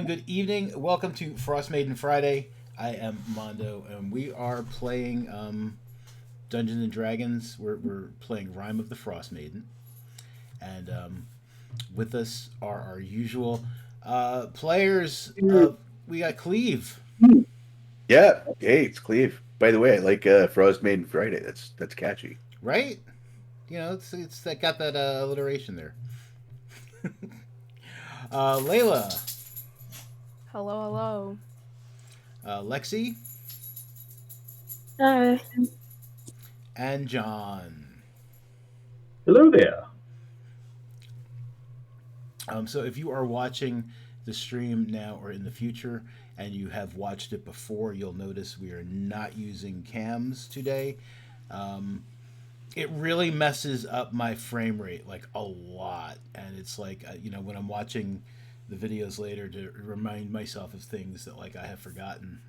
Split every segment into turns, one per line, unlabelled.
afternoon, good evening. Welcome to Frostmaiden Friday. I am Mondo, and we are playing Dungeons and Dragons. We're playing Rime of the Frostmaiden, and with us are our usual players. We got Cleve,
Yeah. Hey, it's Cleve. By the way, I like Frostmaiden Friday. That's catchy.
right? You know, it's that got that alliteration there. Layla,
Hello, hello.
Lexi,
Uh,
and John.
Hello there.
So if you are watching the stream now or in the future and you have watched it before, you'll notice we are not using cams today. Um, it really messes up my frame rate like a lot. And it's like, when I'm watching the videos later to remind myself of things that like I have forgotten.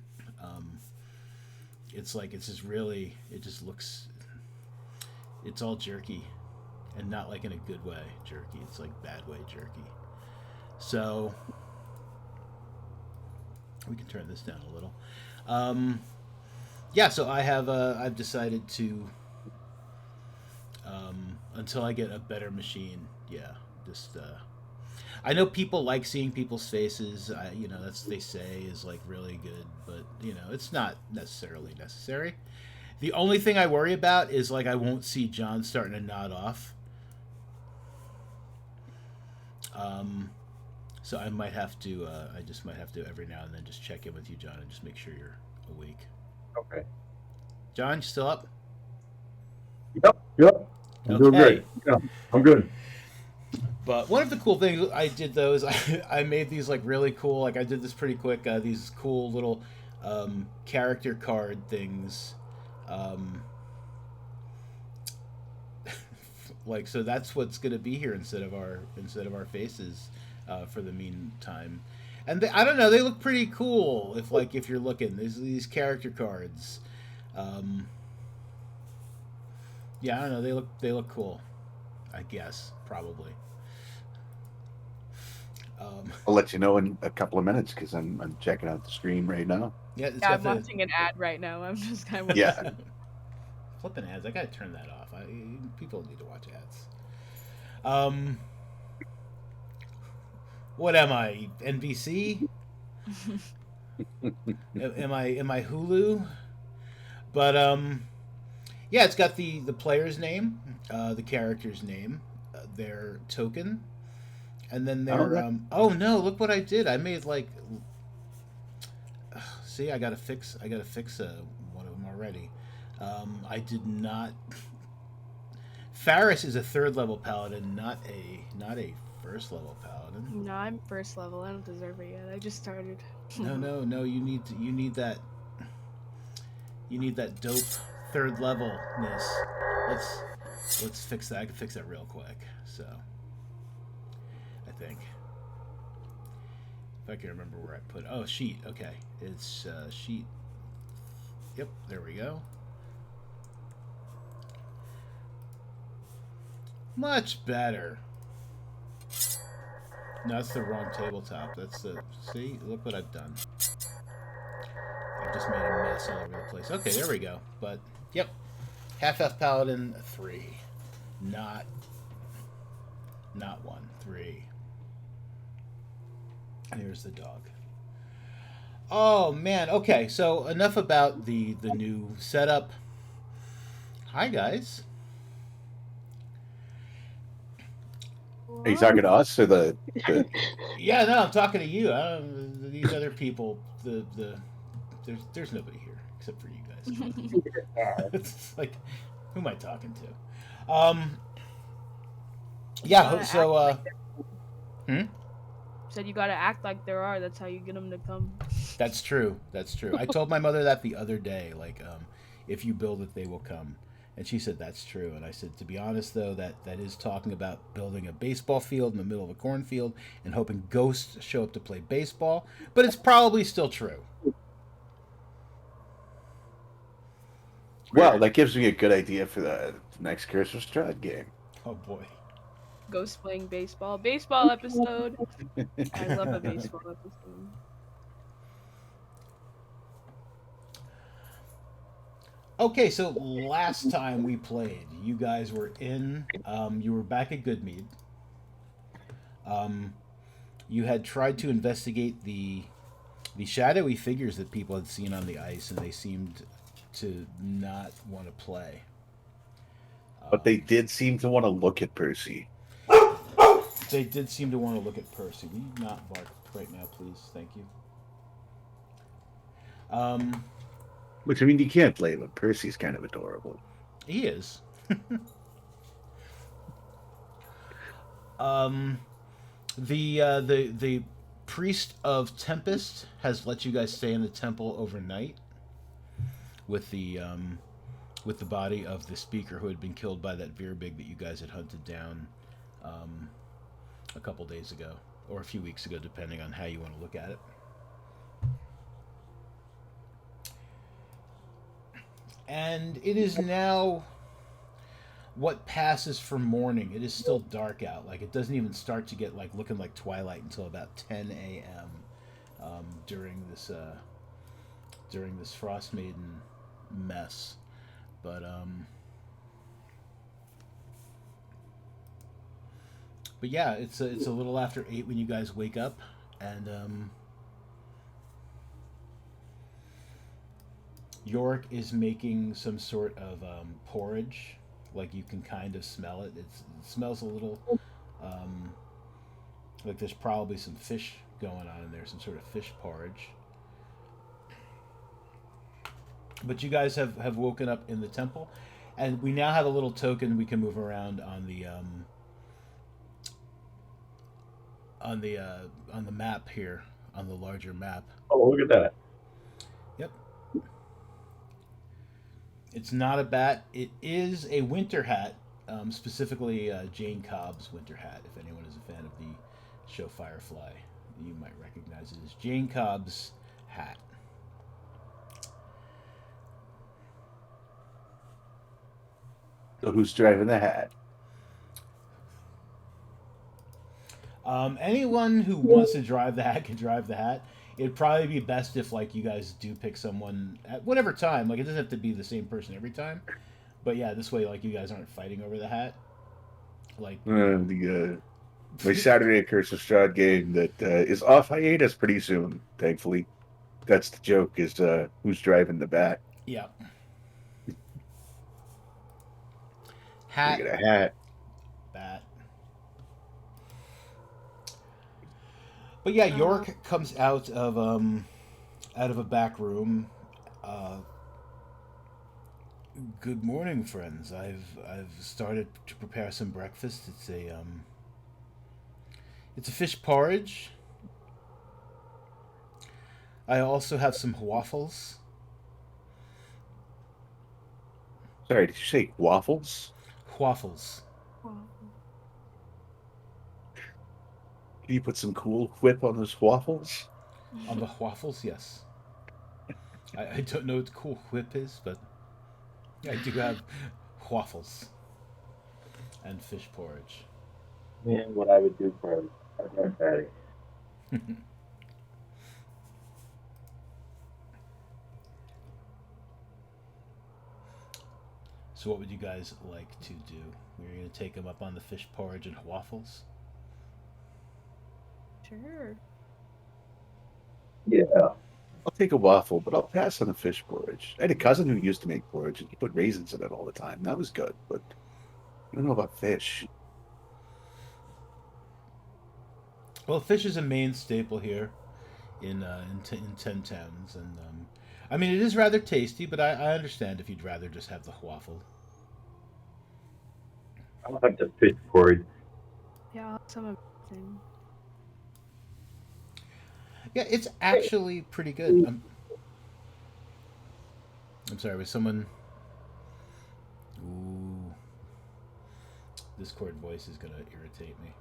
Um, it's like, it just looks, it's all jerky and not like in a good way jerky. It's like bad way jerky. So we can turn this down a little. Yeah, so I've decided to until I get a better machine. Yeah, just I know people like seeing people's faces. That's they say is like really good, but it's not necessarily necessary. The only thing I worry about is like I won't see John starting to nod off. So I might have to. I just might have to every now and then just check in with you, John, and just make sure you're awake.
Okay.
John, you still up?
Yep. I'm doing
Okay.
great. Yeah, I'm good.
But one of the cool things I did though is I made these like really cool. Like I did this pretty quick. These cool little character card things. Like so that's what's gonna be here instead of our faces for the meantime. And I don't know, they look pretty cool if you're looking. There's these character cards. Yeah, I don't know. They look cool. I guess probably.
I'll let you know in a couple of minutes because I'm checking out the stream right now.
Yeah, it's
Yeah,
got
I'm
the
watching an ad right now. I'm just kind of
Yeah.
flipping ads. I gotta turn that off. People need to watch ads. Um, what am I? NBC? Am I Hulu? But yeah, it's got the player's name, the character's name, their token, and then their
Okay.
Oh no! Look what I did. I made like. See, I gotta fix one of them already. I did not. Faris is a third level paladin, not a first level paladin.
No, I'm first level. I don't deserve it yet. I just started.
No. You need that dope third levelness. Let's fix that. I can fix that real quick. So I think if I can remember where I put. Oh, sheet. Okay, it's sheet. Yep, there we go. Much better. No, that's the wrong tabletop. That's the. See, look what I've done. I've just made a mess all over the place. Okay, there we go. But yep, half F Paladin 3, not 1, 3. And here's the dog. Oh man. Okay, so enough about the new setup. Hi guys.
Are you talking to us or the
Yeah, no, I'm talking to you. These other people. There's nobody here except for you guys. It's like, who am I talking to? Yeah.
Gotta
So.
act like
Hmm.
Said you gotta act like there are. That's how you get them to come.
That's true. I told my mother that the other day. Like, if you build it, they will come. And she said that's true. And I said, to be honest, though, that is talking about building a baseball field in the middle of a cornfield and hoping ghosts show up to play baseball. But it's probably still true.
Well, that gives me a good idea for the next Curse of Strahd game.
Oh boy.
Ghost playing baseball. Baseball episode. I love a baseball episode.
Okay, so last time we played, you guys were you were back at Goodmead. Um, you had tried to investigate the shadowy figures that people had seen on the ice, and they seemed to not want to play.
But they did seem to want to look at Percy.
They did seem to want to look at Percy. Will you not bark right now, please? Thank you.
Which, I mean, you can't blame him. Percy's kind of adorable.
He is. um, the priest of Tempest has let you guys stay in the temple overnight with the body of the speaker who had been killed by that Virbig that you guys had hunted down a couple days ago, or a few weeks ago, depending on how you want to look at it. And it is now what passes for morning. It is still dark out. Like, it doesn't even start to get like looking like twilight until about 10 a.m. During this Frostmaiden mess. But yeah, it's a little after 8 when you guys wake up, and Yorick is making some sort of porridge. Like, you can kind of smell it. It smells a little like there's probably some fish going on in there, some sort of fish porridge. But you guys have woken up in the temple, and we now have a little token we can move around on the map here, on the larger map.
Oh, look at that.
Yep. It's not a bat. It is a winter hat, specifically Jane Cobb's winter hat. If anyone is a fan of the show Firefly, you might recognize it as Jane Cobb's hat.
So who's driving the hat?
Anyone who wants to drive the hat can drive the hat. It'd probably be best if, like, you guys do pick someone at whatever time. Like, it doesn't have to be the same person every time. But yeah, this way, like, you guys aren't fighting over the hat. Like,
My Saturday at Curse of Strahd game that is off hiatus pretty soon, thankfully. That's the joke, is who's driving the bat.
yeah. Hat.
You get a hat.
Bat. But yeah, Yorick comes out of a back room. Good morning, friends. I've started to prepare some breakfast. It's a fish porridge. I also have some waffles.
Sorry, did you say waffles?
Waffles.
Can you put some Cool Whip on those waffles?
On the waffles, yes. I don't know what Cool Whip is, but I do have waffles and fish porridge.
Man, what I would do for a dinner party.
So what would you guys like to do? We're going to take them up on the fish porridge and waffles?
Sure.
Yeah.
I'll take a waffle, but I'll pass on the fish porridge. I had a cousin who used to make porridge, and he put raisins in it all the time. That was good, but I don't know about fish.
Well, fish is a main staple here in 10 Towns, and I mean, it is rather tasty, but I understand if you'd rather just have the waffle.
I'll have the fish porridge.
Yeah, some of everything.
Yeah, it's actually pretty good. I'm sorry, was someone... Ooh. Discord voice is going to irritate me.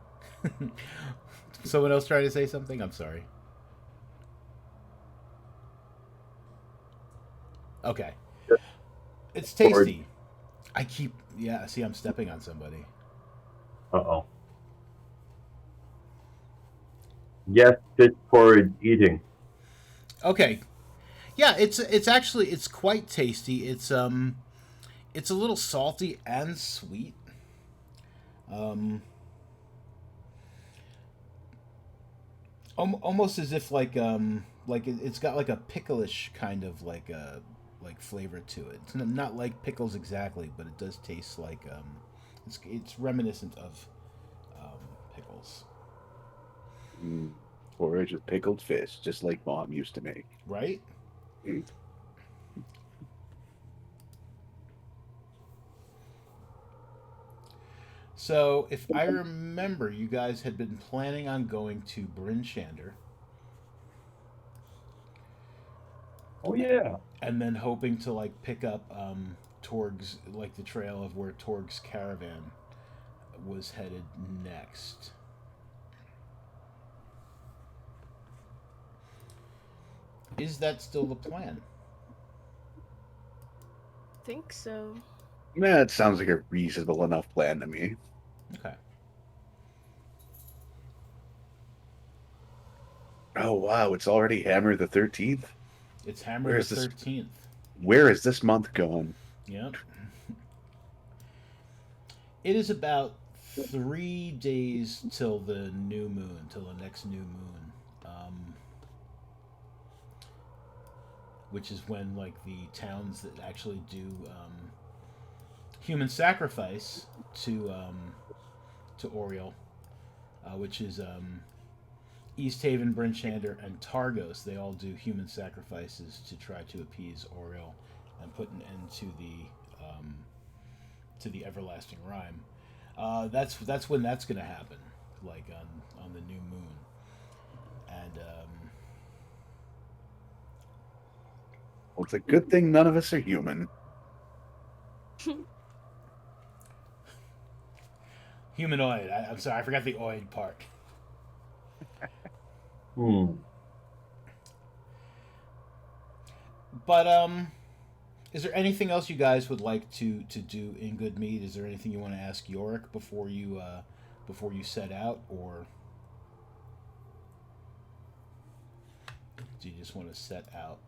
Someone else trying to say something? I'm sorry. Okay. It's tasty. I keep... Yeah, see, I'm stepping on somebody.
Uh-oh. Yes, fit for eating.
Okay. Yeah, it's actually it's quite tasty. It's a little salty and sweet. Um, almost as if like it's got like a picklish kind of like flavor to it. It's not like pickles exactly, but it does taste like it's reminiscent of pickles,
Mm. Porridge with pickled fish, just like Mom used to make.
right?
Mm.
So if I remember, you guys had been planning on going to Bryn Shander
Oh yeah.
and then hoping to like pick up Torg's like the trail of where Torg's caravan was headed next. Is that still the plan?
Think so.
That sounds like a reasonable enough plan to me.
Okay.
Oh wow, it's already Hammer the 13th.
It's Hammer
Where
the
is this?
13th.
Where is this month going?
Yep. It is about 3 days till the new moon, till the next new moon, which is when like the towns that actually do human sacrifice to Oriel, which is East Haven, Bryn Shander, and Targos. They all do human sacrifices to try to appease Oriel and put an end to the everlasting Rime. That's when that's gonna happen, like on the new moon, and
Well, it's a good thing none of us are human.
humanoid. I'm sorry, I forgot the oid part.
Hmm.
But is there anything else you guys would like to do in Good Mead? Is there anything you want to ask Yorick before you set out, or do you just want to set out?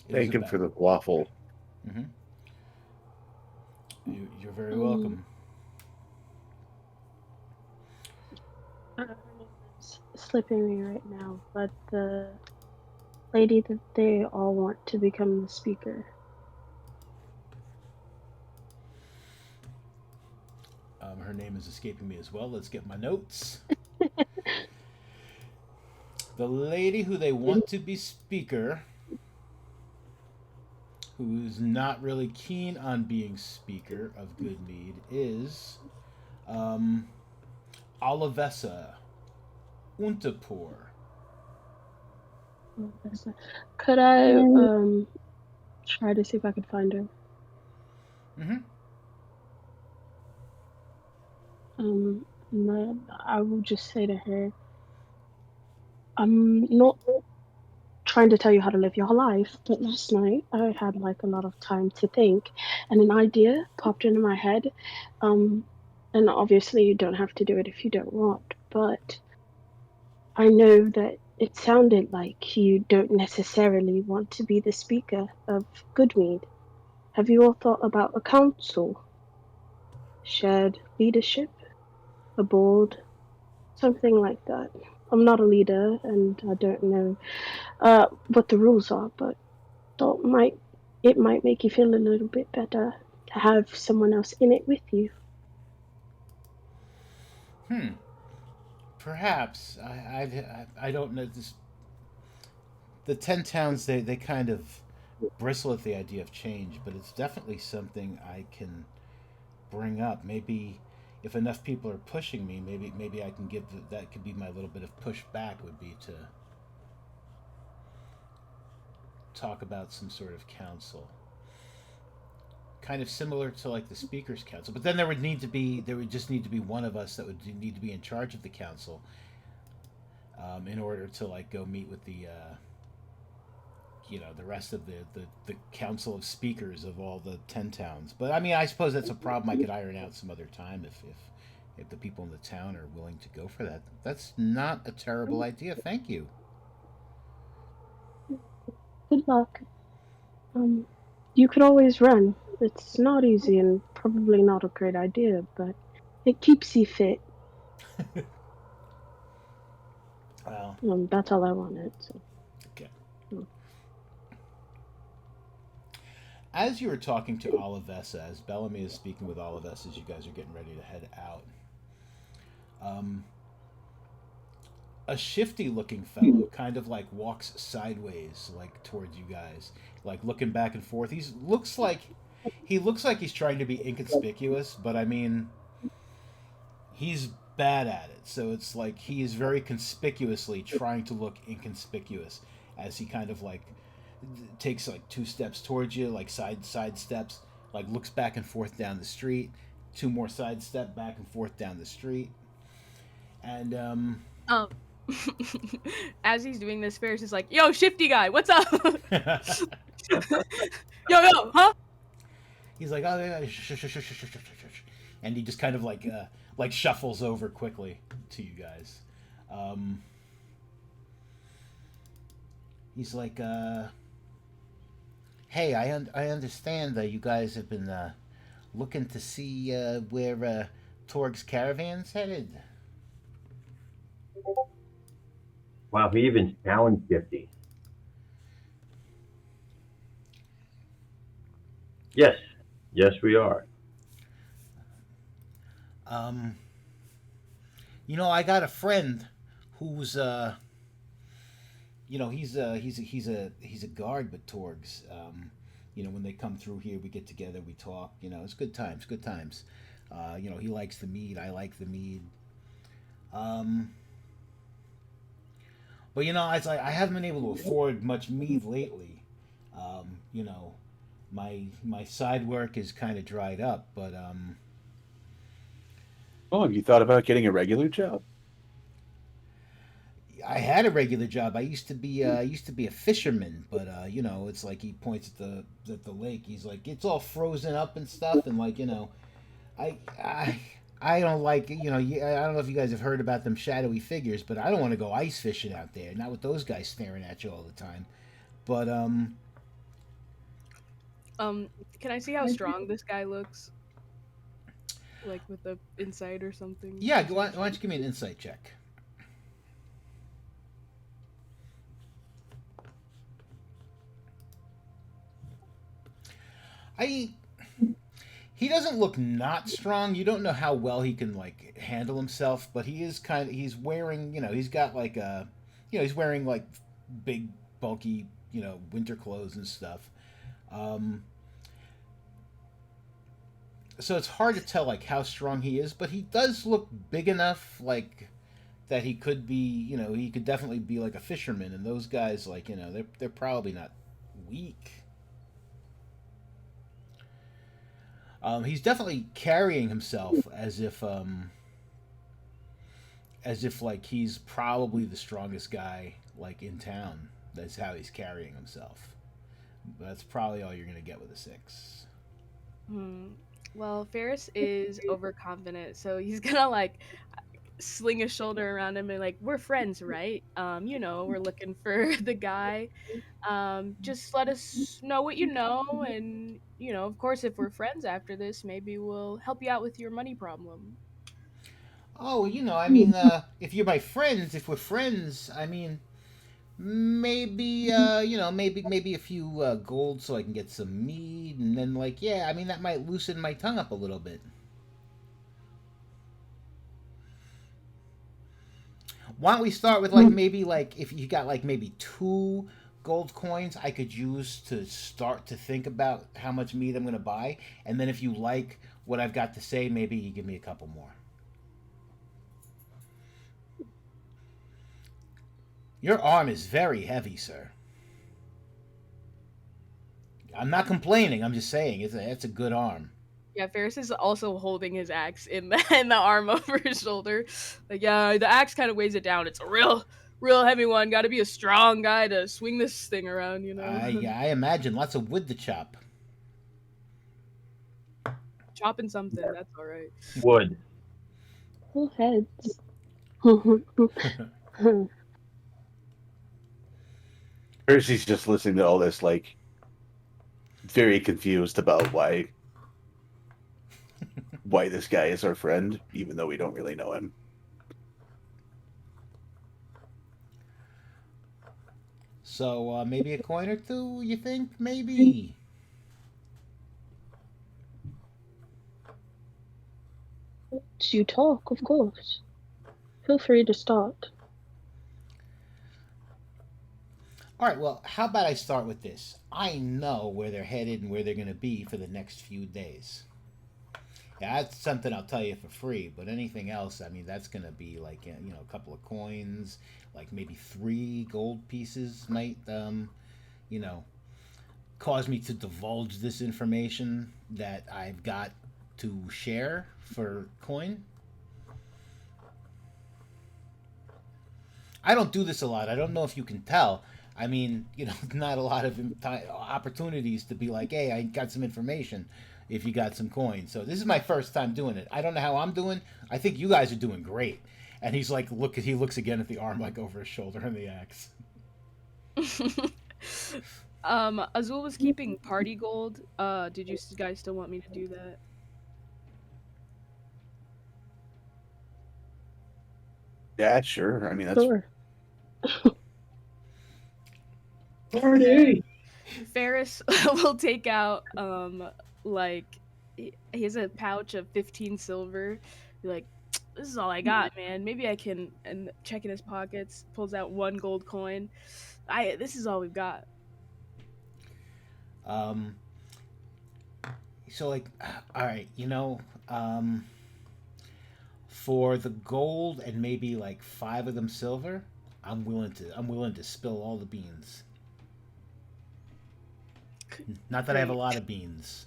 It is
Thank him
about.
for the waffle.
Mm-hmm. You're very
Um,
welcome.
her name is slipping me right now, but the lady that they all want to become the speaker.
Her name is escaping me as well. Let's get my notes. The lady who they want to be speaker, who's not really keen on being speaker of Good Mead, is um, Olivessa Untapur.
Could I try to see if I could find her?
Mm-hmm.
And then I will just say to her, I'm not trying to tell you how to live your life, but last night I had like a lot of time to think, and an idea popped into my head. Um, and obviously you don't have to do it if you don't want, but I know that it sounded like you don't necessarily want to be the speaker of Goodmead. Have you all thought about a council, shared leadership, a board, something like that? I'm not a leader and I don't know what the rules are, but thought it might make you feel a little bit better to have someone else in it with you.
Hmm. Perhaps I don't know this. The 10 towns they kind of bristle at the idea of change, but it's definitely something I can bring up. Maybe if enough people are pushing me, maybe I can give that could be my little bit of pushback would be to talk about some sort of council, kind of similar to like the speakers council. But then there would just need to be one of us that would need to be in charge of the council in order to like go meet with the the rest of the council of speakers of all the 10 towns. But I mean, I suppose that's a problem I could iron out some other time if the people in the town are willing to go for that. That's not a terrible idea. Thank you.
Good luck. You could always run. It's not easy and probably not a great idea, but it keeps you fit.
Well,
That's all I wanted. So,
okay.
mm.
As you were talking to Olivessa, as Bellamy is speaking with Olivessa, as you guys are getting ready to head out, um, a shifty-looking fellow kind of like walks sideways, like towards you guys, like looking back and forth. He looks like he's trying to be inconspicuous, but I mean, he's bad at it. So it's like he is very conspicuously trying to look inconspicuous as he kind of like takes like two steps towards you, like side steps, like looks back and forth down the street, two more side step back and forth down the street, and
Um, as he's doing this, Ferris is like, "Yo, shifty guy, what's up? Yo, huh?"
he's like, oh yeah, and he just kind of like shuffles over quickly to you guys. He's like, hey, I understand that you guys have been looking to see where Torg's caravan's headed.
Wow, he even challenged 50. Yes. Yes, we are.
Um, I got a friend who's he's a guard with Torgs. When they come through here, we get together, we talk. It's good times, good times. He likes the mead, I like the mead. But it's like I haven't been able to afford much mead lately. Um, you know, my side work is kind of dried up, but
Oh, have you thought about getting a regular job?
I had a regular job. I used to be a fisherman, but it's like he points at the lake. He's like, it's all frozen up and stuff, and like I I I don't like I don't know if you guys have heard about them shadowy figures, but I don't want to go ice fishing out there. Not with those guys staring at you all the time. But
Um, can I see how strong this guy looks? Like with the insight or something?
yeah, why don't you give me an insight check? I He doesn't look not strong. You don't know how well he can like handle himself, but he's wearing, he's got like he's wearing like big bulky, winter clothes and stuff. Um so it's hard to tell like how strong he is, but he does look big enough like that he could be, he could definitely be like a fisherman, and those guys like, they're probably not weak. He's definitely carrying himself as if like he's probably the strongest guy like in town. That's how he's carrying himself. That's probably all you're gonna get with a 6.
Hmm. Well, Ferris is overconfident, so he's gonna like sling a shoulder around him and like, we're friends, right? We're looking for the guy. Just let us know what you know, and of course, if we're friends after this, maybe we'll help you out with your money problem.
Oh, I mean, if we're friends, I mean, maybe maybe a few gold so I can get some mead, and then like yeah, I mean that might loosen my tongue up a little bit. Why don't we start with like maybe like if you got like maybe 2 gold coins I could use to start to think about how much meat I'm gonna buy, and then if you like what I've got to say, maybe you give me a couple more. Your arm is very heavy, sir. I'm not complaining. I'm just saying it's a good arm.
Yeah, Ferris is also holding his axe in the in the arm over his shoulder. Like, yeah, the axe kind of weighs it down. It's a real heavy one. Got to be a strong guy to swing this thing around,
I imagine lots of wood to chop.
Chopping something, that's all right.
Wood.
All heads.
Percy's just listening to all this, like, very confused about why this guy is our friend, even though we don't really know him.
So maybe a coin or two, you think? Maybe.
You talk, of course. Feel free to start.
All right, well, how about I start with this? I know where they're headed and where they're going to be for the next few days. Yeah, that's something I'll tell you for free, but anything else, I mean, that's going to be like, a couple of coins, like maybe 3 gold pieces might, you know, cause me to divulge this information that I've got to share for coin. I don't do this a lot. I don't know if you can tell. I mean, not a lot of opportunities to be like, hey, I got some information if you got some coins. So this is my first time doing it. I don't know how I'm doing. I think you guys are doing great. And he's like, he looks again at the arm like over his shoulder and the axe.
Azul was keeping party gold. Did you guys still want me to do that?
Yeah, sure. I mean, that's
Sure.
party.
Ferris will take out like he has a pouch of 15 silver. Be like, this is all I got, man. Maybe I can. And checking his pockets, pulls out 1 gold coin. This is all we've got.
Um, so like, all right, for the gold and maybe like 5 of them silver, I'm willing to spill all the beans. Not that I have a
Great.
lot of beans.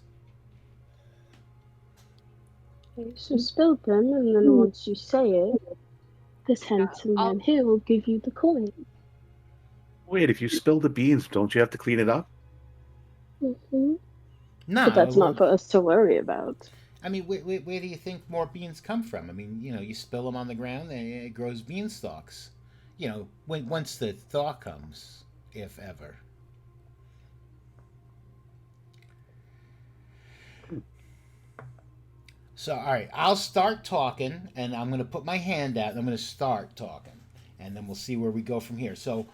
So spill them, and then once you say it, this handsome
I'll
man here will give you the coin.
Wait, if you spill the beans, don't you have to clean it up?
Hmm.
No,
But that's not for us to worry about.
I mean, where do you think more beans come from? I mean, you spill them on the ground and it grows beanstalks. Once the thaw comes, if ever. So, all right, I'll start talking, and I'm going to put my hand out, and I'm going to start talking, and then we'll see where we go from here. So,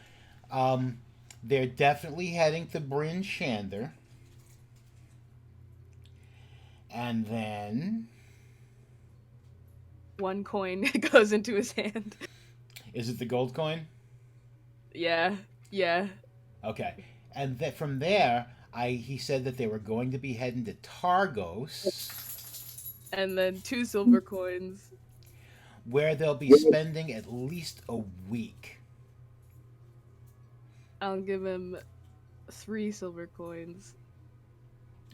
um, they're definitely heading to Bryn Shander, and then
1 coin goes into his hand.
is it the gold coin?
Yeah, yeah.
Okay, and from there, he said that they were going to be heading to Targos,
And then 2 silver coins.
where they'll be spending at least a week.
I'll give him 3 silver coins.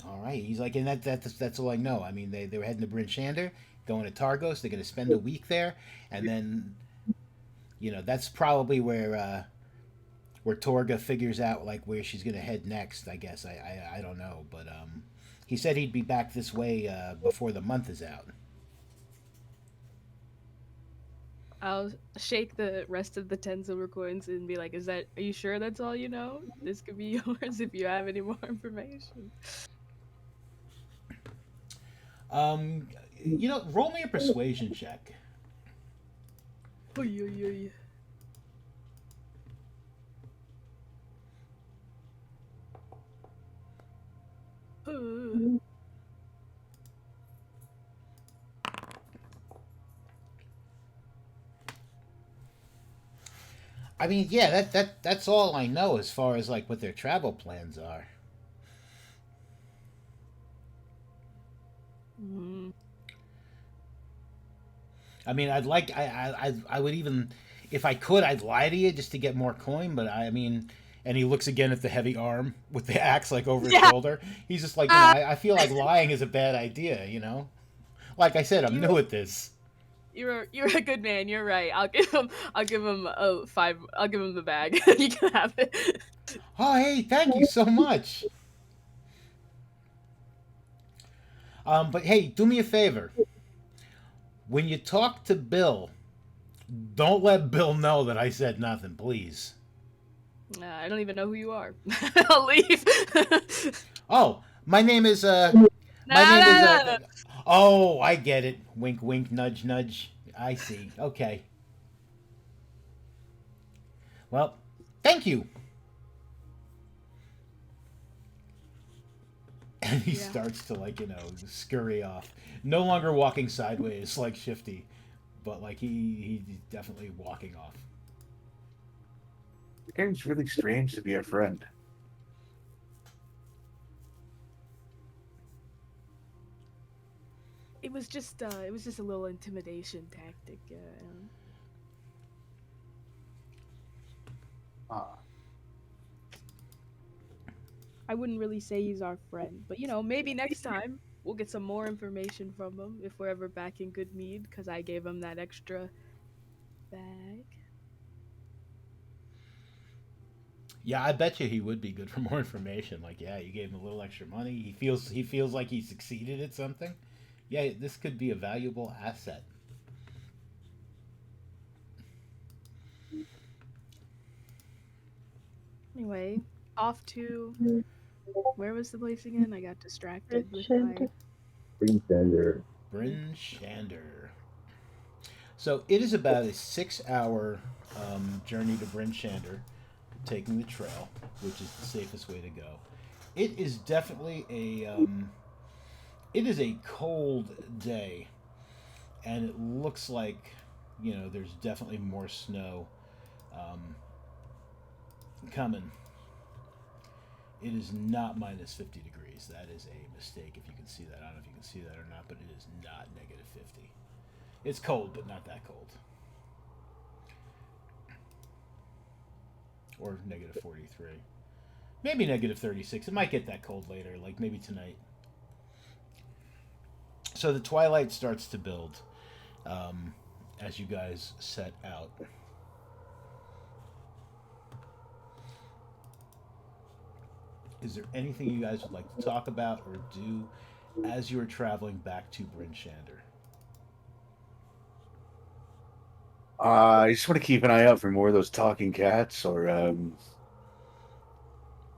All right, he's like, and that's all I know. I mean, they were heading to Bryn Shander, going to Targos. They're going to spend a week there, and then, that's probably where Torga figures out like where she's going to head next. I guess I don't know, but he said he'd be back this way before the month is out.
I'll shake the rest of the 10 silver coins and be like, are you sure that's all you know? This could be yours if you have any more information.
Um, roll me a persuasion check.
Oy, oy, oy.
I mean, yeah, that's all I know as far as like what their travel plans are.
Mm.
I mean, I would even, if I could, I'd lie to you just to get more coin. But I mean, and he looks again at the heavy arm with the axe like over his
Yeah.
shoulder. He's just like, I feel like lying is a bad idea. Like I said, I'm new at this.
You're a good man. You're right. I'll give him a 5. I'll give him the bag. You can have it.
Oh, hey, thank you so much. But hey, do me a favor. When you talk to Bill, don't let Bill know that I said nothing, please.
I don't even know who you are. I'll leave.
Oh, my name is my
Nah,
name is
nah, nah.
oh, I get it. Wink wink nudge nudge. I see. Okay. Well, thank you. And he
Yeah.
starts to like, scurry off. No longer walking sideways like Shifty, but like he's definitely walking off.
It seems really strange to be a friend.
It was just a little intimidation tactic.
Ah,
I wouldn't really say he's our friend, but maybe next time we'll get some more information from him if we're ever back in good mead because I gave him that extra bag.
Yeah, I bet you he would be good for more information. Like, yeah, you gave him a little extra money. He feels like he succeeded at something. Yeah, this could be a valuable asset.
Anyway, off to where was the place again? I got distracted with my.
Richard.
Green Thunder.
Bryn Shander. So it is about a 6-hour journey to Bryn Shander, taking the trail, which is the safest way to go. It is definitely it is a cold day, and it looks like there's definitely more snow um, coming. It is not minus 50 degrees. That is a mistake if you can see that. I don't know if you can see that or not, but it is not negative 50. It's cold, but not that cold. Or negative 43. Maybe negative 36. It might get that cold later, like maybe tonight. So the twilight starts to build as you guys set out. Is there anything you guys would like to talk about or do as you are traveling back to Bryn Shander?
I just want to keep an eye out for more of those talking cats or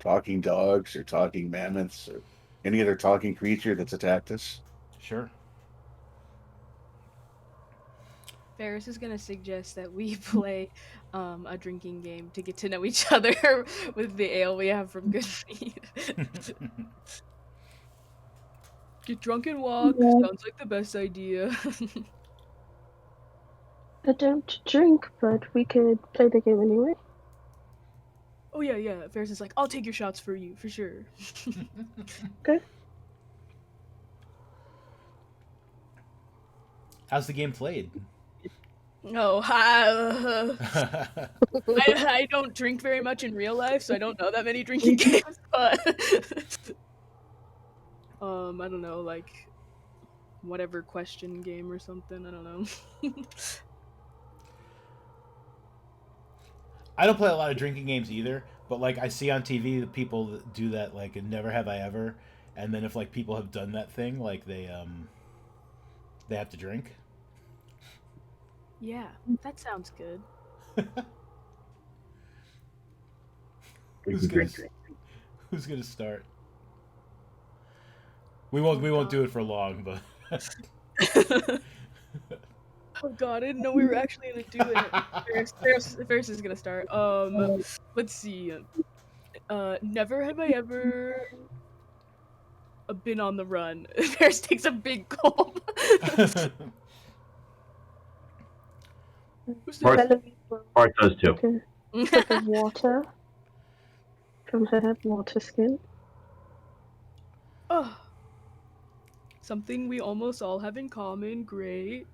talking dogs or talking mammoths or any other talking creature that's attacked us.
Sure.
Ferris is gonna suggest that we play a drinking game to get to know each other with the ale we have from Good Feed. Get drunk and walk.
Yeah,
Sounds like the best idea.
I don't drink, but we could play the game anyway.
Oh yeah, yeah. Ferris is like, I'll take your shots for you, for sure.
Okay.
How's the game played?
No, I don't drink very much in real life, so I don't know that many drinking games. But I don't know, like whatever question game or something. I don't know.
I don't play a lot of drinking games either, but like I see on TV the people that do that, like in Never Have I Ever, and then if like people have done that thing, like they have to drink.
Yeah, that sounds good.
Who's
Drink,
gonna
drink, drink.
Who's gonna start? We won't do it for long, but
Oh god, I didn't know we were actually gonna do it. Ferris is gonna start. Let's see. Never have I ever been on the run. Ferris takes a big gulp. Who's
Bart,
next?
Bellamy will
Bart does too.
take a sip of water from her water skin.
Oh, something we almost all have in common. Great.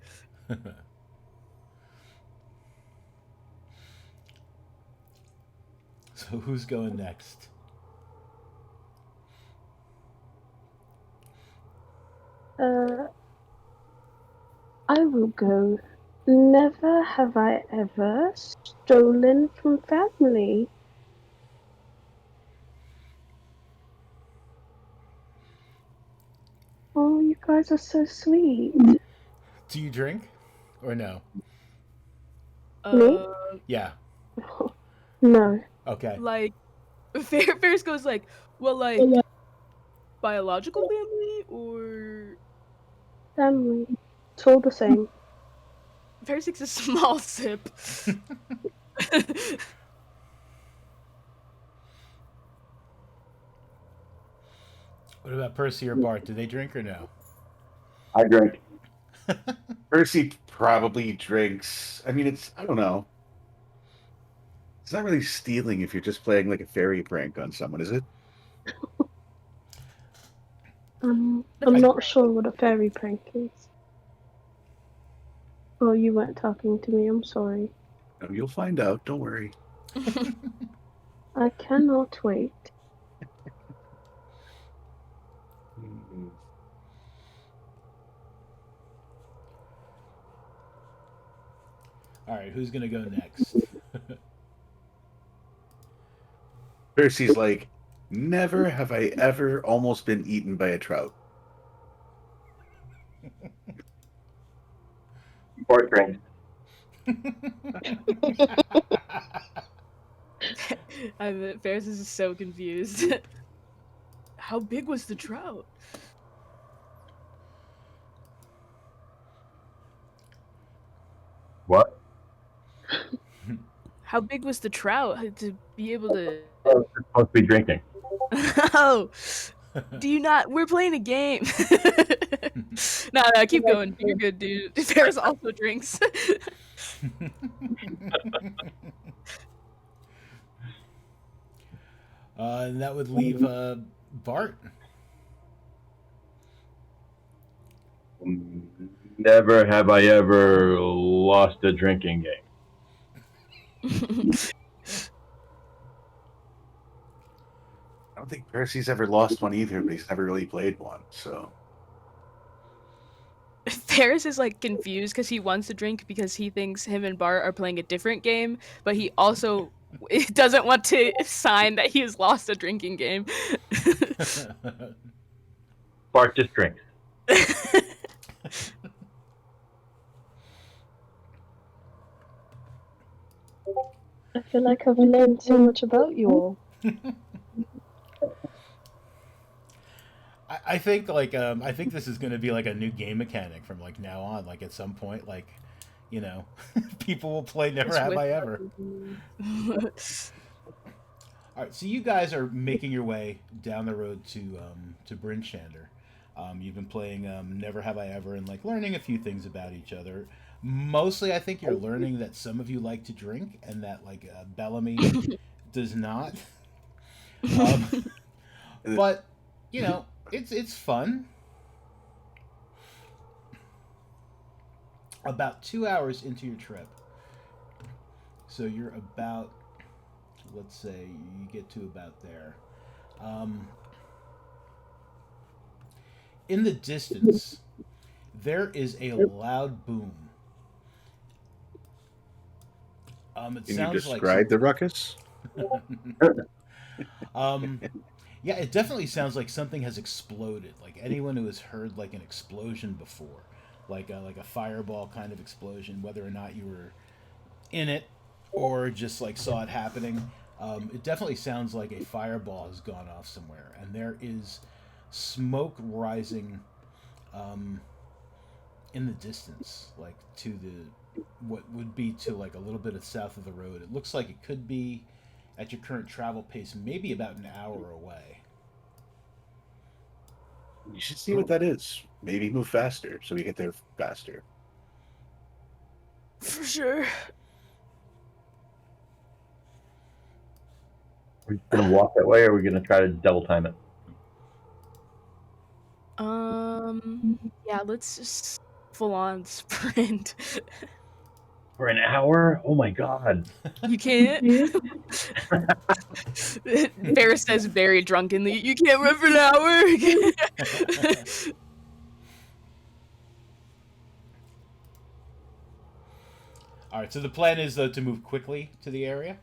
So who's going next?
Uh, I will go. Never have I ever stolen from family. Oh, you guys are so sweet.
Do you drink or no?
Me?
Uh,
Yeah.
No.
Okay.
like Ferris goes like, well, like biological family or
Family. It's all the same.
Ferris takes a small sip.
What about Percy or Bart? Do they drink or no?
I drink.
Percy probably drinks. I mean, I don't know. It's not really stealing if you're just playing like a fairy prank on someone, is it?
I'm
I
not sure what a fairy prank is. Oh, you weren't talking to me. I'm sorry.
No, you'll find out. Don't worry.
I cannot wait.
Mm.
All right. Who's gonna go next?
Percy's like, never have I ever almost been eaten by a trout.
Bart drinks.
Ferris is so confused. How big was the trout?
What?
How big was the trout to be able to?
Oh, it's supposed to be drinking.
Oh, do you not? We're playing a game. No, keep going. You're good, dude. Ferris also drinks.
And that would leave Bart.
Never have I ever lost a drinking game.
I don't think Percy's ever lost one either, but he's never really played one. So
Ferris is like confused because he wants to drink because he thinks him and Bart are playing a different game, but he also doesn't want to sign that he has lost a drinking game.
Bart just drinks.
I feel like I've learned so much about you all.
I think I think this is gonna be like a new game mechanic from like now on. Like at some point, like you know, people will play Never
It's
Have
with-
I Ever. All right, so you guys are making your way down the road to Bryn Shander. You've been playing Never Have I Ever and like learning a few things about each other. Mostly, I think you're learning that some of you like to drink and that like Bellamy does not. But you know, it's fun. About 2 hours into your trip, so you're about, let's say, you get to about there. In the distance, there is a loud boom. It
can you
sounds like
describe the ruckus?
um, yeah, it definitely sounds like something has exploded. Like anyone who has heard like an explosion before, like a fireball kind of explosion, whether or not you were in it or just like saw it happening. It definitely sounds like a fireball has gone off somewhere, and there is smoke rising in the distance, like to the what would be to like a little bit of south of the road. It looks like it could be at your current travel pace, maybe about an hour away.
You should see what that is. Maybe move faster so we get there faster.
For sure.
Are we just gonna walk that way, or are we gonna try to double time it?
Yeah, let's just full on sprint.
For an hour? Oh my god!
You can't. Ferris says very drunkenly, "You can't run for an hour."
All right, so the plan is though to move quickly to the area.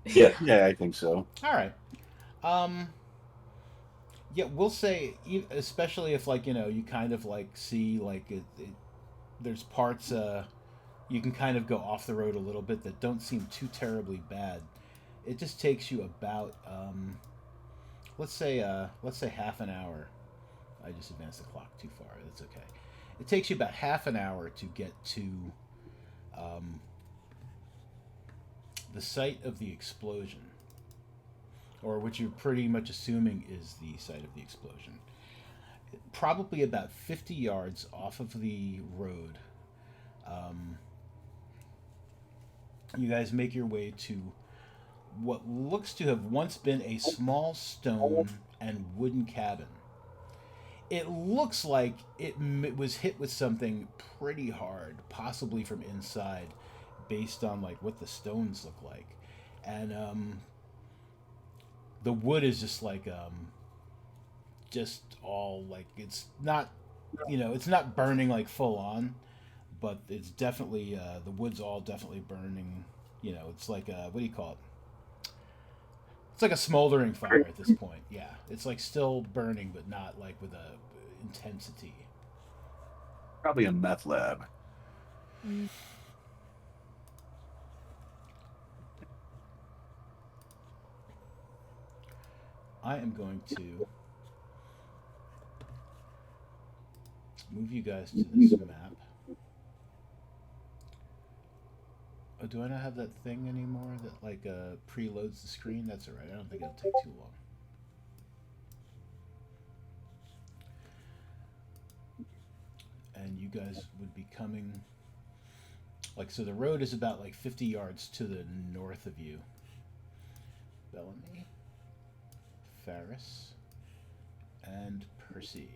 Yeah, I think so.
All right. Um, yeah, we'll say, especially if like you know you kind of like see like there's parts you can kind of go off the road a little bit that don't seem too terribly bad. It just takes you about let's say half an hour. I just advanced the clock too far. That's okay. It takes you about half an hour to get to um, the site of the explosion, or what you're pretty much assuming is the site of the explosion. Probably about 50 yards off of the road. Um, you guys make your way to what looks to have once been a small stone and wooden cabin. It looks like was hit with something pretty hard, possibly from inside, based on like what the stones look like, and the wood is just all like it's not, it's not burning like full on, but it's definitely the wood's all definitely burning. It's like what do you call it? It's like a smoldering fire at this point. Yeah, it's like still burning, but not like with a intensity.
Probably a meth lab.
Mm.
I am going to move you guys to this map. Oh, do I not have that thing anymore that like preloads the screen? That's alright. I don't think it'll take too long. And you guys would be coming so the road is about like 50 yards to the north of you. Bellamy, Ferris, and Percy.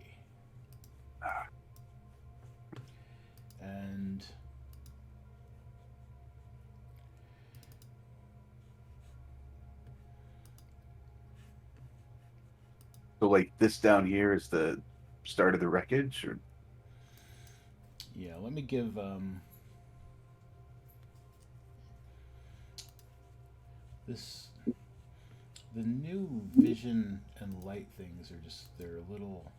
And
So, like, this down here is the start of the wreckage, or
yeah, let me give this the new vision and light things are just they're a little.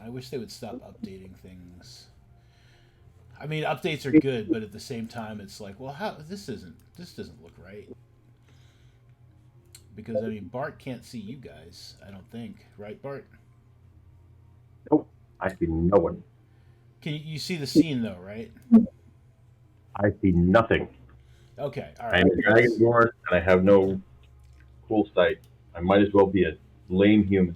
I wish they would stop updating things. I mean, updates are good, but at the same time, it's like, well, how this doesn't look right. Because I mean, Bart can't see you guys. I don't think, right, Bart?
Nope. I see no one.
Can you see the scene though, right?
I see nothing.
Okay, all
I
right.
am a dragonborn and I have no cool sight. I might as well be a lame human.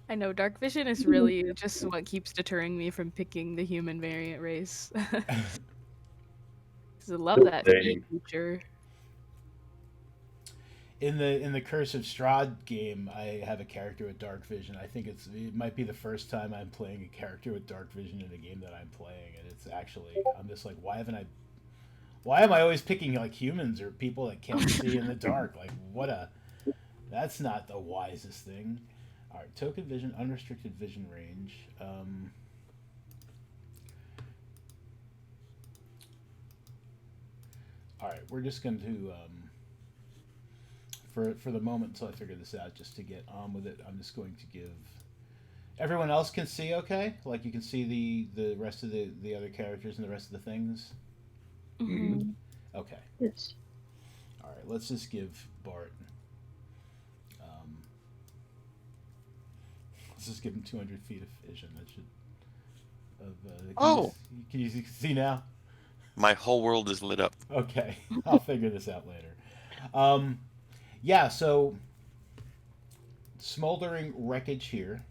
I know dark vision is really just what keeps deterring me from picking the human variant race. 'Cause I love that
Same.
feature.
In the Curse of Strahd game, I have a character with dark vision. I think it might be the first time I'm playing a character with dark vision in a game that I'm playing, and it's actually I'm just like, why am I always picking like humans or people that can't see in the dark? Like that's not the wisest thing. All right, token vision, unrestricted vision range. All right, we're just going to for the moment until I figure this out, just to get on with it. I'm just going to give everyone else can see. Okay, like you can see the rest of the other characters and the rest of the things.
Mm-hmm.
Okay.
Yes.
All right, let's just give Bart. Let's just give him 200 feet of vision. That should. Can you see now?
My whole world is lit up.
Okay, I'll figure this out later. Yeah, so smoldering wreckage here.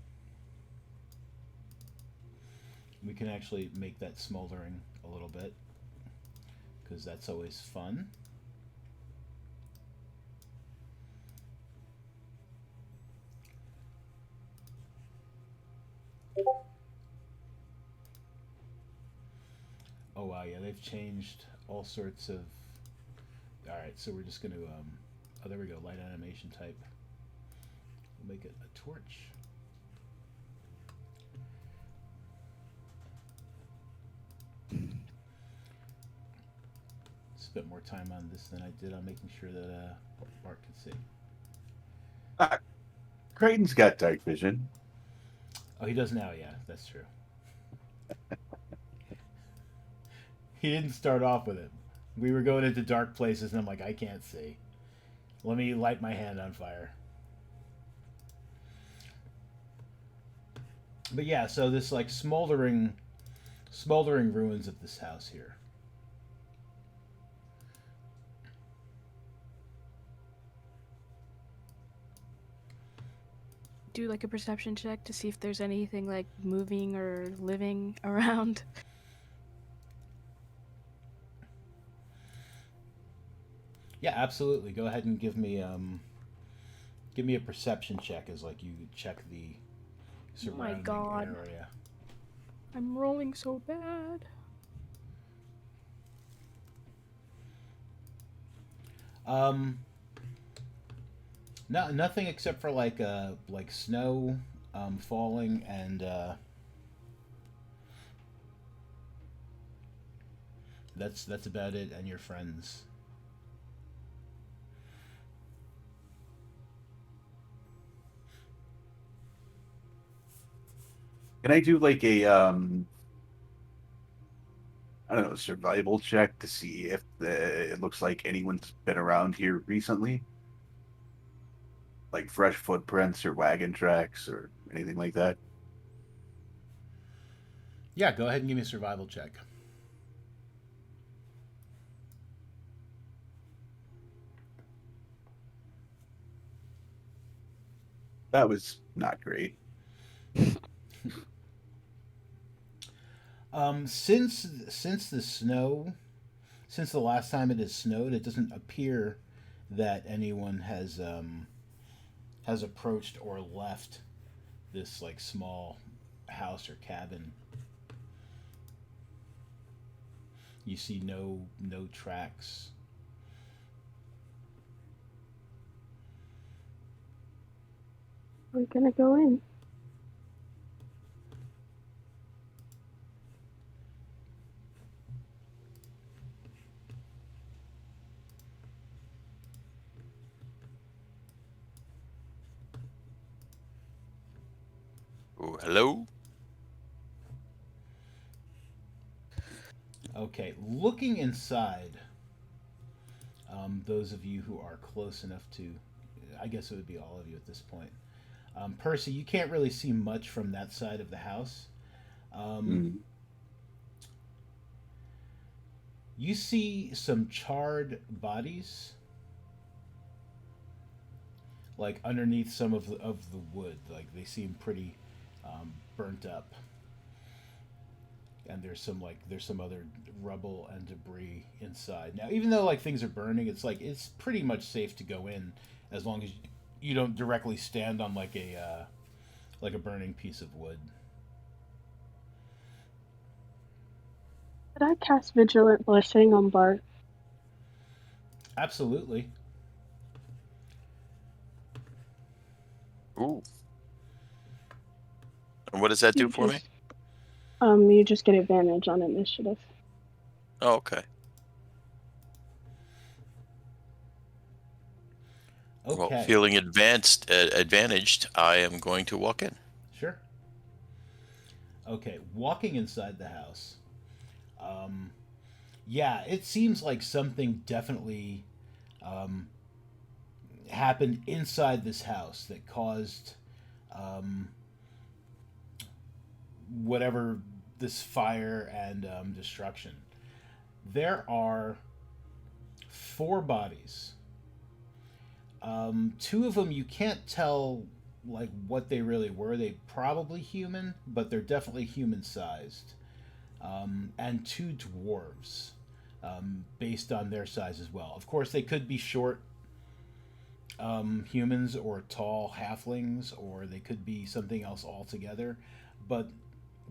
We can actually make that smoldering a little bit because that's always fun. Oh wow, yeah, they've changed all sorts of. All right, so we're just going to. Oh, there we go. Light animation type. We'll make it a torch. Spent more time on this than I did on making sure that Bart could see.
Crichton's got dark vision.
Oh, he does now. Yeah, that's true. He didn't start off with it. We were going into dark places, and I'm like, I can't see. Let me light my hand on fire. But yeah, so this like smoldering ruins of this house here.
Do like a perception check to see if there's anything like moving or living around.
Yeah, absolutely. Go ahead and give me a perception check as like you check the
Oh my
surrounding
God.
area.
I'm rolling so bad.
Um, no, nothing except for like snow falling and that's about it. And your friends.
Can I do like a I don't know, survival check to see if it looks like anyone's been around here recently? Like fresh footprints or wagon tracks or anything like that?
Yeah, go ahead and give me a survival check.
That was not great.
Since the snow, since the last time it has snowed, it doesn't appear that anyone has approached or left this like small house or cabin. You see no tracks.
We're gonna go in.
Oh, hello?
Okay, looking inside, those of you who are close enough to, I guess it would be all of you at this point. Percy, you can't really see much from that side of the house. Um,
Mm.
you see some charred bodies, like underneath some of the wood. Like they seem pretty burnt up. And there's some other rubble and debris inside. Now, even though like things are burning, it's pretty much safe to go in as long as you don't directly stand on like a burning piece of wood.
Could I cast Vigilant Blessing on Bart?
Absolutely.
Ooh. And what does that do
You
for me?
just you just get advantage on initiative.
Oh, okay. Well,
Okay.
feeling advantaged, I am going to walk in.
Sure. Okay. Walking inside the house. Um, yeah, it seems like something definitely um, happened inside this house that caused um, whatever this fire and destruction. There are four bodies. Two of them you can't tell like what they really were. They probably human, but they're definitely human sized. And two dwarves, based on their size as well. Of course, they could be short humans or tall halflings, or they could be something else altogether. But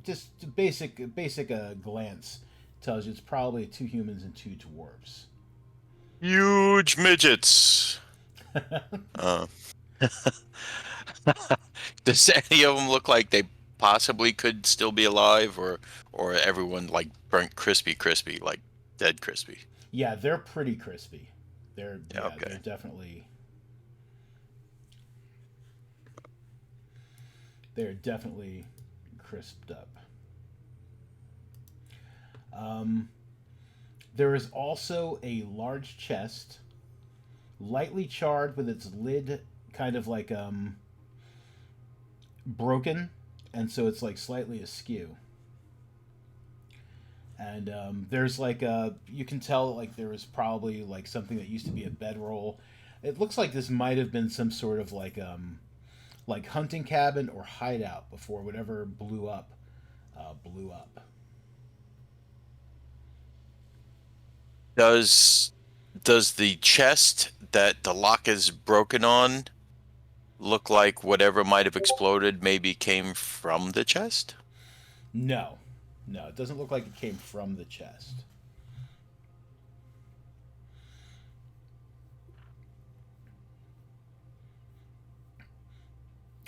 just basic glance tells you it's probably two humans and two dwarves.
Huge midgets. Uh, does any of them look like they possibly could still be alive, or everyone like burnt crispy, like dead crispy?
Yeah, they're pretty crispy.
Yeah, okay.
They're definitely. They're definitely crisped up. There is also a large chest, lightly charred with its lid kind of like broken, and so it's like slightly askew. And there's like you can tell like there was probably like something that used to be a bedroll. It looks like this might have been some sort of like hunting cabin or hideout before whatever blew up blew up.
Does the chest that the lock is broken on look like whatever might have exploded maybe came from the chest?
No, no, it doesn't look like it came from the chest.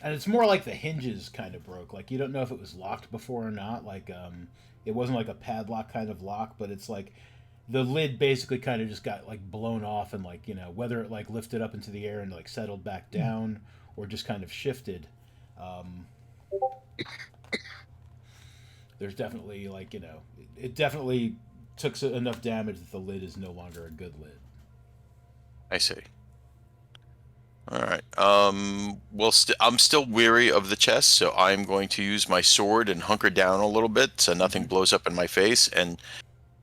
And it's more like the hinges kind of broke. Like you don't know if it was locked before or not. Like it wasn't like a padlock kind of lock, but it's like the lid basically kind of just got like blown off and like whether it like lifted up into the air and like settled back down or just kind of shifted. Um, there's definitely like it definitely took enough damage that the lid is no longer a good lid.
I see. All right. Well, I'm still weary of the chest, so I'm going to use my sword and hunker down a little bit so nothing blows up in my face, and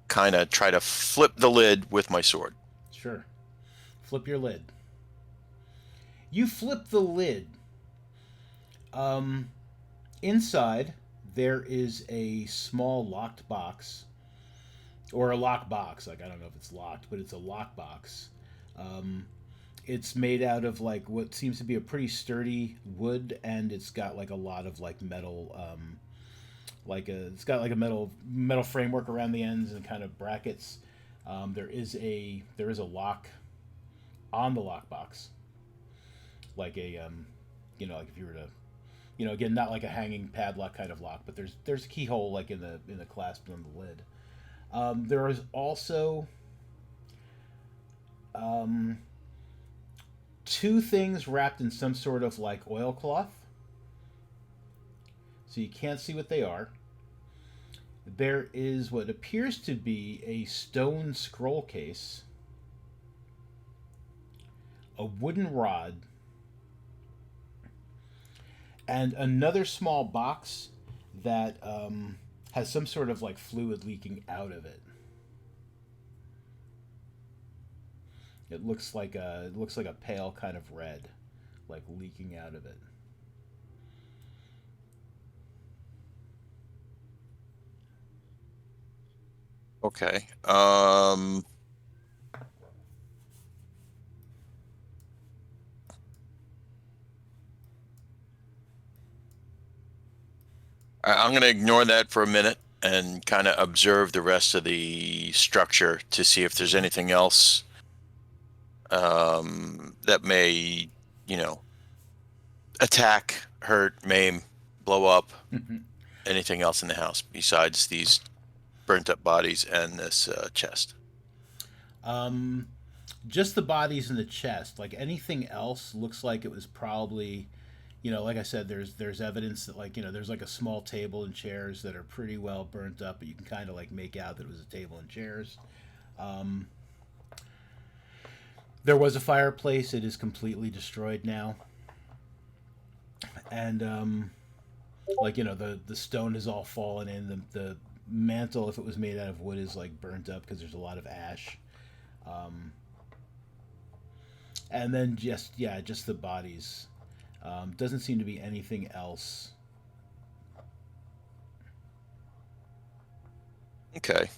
kind of try to flip the lid with my sword.
Sure. Flip your lid. You flip the lid. Inside there is a small locked box, or a lock box. Like I don't know if it's locked, but it's a lock box. It's made out of like what seems to be a pretty sturdy wood, and it's got like a lot of like metal. It's got like a metal framework around the ends and kind of brackets. There is a lock on the lockbox, like like if you were to, again, not like a hanging padlock kind of lock, but there's a keyhole like in the clasp on the lid. There is also two things wrapped in some sort of like oilcloth, so you can't see what they are. There is what appears to be a stone scroll case, a wooden rod, and another small box that has some sort of like fluid leaking out of it. It looks like a pale kind of red, like leaking out of it.
Okay. I'm going to ignore that for a minute and kind of observe the rest of the structure to see if there's anything else that may, attack, hurt, maim, blow up, anything else in the house besides these burnt up bodies and this chest.
Just the bodies in the chest. Like anything else looks like it was probably, like I said, there's evidence that like there's like a small table and chairs that are pretty well burnt up, but you can kind of like make out that it was a table and chairs. There was a fireplace. It is completely destroyed now, and like the stone is all fallen in. The mantle, if it was made out of wood, is like burnt up because there's a lot of ash. And then just the bodies. Doesn't seem to be anything else.
Okay.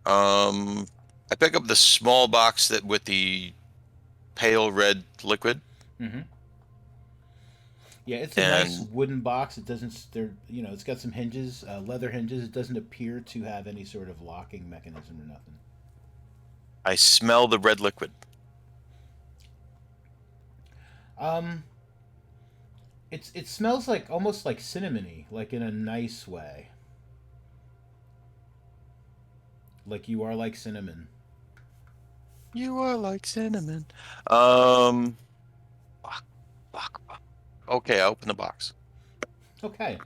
I pick up the small box that with the pale red liquid.
Mm-hmm. Yeah, it's a nice wooden box. It doesn't. It's got some hinges, leather hinges. It doesn't appear to have any sort of locking mechanism or nothing.
I smell the red liquid.
It smells like almost like cinnamony, like in a nice way. Like you are like cinnamon.
You are like cinnamon. Fuck. Okay, I open the box.
Okay.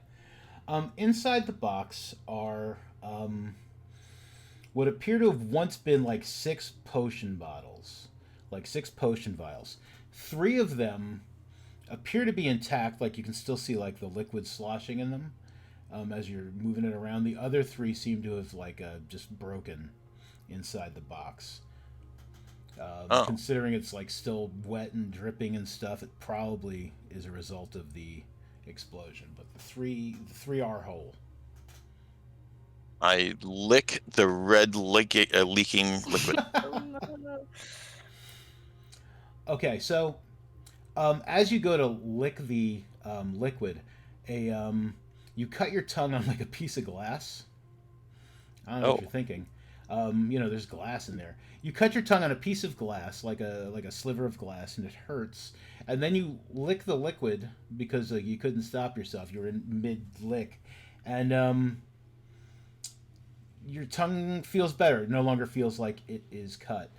Inside the box are what appear to have once been like six potion bottles, like six potion vials. Three of them appear to be intact, like you can still see like the liquid sloshing in them as you're moving it around. The other three seem to have like just broken inside the box.
Oh,
Considering it's like still wet and dripping and stuff, it probably is a result of the explosion. But the three are whole.
I lick the red leaking liquid.
Oh no.
Okay, so as you go to lick the liquid, a you cut your tongue on like a piece of glass. I don't know what
Oh,
you're thinking. There's glass in there. You cut your tongue on a piece of glass, like a sliver of glass, and it hurts. And then you lick the liquid because you couldn't stop yourself. You were in mid lick, and your tongue feels better. It no longer feels like it is cut.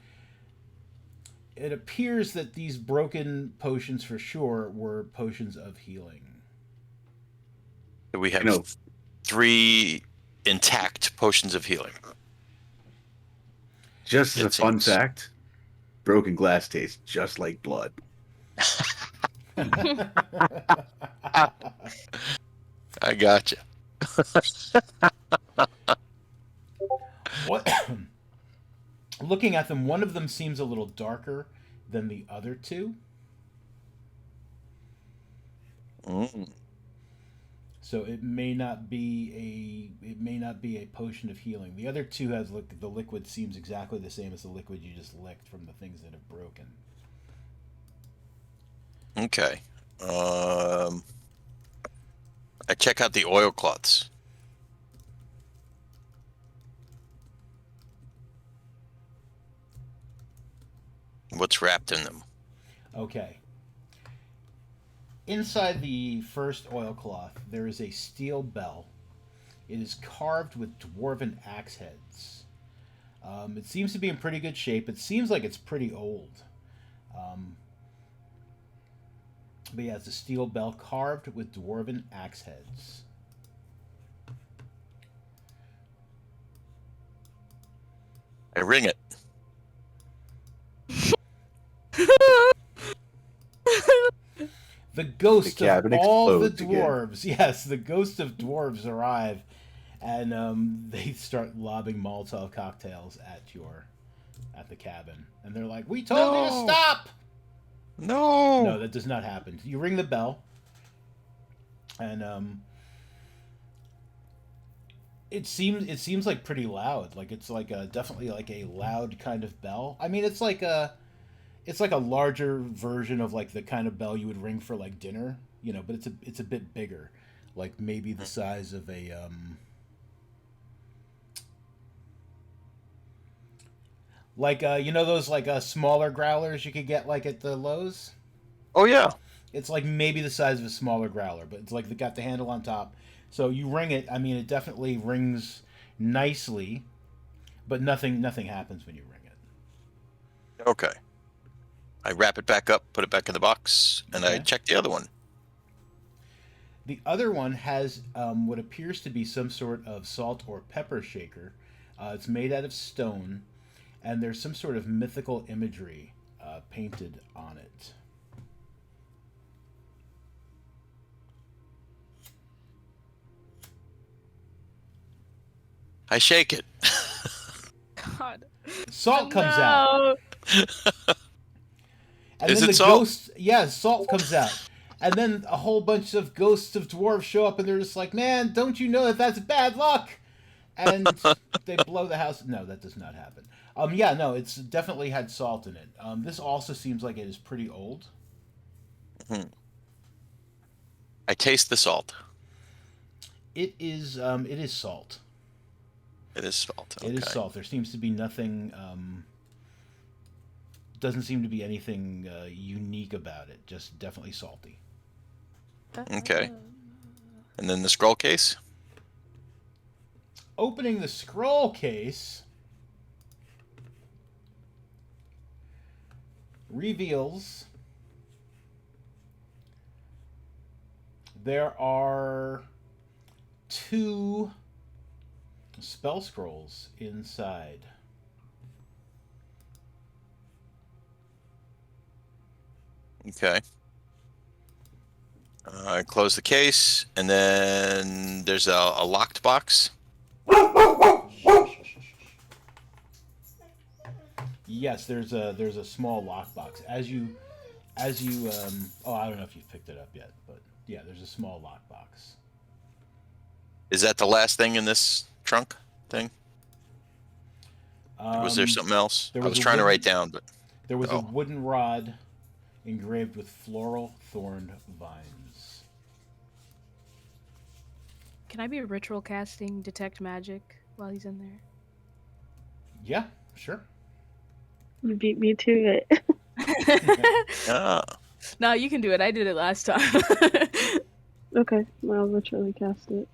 It appears that these broken potions for sure were potions of healing.
we
You
have
know,
three intact potions of healing.
just as a
It
fun
seems.
fact, broken glass tastes just like blood.
I gotcha.
What? Looking at them, one of them seems a little darker than the other two.
Mm.
So it may not be a potion of healing. The other two has the liquid seems exactly the same as the liquid you just licked from the things that have broken.
Okay. I check out the oilcloths. What's wrapped in them?
Okay. Inside the first oilcloth, there is a steel bell. It is carved with dwarven axe heads. It seems to be in pretty good shape. It seems like it's pretty old. Um, but yeah, it's a steel bell carved with dwarven axe heads.
I ring it.
The ghost of
cabin
all the
explodes again.
dwarves, yes, the ghost of dwarves arrive, and they start lobbing Molotov cocktails at the cabin, and they're like, "We told you to
No.
stop."
No.
No, that does not happen. You ring the bell, and it seems like pretty loud. Like it's like definitely like a loud kind of bell. I mean, it's like a larger version of like the kind of bell you would ring for like dinner, but it's a bit bigger, like maybe the size of a like those like smaller growlers you could get like at the Lowe's.
Oh yeah.
It's like maybe the size of a smaller growler, but it's like they got the handle on top. So you ring it. I mean, it definitely rings nicely, but nothing happens when you ring it.
Okay. I wrap it back up, put it back in the box, and I
Okay.
check the other one.
The other one has what appears to be some sort of salt or pepper shaker. It's made out of stone, and there's some sort of mythical imagery painted on it.
I shake it.
God.
Salt comes out, and
Is
then
it
the
salt?
ghost. Yeah, salt comes out, and then a whole bunch of ghosts of dwarves show up, and they're just like, "Man, don't you know that that's bad luck?" And they blow the house. No, that does not happen. Yeah, no, it's definitely had salt in it. This also seems like it is pretty old.
Hmm. I taste the salt.
It is salt.
It is salt.
It is
Okay.
salt. There seems to be nothing. Doesn't seem to be anything unique about it. Just definitely salty.
Okay. And then the scroll case.
Opening the scroll case reveals There are 2 spell scrolls inside.
Okay. I close the case, and then there's a locked box.
Yes, there's a small lockbox. As you oh, I don't know if you've picked it up yet, but yeah, there's a small lockbox.
Is that the last thing in this trunk thing? Was there something else?
There
I
was
was
a
trying to
wooden,
write down, but
there was a
oh,
wooden rod engraved with floral thorned vines.
Can I be ritual casting detect magic while he's in there?
Yeah, sure.
You beat me to it.
ah,
No, you can do it. I did it last time.
Okay, well, I'll literally cast it.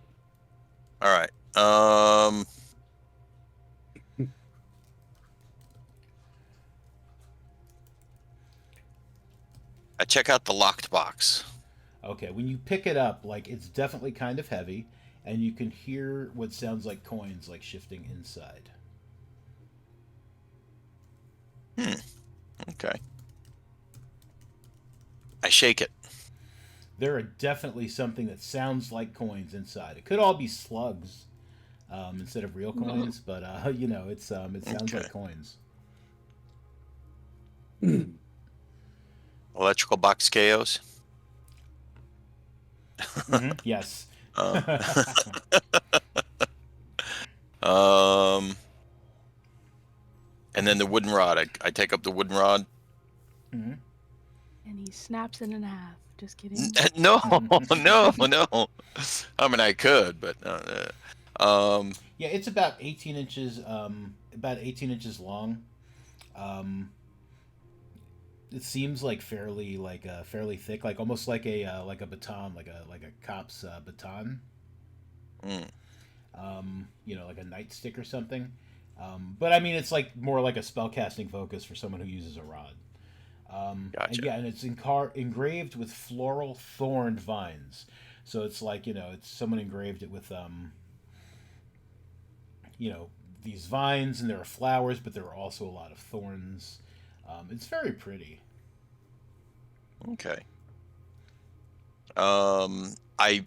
all right. I check out the locked box.
Okay, when you pick it up, like it's definitely kind of heavy, and you can hear what sounds like coins like shifting inside.
Okay. I shake it.
There are definitely something that sounds like coins inside. It could all be slugs instead of real coins, but it sounds
Okay.
like coins.
Electrical box chaos.
Yes.
Um, um, and then the wooden rod. I take up the wooden rod.
Mhm.
And he snaps it in half. Just kidding.
No, no, no. I mean, I could, but
Yeah, it's about 18 inches. About 18 inches long. Um, it seems like fairly thick, like almost like a baton, like a cop's baton.
mm,
Like a nightstick or something. But I mean, it's like more like a spellcasting focus for someone who uses a rod. And
gotcha.
yeah, and it's engraved with floral thorned vines. So it's like it's someone engraved it with you know, these vines, and there are flowers, but there are also a lot of thorns. It's very pretty.
Okay. I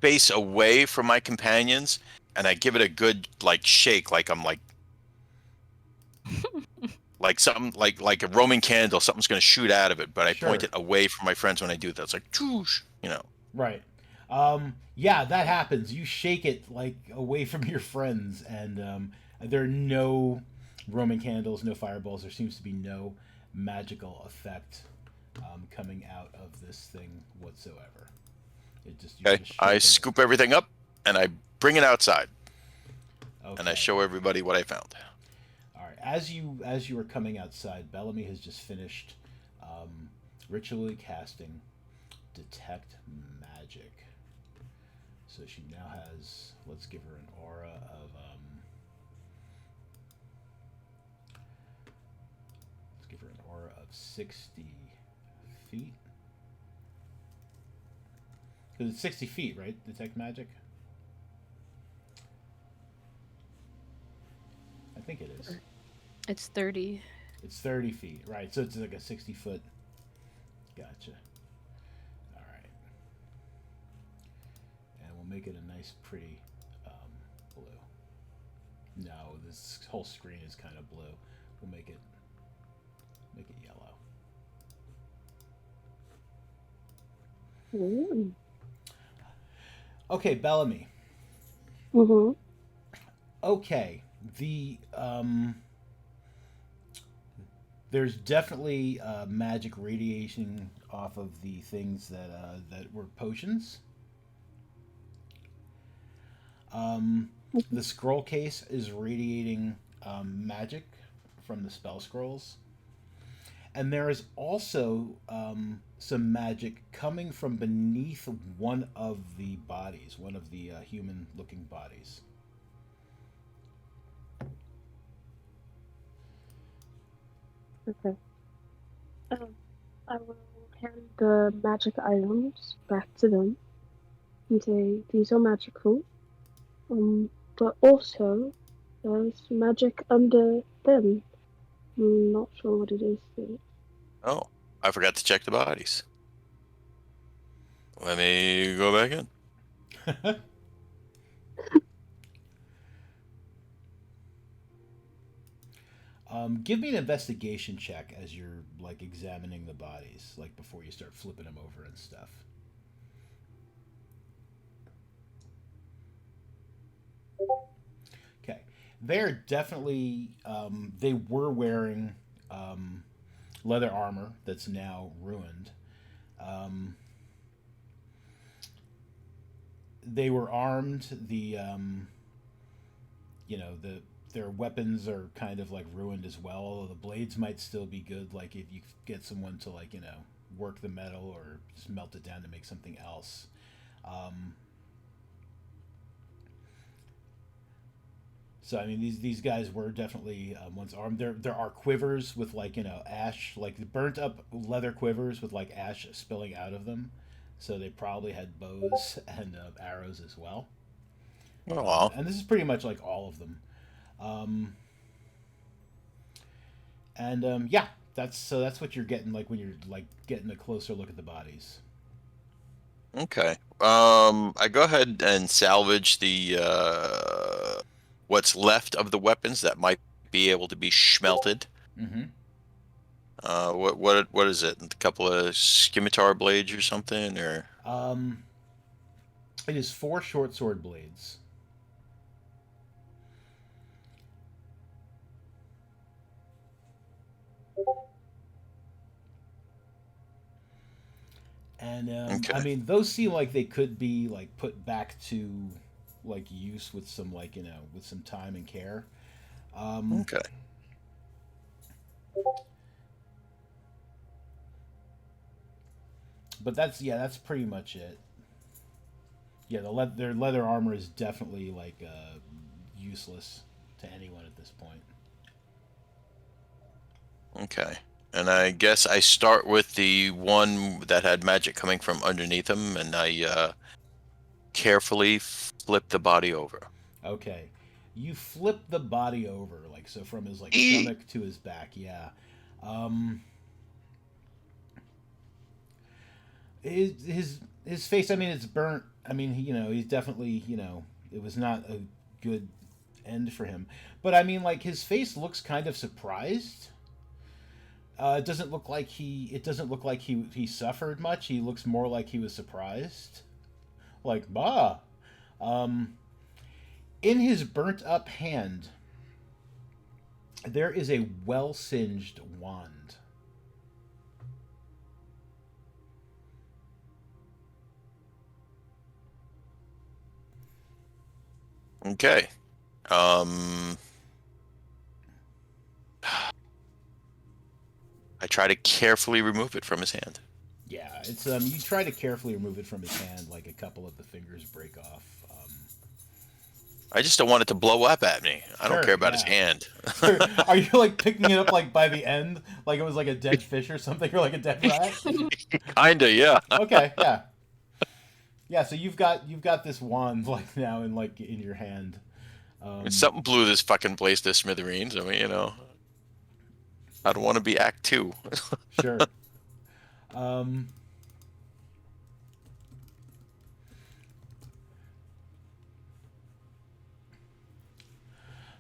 face away from my companions, and I give it a good like shake, like I'm like something like a Roman candle, something's gonna shoot out of it, but I point
Sure.
it away from my friends when I do that. It's like choosh,
Right. Yeah, that happens. You shake it like away from your friends, and there are no Roman candles, no fireballs. There seems to be no magical effect coming out of this thing whatsoever. You're
Okay.
just
I
shaking it.
scoop everything up and I bring it outside and I
Okay.
show everybody what I found.
All right. As you are coming outside, Bellamy has just finished ritually casting detect magic. So she now has. Let's give her an aura of. Let's give her an aura of 60 feet. Because it's 60 feet, right? Detect magic. I think it is.
It's 30.
It's 30 feet, right? So it's like a 60-foot. Gotcha. All right. And we'll make it a nice, pretty blue. No, this whole screen is kind of blue. We'll make it yellow.
Ooh.
Okay, Bellamy.
Mm-hmm.
Okay, there's definitely magic radiation off of the things that were potions. The scroll case is radiating magic from the spell scrolls. And there is also some magic coming from beneath one of the bodies, one of the human looking bodies.
Okay. I will hand the magic items back to them and say, these are magical. But also, there's magic under them. I'm not sure what it is though.
Oh, I forgot to check the bodies. Let me go back in.
Give me an investigation check as you're like examining the bodies, like before you start flipping them over and stuff. Okay, they're definitely they were wearing leather armor that's now ruined. Um, they were armed. The their weapons are kind of like ruined as well. Although the blades might still be good. Like if you get someone to like work the metal or just melt it down to make something else. Um, so I mean these guys were definitely once armed. There are quivers with like ash, like burnt up leather quivers with like ash spilling out of them. So they probably had bows and arrows as well.
Oh, wow.
And this is pretty much like all of them. Um, yeah, that's what you're getting like when you're like getting a closer look at the bodies.
Okay. I go ahead and salvage the what's left of the weapons that might be able to be smelted.
Mm-hmm.
What is it? A couple of scimitar blades or something, or
Um, it is 4 short sword blades. And I
okay.
mean, those seem like they could be like put back to like use with some like with some time and care. Um,
Okay.
but that's pretty much it. Yeah, their leather armor is definitely like useless to anyone at this point.
Okay. And I guess I start with the one that had magic coming from underneath him, and I carefully flip the body over.
Okay, you flip the body over like so from his like
Eee!
stomach to his back. Yeah. Um, his face. I mean, it's burnt. I mean, he's definitely it was not a good end for him. But I mean, like his face looks kind of surprised. It doesn't look like he. It doesn't look like he suffered much. He looks more like he was surprised. Like bah. Um, in his burnt up hand, there is a well singed wand.
Okay. I try to carefully remove it from his hand.
Yeah, it's you try to carefully remove it from his hand, like a couple of the fingers break off.
I just don't want it to blow up at me. I don't
Sure,
care about his
yeah.
hand.
Are you like picking it up like by the end, like it was like a dead fish or something, or like a dead rat?
Kinda, yeah.
Okay, yeah, yeah. So you've got this wand like now in your hand.
Something blew this fucking place to smithereens. I mean, I don't want to be Act 2.
Sure. Um,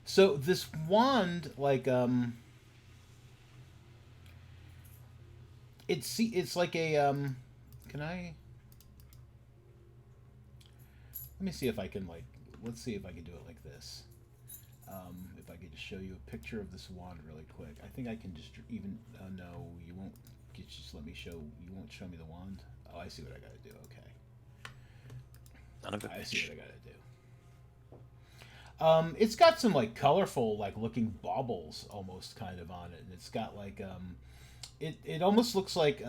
so this wand, like it's like a Can I? Let me see if I can like. Let's see if I can do it like this. If I could just show you a picture of this wand really quick. I think I can just even. No, you won't. Just let me show. You won't show me the wand. Oh, I see what I gotta do. Okay.
None of it.
I see what I gotta do. It's got some like colorful, like looking baubles almost kind of on it, and it's got like it almost looks like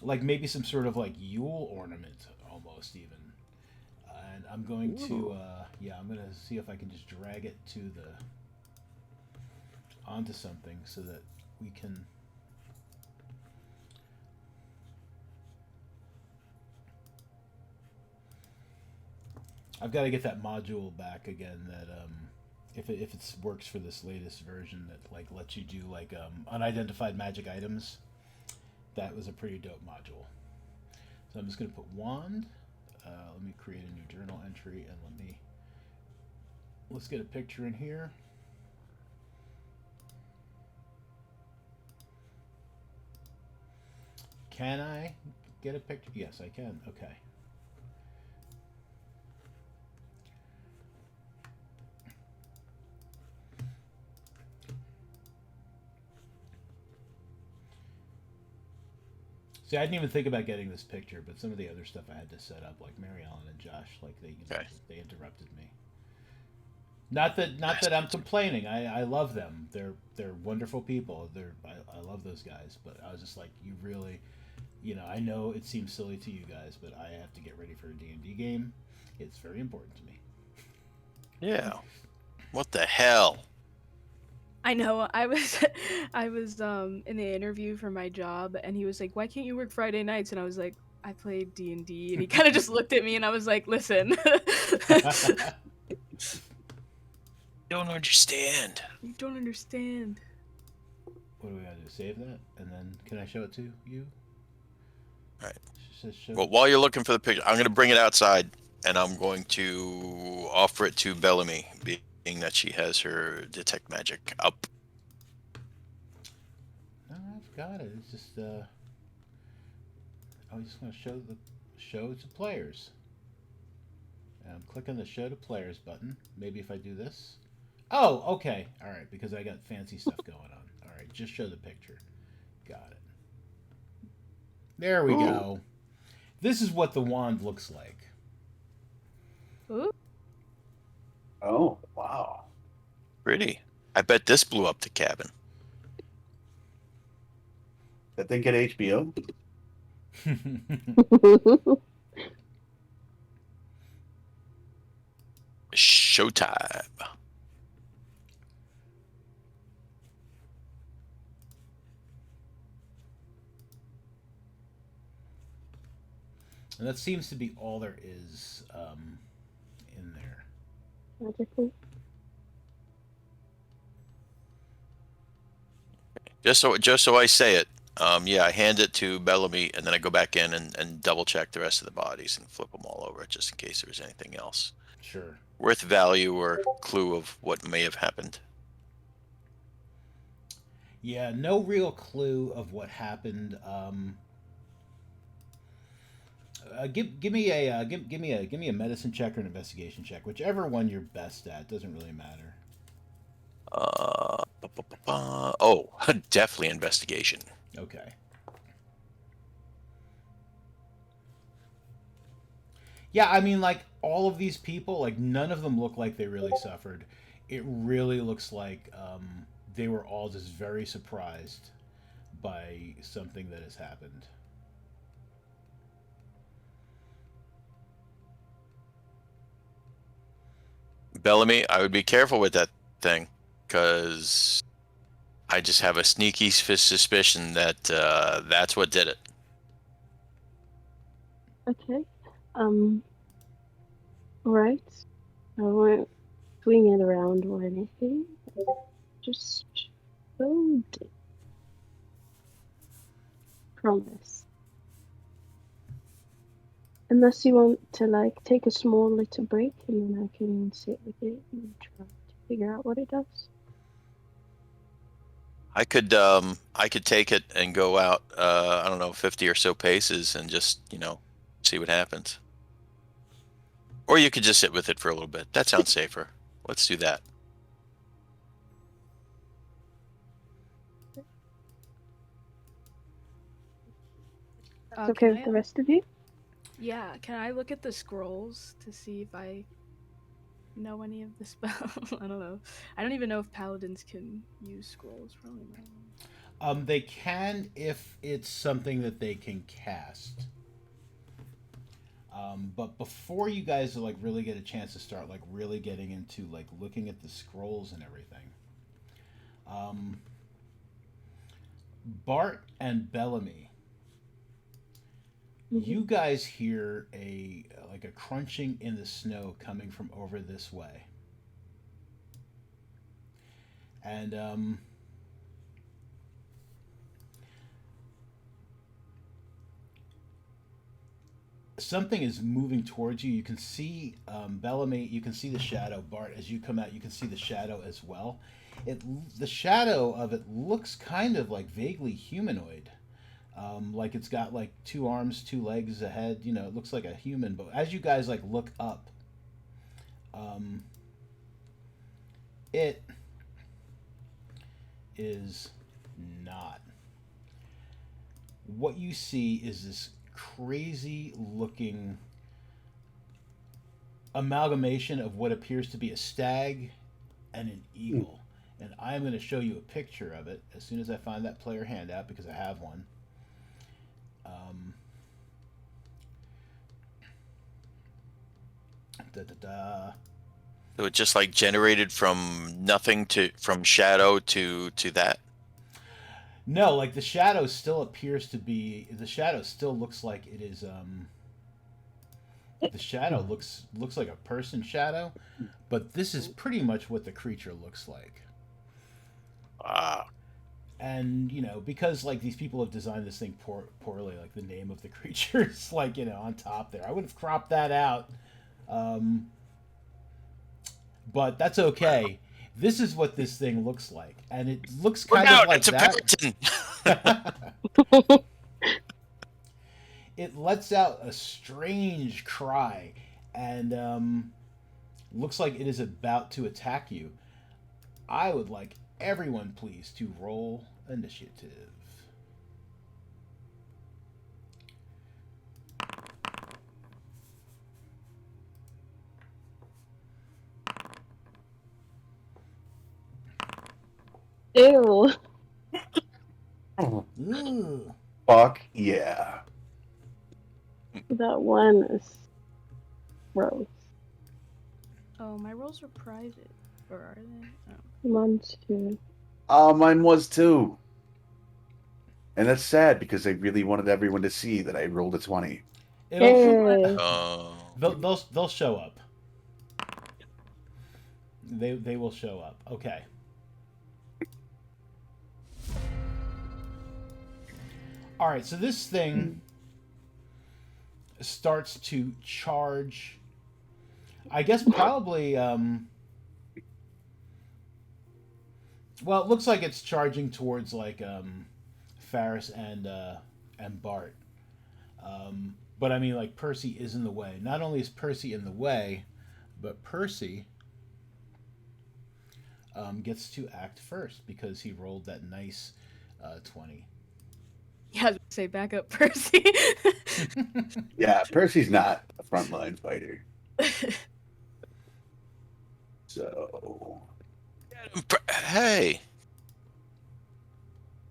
maybe some sort of like Yule ornament almost even. And I'm going to I'm gonna see if I can just drag it to the onto something so that we can I've got to get that module back again. That if it works for this latest version, that like lets you do like unidentified magic items. That was a pretty dope module. So I'm just gonna put wand. Let me create a new journal entry and let's get a picture in here. Can I get a picture? Yes, I can. Okay. See, I didn't even think about getting this picture, but some of the other stuff I had to set up, like Mary Ellen and Josh, like
Okay.
they interrupted me. Not that I'm complaining. I love them. They're wonderful people. I love those guys. But I was just like, you really, I know it seems silly to you guys, but I have to get ready for a D&D game. It's very important to me.
Yeah. What the hell?
I know. I was in the interview for my job, and he was like, "Why can't you work Friday nights?" And I was like, "I play D&D," and he kind of just looked at me, and I was like, "Listen,
Don't understand.
you don't understand."
What do we gotta do? Save that, and then can I show it to you?
All right.
Show
Well, while you're looking for the picture, I'm going to bring it outside, and I'm going to offer it to Bellamy, being that she has her detect magic up.
No, I've got it. It's just I just want to show to players. And I'm clicking the show to players button. Maybe if I do this. Oh, okay. All right, because I got fancy stuff going on. All right, just show the picture. Got it. There we go. This is what the wand looks like.
Ooh.
Oh, wow.
Pretty. I bet this blew up the cabin.
That thing get HBO?
Showtime.
And that seems to be all there is in there.
Magical.
Just so I say it, yeah, I hand it to Bellamy, and then I go back in and double check the rest of the bodies and flip them all over just in case there's anything else
Sure.
worth value or clue of what may have happened.
Yeah, no real clue of what happened. Give me a medicine check or an investigation check, whichever one you're best at. Doesn't really matter.
Oh, definitely investigation.
Okay. Yeah, I mean, like all of these people, like none of them look like they really suffered. It really looks like they were all just very surprised by something that has happened.
Bellamy, I would be careful with that thing, because I just have a sneaky suspicion that that's what did it.
Okay. Right. I won't swing it around or anything. Just hold it. Promise. Unless you want to like take a small little break and then I can sit with it and try to figure out what it does.
I could take it and go out, I don't know, 50 or so paces and just, see what happens. Or you could just sit with it for a little bit. That sounds safer. Let's do that.
That's okay with the rest of you?
Yeah, can I look at the scrolls to see if I know any of the spells? I don't know. I don't even know if paladins can use scrolls. Probably not.
They can if it's something that they can cast. But before you guys like really get a chance to start like really getting into like looking at the scrolls and everything, Bart and Bellamy, You guys hear a like a crunching in the snow coming from over this way, and something is moving towards you. You can see Bellamy. You can see the shadow. Bart, as you come out, you can see the shadow as well. The shadow of it looks kind of like vaguely humanoid. Like it's got like two arms, two legs, a head. You know, it looks like a human. But as you guys like look up, um, it is not. What you see is this crazy looking amalgamation of what appears to be a stag and an eagle. And I'm going to show you a picture of it as soon as I find that player handout because I have one. Da, da, da.
So it just like generated from nothing from shadow to that.
No, like the shadow still appears to be. The shadow still looks like it is. The shadow looks like a person shadow, but this is pretty much what the creature looks like.
Ah,
And you know, because like these people have designed this thing poorly, like the name of the creature is like on top there. I would have cropped that out, but that's okay. This is what this thing looks like, and it looks kind of like
it's a
that.
Peryton.
It lets out a strange cry, and looks like it is about to attack you. I would like everyone, please, to roll initiative.
Ew.
Ooh.
Fuck yeah.
That one is gross.
Oh, my rolls are private. Or are they? Oh.
Mine's too.
Oh, mine was too. And that's sad because I really wanted everyone to see that I rolled a 20.
Hey.
They'll show up. They will show up. Okay. All right, so this thing starts to charge. I guess probably. Well, it looks like it's charging towards like Faris and Bart. But I mean, like Percy is in the way. Not only is Percy in the way, but Percy gets to act first because he rolled that nice 20.
Yeah, I was gonna say back up, Percy.
Yeah, Percy's not a frontline fighter. So,
Hey,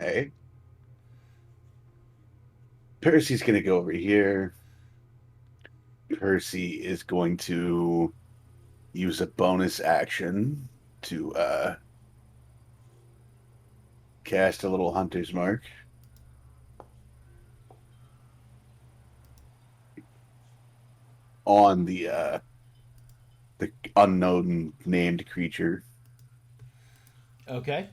hey. Percy's going to go over here. Percy is going to use a bonus action to cast a little hunter's mark on the unknown named creature.
Okay.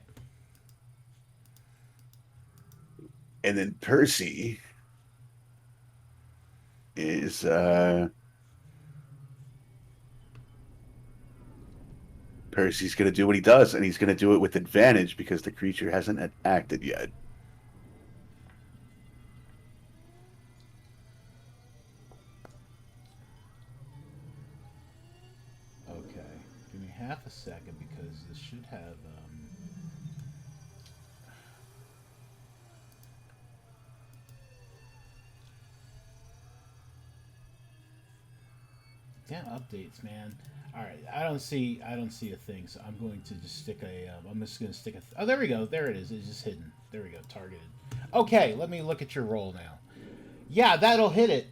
And then Percy is Percy's going to do what he does, and he's going to do it with advantage because the creature hasn't acted yet.
Okay. Give me half a second because this should have. Damn updates, man. All right, I don't see a thing, so I'm going to just stick a. I'm just going to stick a. Oh, there we go. There it is. It's just hidden. There we go. Targeted. Okay, let me look at your roll now. Yeah, that'll hit it.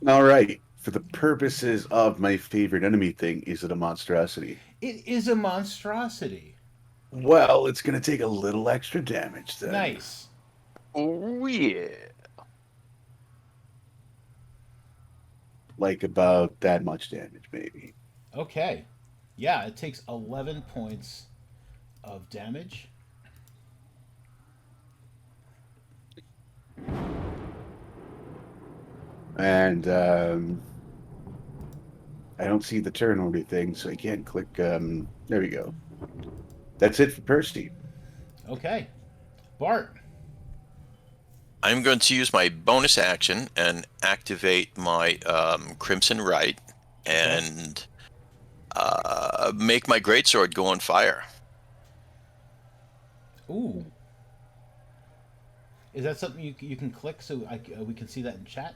All right. For the purposes of my favorite enemy thing, is it a monstrosity?
It is a monstrosity.
Well, it's going to take a little extra damage then.
Nice.
oh yeah.
like about that much damage, maybe.
Okay. Yeah, it takes 11 points of damage.
And I don't see the turn order thing, so I can't click. There we go. That's it for Percy.
Okay. Bart.
I'm going to use my bonus action and activate my Crimson Right and make my greatsword go on fire.
Ooh. Is that something you can click so we can see that in chat?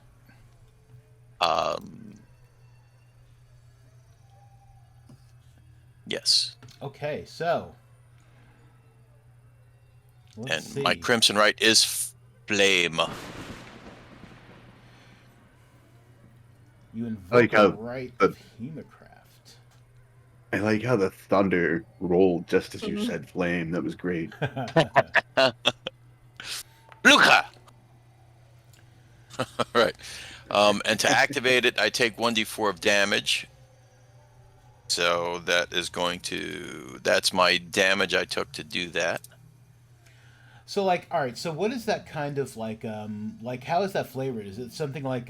Yes.
Okay, so let's
And
see.
my Crimson Right is flame.
You invoke
like
a
how
right
the-
of Hemocraft.
I like how the thunder rolled just as you said flame. That was great.
Luca! All right. And to activate it, I take 1d4 of damage. So that's my damage I took to do that.
So like, all right. So what is that kind of like how is that flavored? Is it something like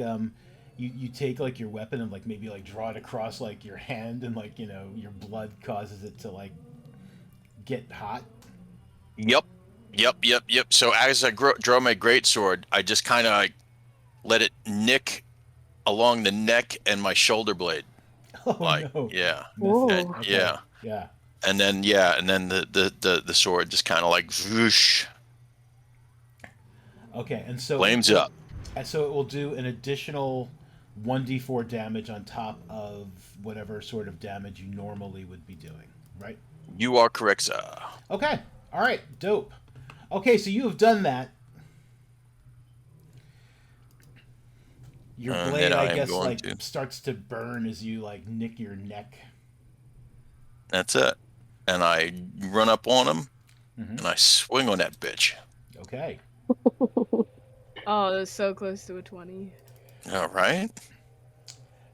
you take like your weapon and like maybe like draw it across like your hand and like your blood causes it to like get hot?
Yep. So as I draw my greatsword, I just kind of like let it nick along the neck and my shoulder blade.
Oh
Like,
no.
yeah.
Whoa.
And,
Okay.
yeah.
Yeah.
And then the sword just kind of like whoosh,
Okay. And so
flames up.
And so it will do an additional 1d4 damage on top of whatever sort of damage you normally would be doing, right?
You are correct, sir.
Okay. All right. Dope. Okay, so you have done that. Your
And
blade,
then
I
I am
guess,
going
like
to-
starts to burn as you like nick your neck.
That's it. And I run up on him
Mhm.
and I swing on that bitch.
Okay.
Oh, that's so close to a 20.
All right.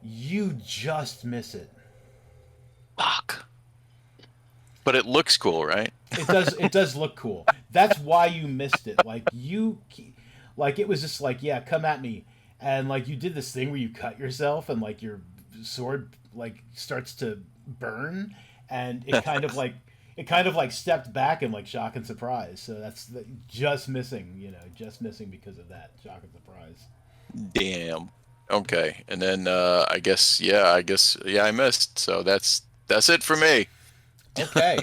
You just miss it.
Fuck. But it looks cool, right?
It does. It does look cool. That's why you missed it. Like it was just like, yeah, come at me, and like you did this thing where you cut yourself, and like your sword like starts to burn, and it kind of like stepped back in like shock and surprise. So just missing, just missing because of that shock and surprise.
Damn. Okay. And then I guess I missed. So that's it for me.
Okay.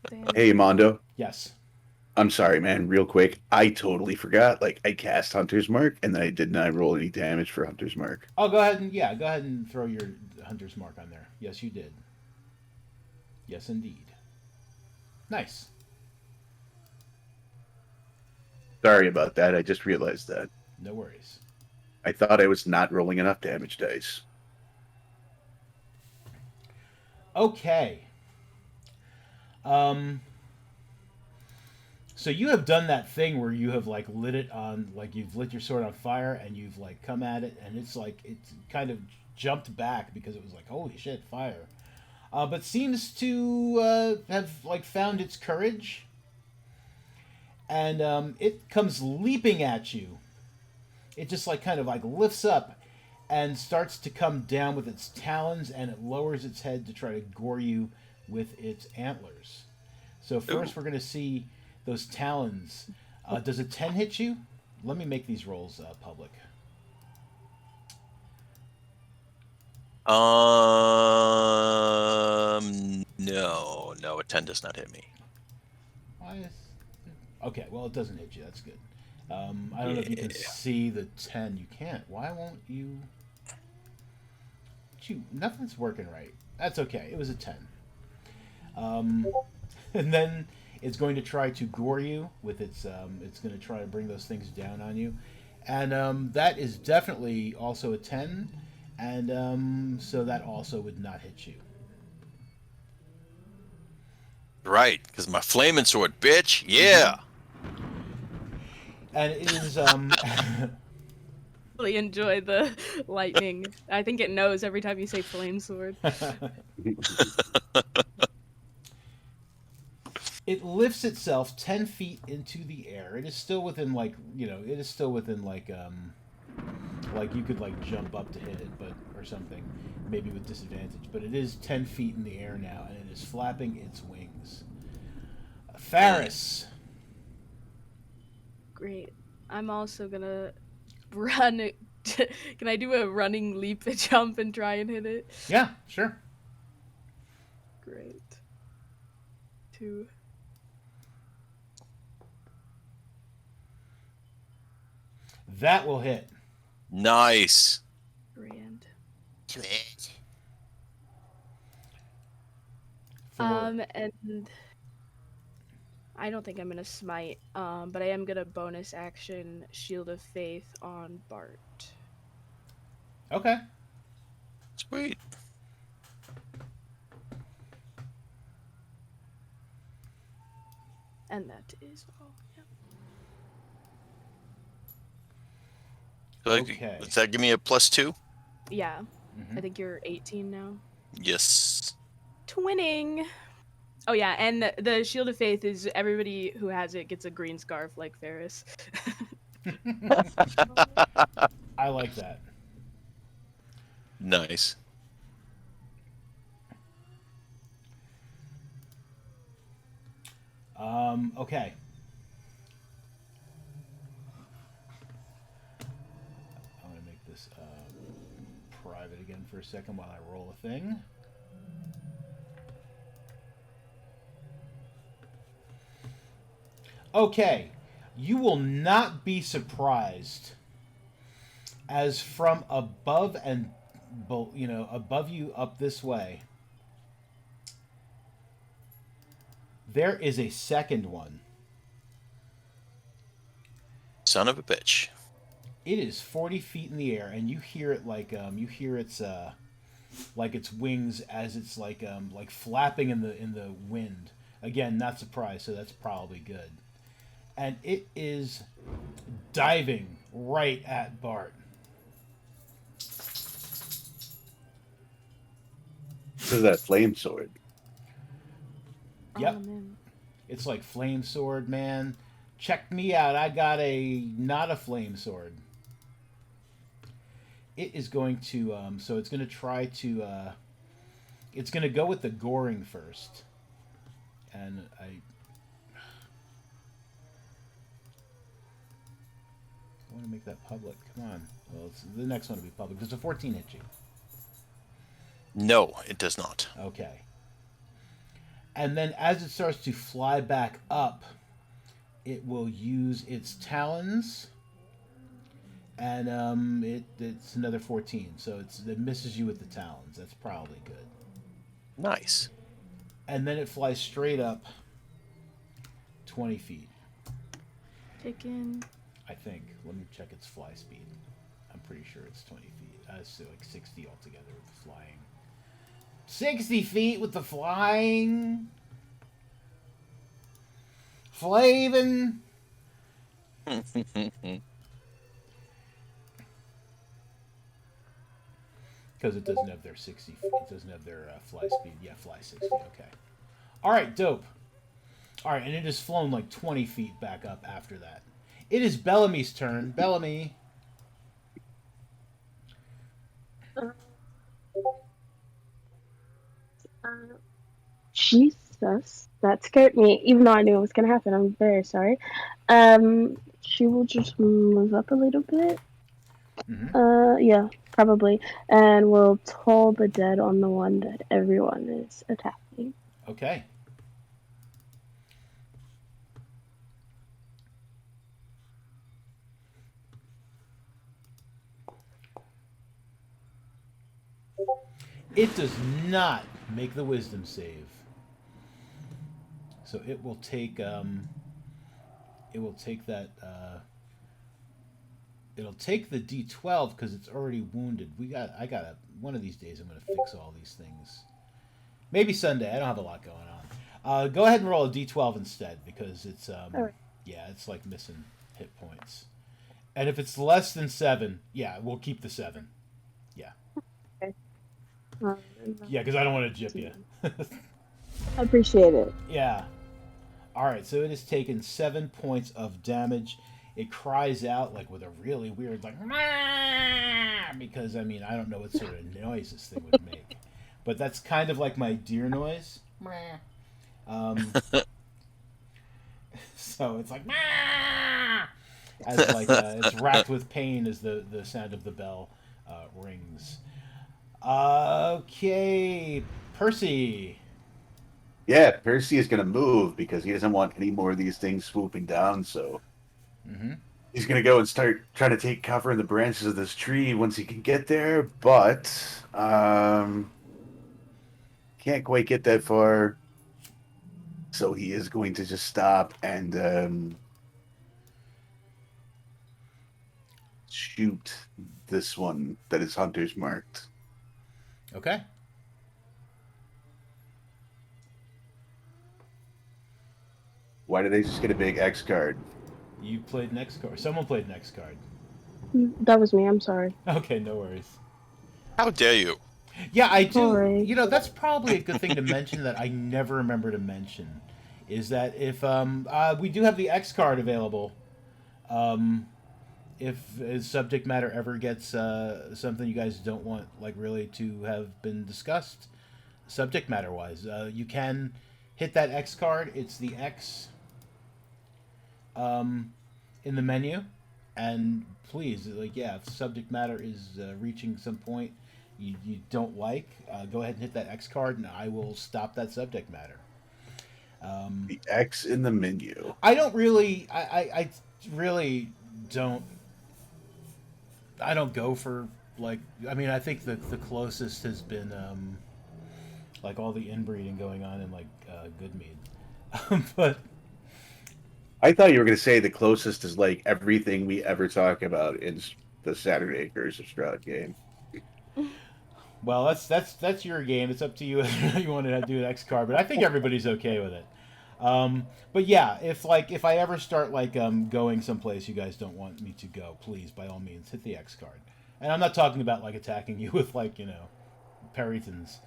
Damn.
Hey, Mondo.
Yes.
I'm sorry, man. Real quick, I totally forgot. Like, I cast Hunter's Mark, and then I did not roll any damage for Hunter's Mark.
Oh, go ahead and throw your hunter's mark on there. Yes, you did. Yes, indeed. Nice.
Sorry about that. I just realized that.
No worries.
I thought I was not rolling enough damage dice.
Okay. So you have done that thing where you have like lit it on, like you've lit your sword on fire and you've like come at it and it's like it's kind of jumped back because it was like holy shit fire, but seems to have like found its courage and it comes leaping at you. It just like kind of like lifts up and starts to come down with its talons and it lowers its head to try to gore you with its antlers. So first we're going to see those talons. Does a 10 hit you? Let me make these rolls public.
No, a 10 does not hit me.
Okay, well it doesn't hit you. That's good. I don't know if you can see the 10. You can't. Why won't you? Nothing's working right. That's okay. It was a 10. And then it's going to try to gore you with its. It's going to try to bring those things down on you, and that is definitely also a 10, and so that also would not hit you.
Right, because my flaming sword, bitch. Yeah.
And it is
really enjoy the lightning. I think it knows every time you say flame sword.
It lifts itself 10 feet into the air. It is still within it is still within like you could like jump up to hit it, but or something, maybe with disadvantage. But it is 10 feet in the air now, and it is flapping its wings. Faris.
Great. I'm also gonna run. Can I do a running leap and jump and try and hit it?
Yeah, sure.
Great. 2.
That will hit.
Nice.
Grand.
Do it.
And I don't think I'm gonna smite. But I am gonna bonus action Shield of Faith on Bart.
Okay.
Sweet.
And that is all. Yeah.
So
Okay.
does that give me a +2?
Yeah.
Mhm.
I think you're 18 now.
Yes.
Twinning. Oh yeah, and the Shield of Faith is everybody who has it gets a green scarf like Ferris.
I like that.
Nice.
Okay. I'm going to make this private again for a second while I roll a thing. Okay. You will not be surprised as from above and above you up this way, there is a second one.
Son of a bitch.
It is 40 feet in the air, and you hear it like its wings as it's like flapping in the wind. Again, not surprised, so that's probably good. And it is diving right at Bart.
This is that flame sword.
Yep.
Oh, man.
It's like flame sword, man. Check me out. I got not a flame sword. It is going to so it's going to try to it's going to go with the goring first. And I want to make that public. Come on. Well, the next one will be public. Does a 14 hit you?
No, it does not.
Okay. And then as it starts to fly back up, it will use its talons. And it's another 14. So it misses you with the talons. That's probably good.
Nice.
And then it flies straight up 20 feet.
Chicken.
I think. Let me check its fly speed. I'm pretty sure it's 20 feet. So like 60 altogether with the flying. 60 feet with the flying. Flavin. Because it doesn't have their 60 feet. It doesn't have their fly speed. Yeah, fly 60. Okay. All right, dope. All right, and it has flown like 20 feet back up after that. It is Bellamy's turn. Bellamy.
Jesus, that scared me. Even though I knew it was gonna happen, I'm very sorry. She will just move up a little bit.
Mm-hmm.
Yeah, probably, and we'll toll the dead on the one that everyone is attacking.
Okay. It does not make the wisdom save. So it will take that it'll take the D12 because it's already wounded. One of these days I'm gonna fix all these things. Maybe Sunday. I don't have a lot going on. Go ahead and roll a D12 instead because it's
Alright.
yeah, it's like missing hit points. And if it's less than 7, yeah, we'll keep the 7. Yeah.
Okay.
Yeah, because I don't want to jip you.
I appreciate it.
Yeah. All right, so it has taken 7 points of damage. It cries out like with a really weird like because I mean I don't know what sort of noise this thing would make, but that's kind of like my deer noise. Um, so it's like as like it's racked with pain as the sound of the bell rings. Okay, Percy.
Yeah, Percy is going to move because he doesn't want any more of these things swooping down. So
Mm-hmm.
he's going to go and start trying to take cover in the branches of this tree once he can get there. But can't quite get that far. So he is going to just stop and shoot this one that is hunter's marked.
Okay.
Why did I just get a big X card?
You played next card. Someone played next card.
That was me. I'm sorry.
Okay, no worries.
How dare you?
Yeah, I do.
Sorry.
You know, that's probably a good thing to mention that I never remember to mention. Is that if we do have the X card available, if subject matter ever gets something you guys don't want, like really to have been discussed, subject matter wise, you can hit that X card. It's the X in the menu, and please, like, yeah, if subject matter is reaching some point you don't like, go ahead and hit that X card, and I will stop that subject matter.
The X in the menu.
I don't really, I really don't. I don't go for like. I mean, I think the closest has been like all the inbreeding going on in like Goodmead, but
I thought you were going to say the closest is like everything we ever talk about in the Saturday Curse of Strahd game.
well, that's your game. It's up to you if you want to do an X card, but I think everybody's okay with it. But yeah, if I ever start like going someplace you guys don't want me to go, please by all means hit the X card. And I'm not talking about like attacking you with like Perytons,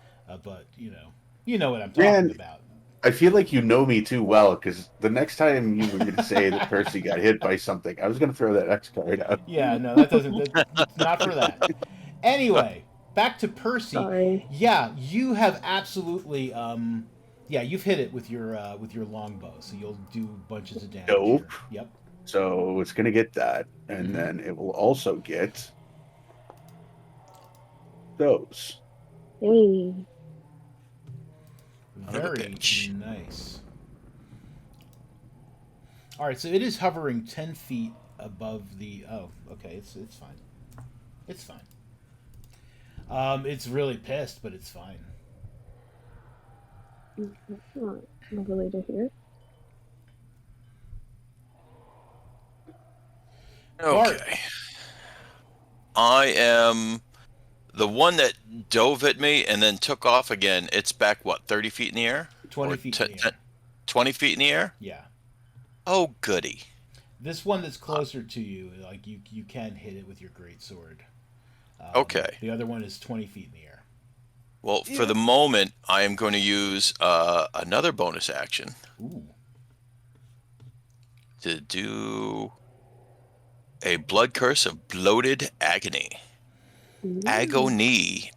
but you know what I'm talking about.
I feel like you know me too well because the next time you were going to say that Percy got hit by something, I was going to throw that X card out.
Yeah, no, that doesn't. That's not for that. Anyway, back to Percy.
Sorry.
Yeah, you have absolutely. Yeah, you've hit it with your longbow, so you'll do bunches of damage.
Dope.
Here. Yep.
So it's going to get that, and then it will also get those.
Hey.
Very nice. All right, so it is hovering 10 feet above the. Oh, okay, it's fine. It's fine. It's really pissed, but it's fine.
That's not lovely to hear.
Okay. I am the one that dove at me and then took off again. It's back, what, 30 feet in the air?
20
Or
feet in the air.
20 feet in the air?
Yeah.
Oh, goody.
This one that's closer to you, like you can hit it with your great sword.
Okay.
The other one is 20 feet in the air.
Well, for the moment, I am going to use another bonus action
Ooh.
to do a blood curse of bloated agony. Agony.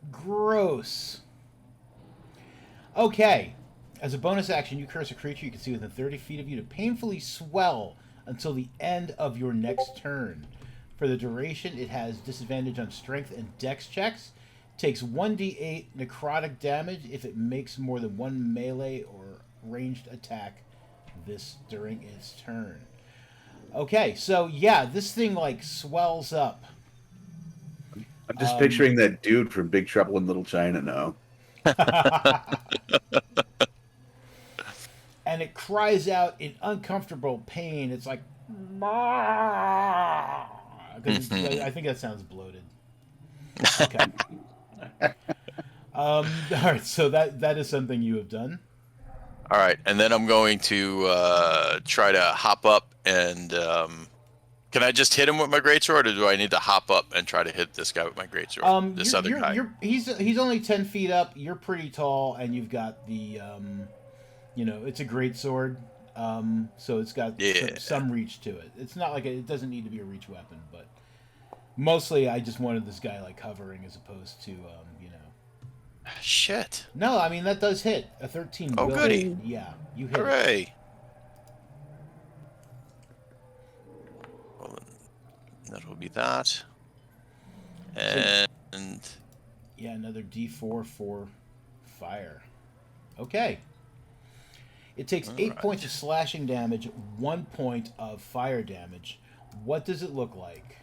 Gross. Okay. As a bonus action, you curse a creature you can see within 30 feet of you to painfully swell until the end of your next turn. For the duration, it has disadvantage on strength and dex checks. Takes 1d8 necrotic damage if it makes more than one melee or ranged attack during its turn. Okay, so yeah, this thing like swells up.
I'm just picturing that dude from Big Trouble in Little China now.
And it cries out in uncomfortable pain. It's like, I think that sounds bloated. Okay. All right, so that is something you have done.
All right, and then I'm going to try to hop up and Can I just hit him with my greatsword, or do I need to hop up and try to hit this guy with my greatsword? This other guy.
He's only 10 feet up. You're pretty tall, and you've got the it's a great sword. So it's got
Yeah.
some reach to it. It's not like it doesn't need to be a reach weapon, but mostly I just wanted this guy like hovering as opposed to
Shit.
No, I mean that does hit. A 13
Oh,
will
goody.
hit. Yeah, you hit it.
Hooray. Well, then that will be that. And
Yeah, another D4 for fire. Okay. It takes 8 points of slashing damage, 1 point of fire damage. What does it look like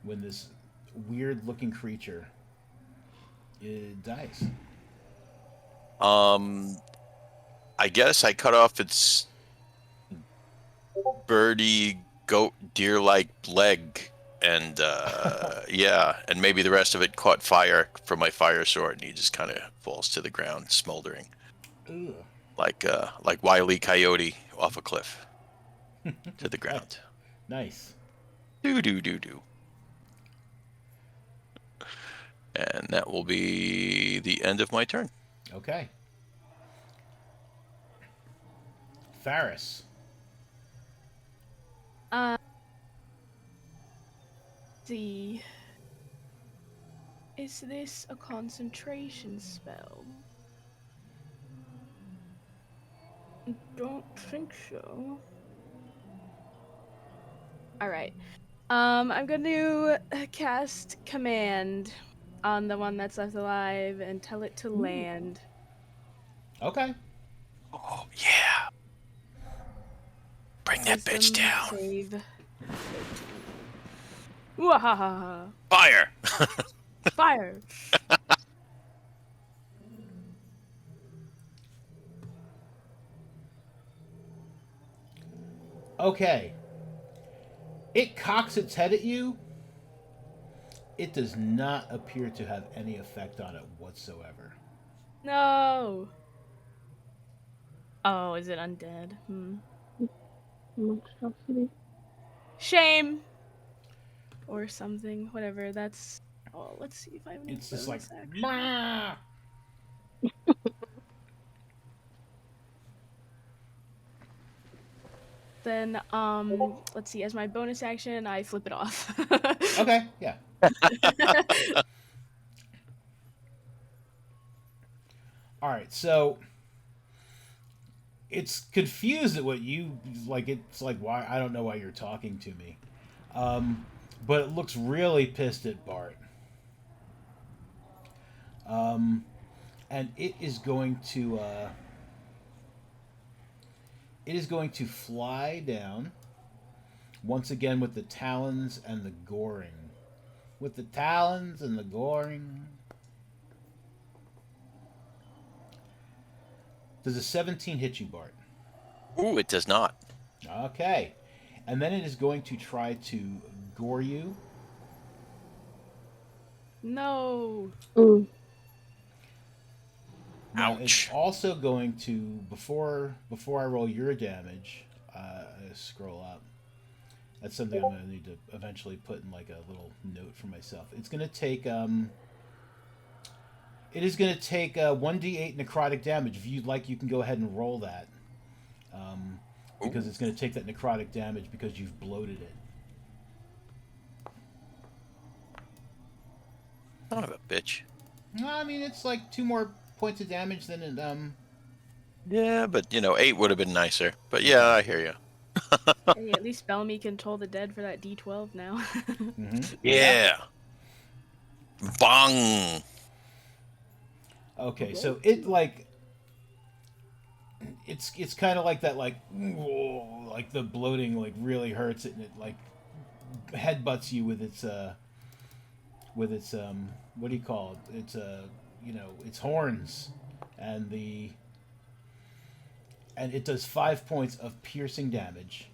when this weird-looking creature dies?
I guess I cut off its birdie, goat, deer-like leg, and yeah, and maybe the rest of it caught fire from my fire sword, and he just kind of falls to the ground, smoldering,
Ugh.
like Wile E. Coyote off a cliff to the ground.
Nice.
Do do do do. And that will be the end of my turn.
Okay. Faris.
See. Is this a concentration spell? Don't think so. Alright. I'm gonna cast Command on the one that's left alive and tell it to land.
Okay.
Oh yeah. Bring that bitch
Wisdom
down.
Save. Wahaha.
Fire.
Fire.
Okay. It cocks its head at you. It does not appear to have any effect on it whatsoever.
No. Oh, is it undead?
Monstrosity.
Shame. Or something. Whatever. That's. Oh, let's see if I have any
It's just like,
bonus action.
"Bah!"
Then, let's see. As my bonus action, I flip it off.
Okay, yeah. All right, so it's confused at what you like. It's like, why? I don't know why you're talking to me. But it looks really pissed at Bart. And it is going to fly down once again with the talons and the goring. With the talons and the goring. Does a 17 hit you, Bart?
Ooh, it does not.
Okay. And then it is going to try to gore you.
No.
Now,
Ouch.
it's also going to before I roll your damage. Scroll up. That's something I'm going to need to eventually put in like a little note for myself. It's going to take It is going to take 1d8 necrotic damage. If you'd like, you can go ahead and roll that. Because it's going to take that necrotic damage because you've bloated it.
Son of a bitch.
No, I mean, it's like 2 more points of damage than it,
Yeah, but 8 would have been nicer. But yeah, I hear you.
Hey, at least Bellamy can toll the dead for that D12 now.
Yeah. Bong.
Okay, so it like it's kind of like that, like the bloating like really hurts it, and it like headbutts you with its what do you call it? It's its horns, and it does 5 points of piercing damage.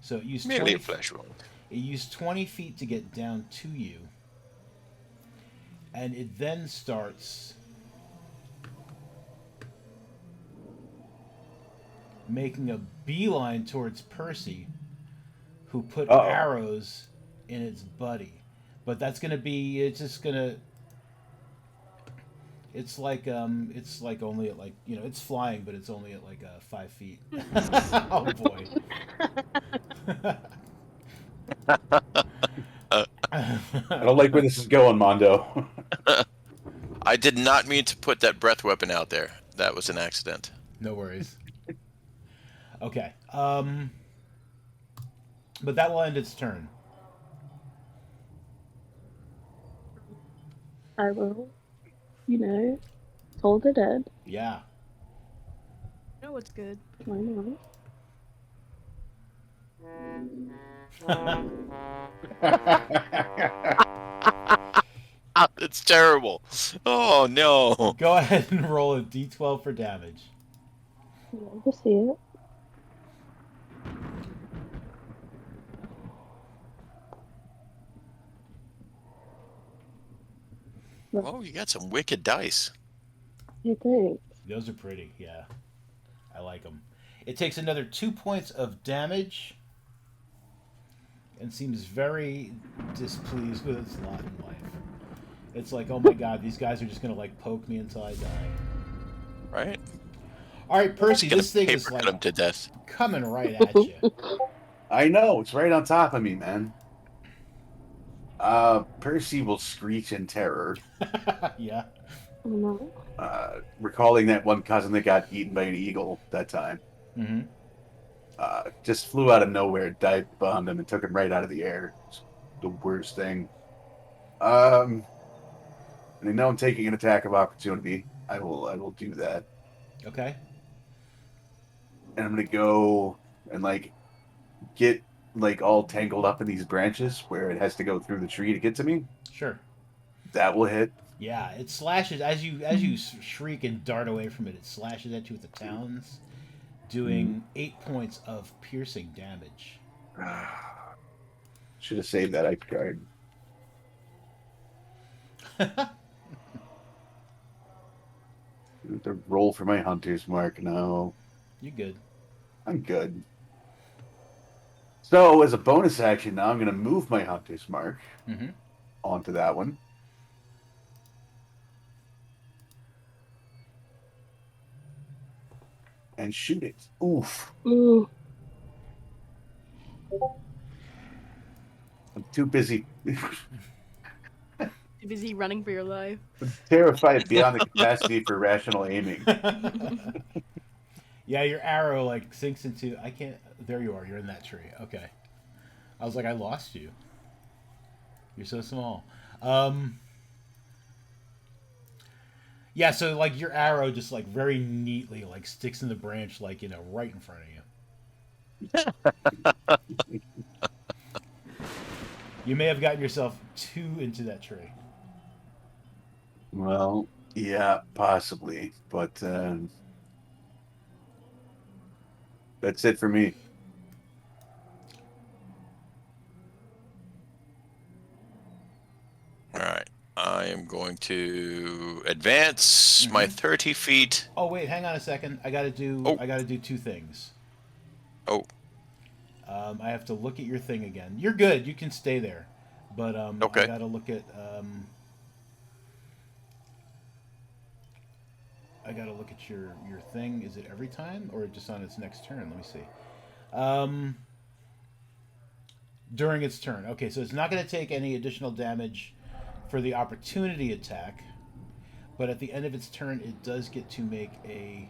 So it used
Merely
20
a flesh wound.
It used 20 feet to get down to you, and it then starts making a beeline towards Percy, who put
Uh-oh.
arrows in its buddy. But that's gonna be. It's just gonna. It's like only at like it's flying, but it's only at like 5 feet. Oh boy.
I don't like where this is going, Mondo.
I did not mean to put that breath weapon out there. That was an accident.
No worries. Okay. But that will end its turn.
I will, toll the dead.
Yeah.
You know what's good?
Why not?
It's terrible. Oh no.
Go ahead and roll a d12 for damage.
Yeah, I see it.
Oh, you got some wicked dice.
You think?
Those are pretty. Yeah. I like them. It takes another 2 points of damage and seems very displeased with its lot in life. It's like, oh my god, these guys are just gonna like poke me until I die.
Right?
All right, Percy,
Just
this thing
gonna
is
paper cut him
like
to death.
coming right at you.
I know, it's right on top of me, man. Percy will screech in terror,
Yeah.
Oh no.
recalling that one cousin that got eaten by an eagle that time.
Mm-hmm.
Just flew out of nowhere, dived behind him, and took him right out of the air. It's the worst thing. And I know I'm taking an attack of opportunity. I will do that.
Okay.
And I'm gonna go and like get like all tangled up in these branches where it has to go through the tree to get to me.
Sure.
That will hit.
Yeah, it slashes as you shriek and dart away from it. It slashes at you with the talons, doing 8 points of piercing damage.
Should have saved that ice card. The roll for my hunter's mark. No,
You good?
I'm good. So as a bonus action, now I'm going to move my hunter's mark
Mm-hmm.
onto that one. And shoot it. Oof.
Ooh.
I'm too busy.
Too busy running for your life.
Terrified beyond the capacity for rational aiming.
Yeah, your arrow like sinks into. I can't. There you are. You're in that tree. Okay. I was like, I lost you. You're so small. Yeah, so like your arrow just like very neatly like sticks in the branch, like right in front of you. You may have gotten yourself too into that tree.
Well, yeah, possibly. But that's it for me.
All right. I am going to advance my 30 feet.
Oh wait, hang on a second. I gotta do.
Oh.
I gotta do two things.
Oh,
I have to look at your thing again. You're good. You can stay there, but
Okay.
I gotta look at. I gotta look at your thing. Is it every time or just on its next turn? Let me see. During its turn. Okay, so it's not going to take any additional damage for the opportunity attack, but at the end of its turn, it does get to make a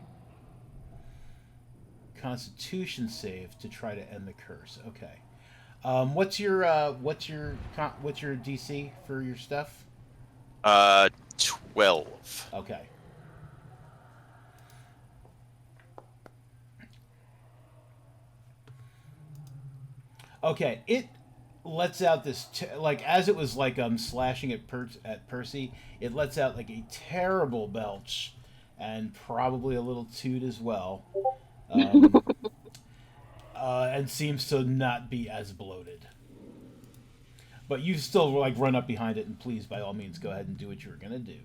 Constitution save to try to end the curse. Okay. What's your DC for your stuff?
12.
Okay. Okay, it lets out this like as it was like slashing at Percy, it lets out like a terrible belch and probably a little toot as well, and seems to not be as bloated. But you still like run up behind it and please, by all means, go ahead and do what you were gonna do.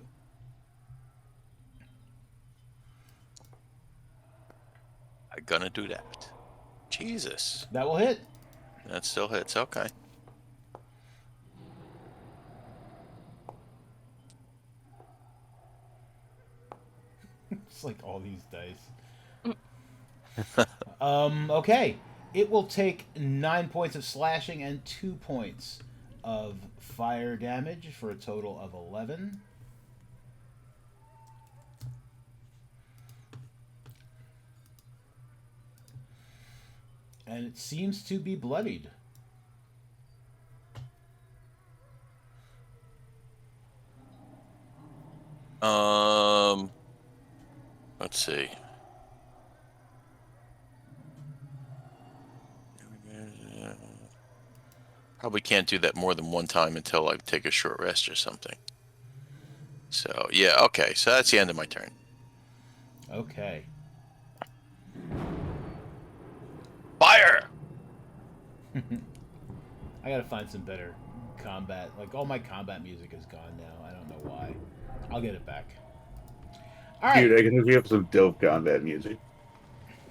I'm gonna do that. Jesus.
That will hit.
That still hits. Okay.
It's like all these dice. Okay. It will take 9 points of slashing and 2 points of fire damage for a total of 11. And it seems to be bloodied.
Let's see. Probably can't do that more than one time until I take a short rest or something. So, yeah, okay. So that's the end of my turn.
Okay.
Fire!
I gotta find some better combat. Like, all my combat music is gone now. I don't know why. I'll get it back. All right.
Dude, I can hook you up some dope combat music.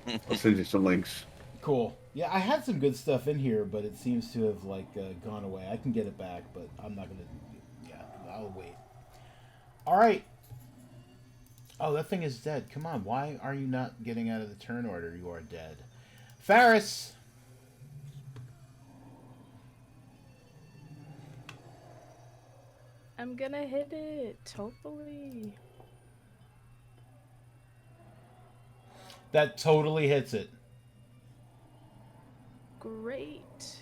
I'll send you some links.
Cool. Yeah, I had some good stuff in here, but it seems to have gone away. I can get it back, but I'm not gonna. Yeah, I'll wait. All right. Oh, that thing is dead. Come on, why are you not getting out of the turn order? You are dead. Faris.
I'm gonna hit it, hopefully.
That totally hits it.
Great.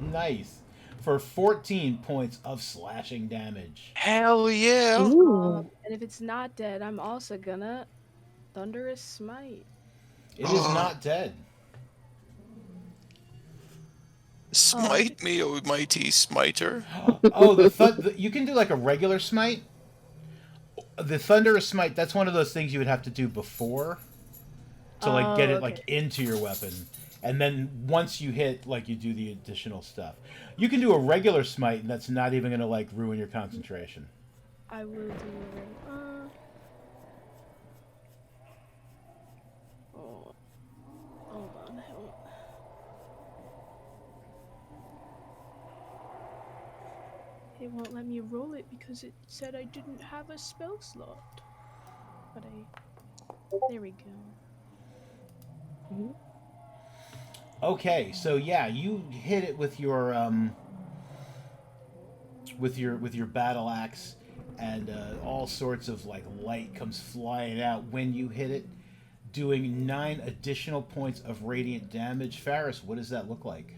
Nice. For 14 points of slashing damage.
Hell yeah!
Ooh.
And if it's not dead, I'm also gonna Thunderous Smite.
It is not dead.
Smite me, O mighty smiter.
Oh, you can do like a regular smite. The thunderous smite, that's one of those things you would have to do before to like get it like into your weapon. And then once you hit, like, you do the additional stuff. You can do a regular smite, and that's not even going to like ruin your concentration.
I will do it. Oh, hold on. It won't let me roll it because it said I didn't have a spell slot. But there we go.
Okay, so yeah, you hit it with your battle axe, and all sorts of like light comes flying out when you hit it, doing 9 additional points of radiant damage. Faris, what does that look like?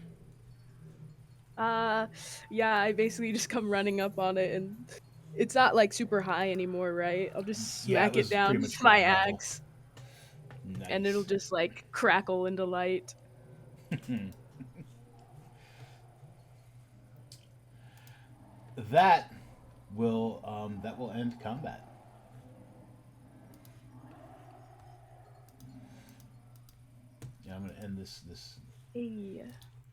Yeah, I basically just come running up on it, and it's not like super high anymore, right? I'll just smack it down with my axe.
Nice.
And it'll just like crackle into light.
That will end combat. Yeah, I'm gonna end this.
Hey,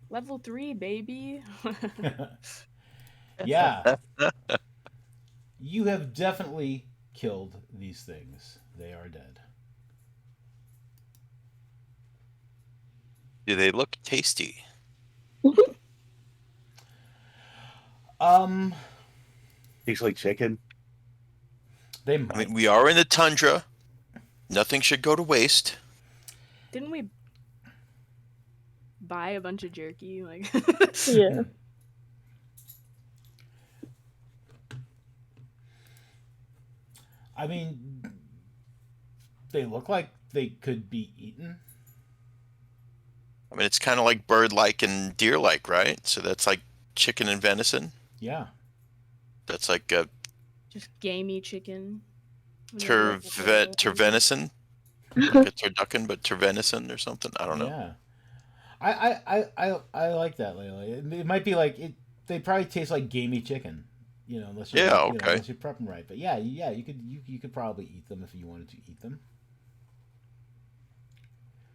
level 3, baby.
Yeah. You have definitely killed these things. They are dead.
Do they look tasty?
Tastes like chicken.
They might.
I mean, we are in the tundra. Nothing should go to waste.
Didn't we buy a bunch of jerky? Like,
Yeah.
I mean, they look like they could be eaten.
I mean, it's kind of like bird-like and deer-like, right? So that's like chicken and venison.
Yeah.
That's like a
just gamey chicken.
tervenison. Like a turducken, but tervenison or something. I don't know.
Yeah. I like that, Layla. It might be like it. They probably taste like gamey chicken, unless you unless you prep them right. But yeah, you could probably eat them if you wanted to eat them.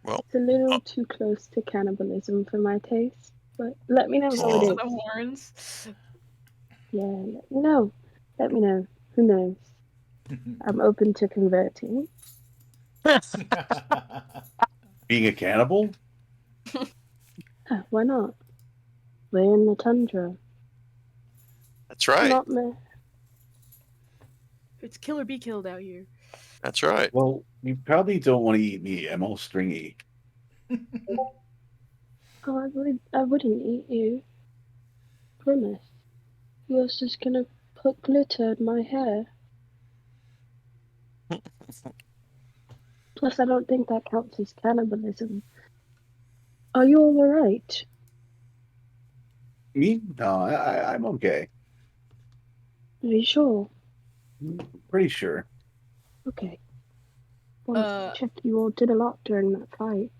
Well,
it's a little too close to cannibalism for my taste, but let me know how it is.
The horns.
Yeah, let me know. Let me know. Who knows? I'm open to converting.
Being a cannibal?
Yeah, why not? We're in the tundra.
That's right.
Not me.
It's kill or be killed out here.
That's right.
Well, you probably don't want to eat me. I'm all stringy.
Oh, I wouldn't eat you. Promise. Who else is gonna put glitter in my hair? Plus, I don't think that counts as cannibalism. Are you all alright?
Me? No, I'm okay.
Are you sure?
Pretty sure.
Okay. Wanted to
Uh,
check you all did a lot during that fight.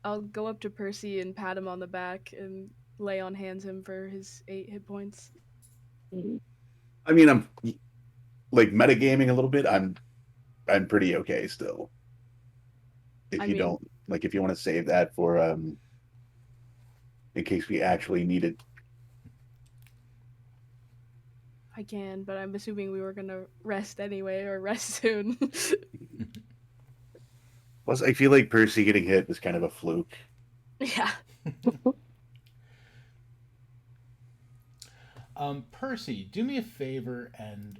I'll go up to Percy and pat him on the back and lay on hands him for his 8 hit points.
I mean, I'm like metagaming a little bit. I'm pretty okay still. If
I
you
mean,
don't like, if you want to save that for in case we actually need it.
I can, but I'm assuming we were gonna rest anyway or rest soon.
Plus, I feel like Percy getting hit was kind of a fluke.
Yeah.
Percy, do me a favor and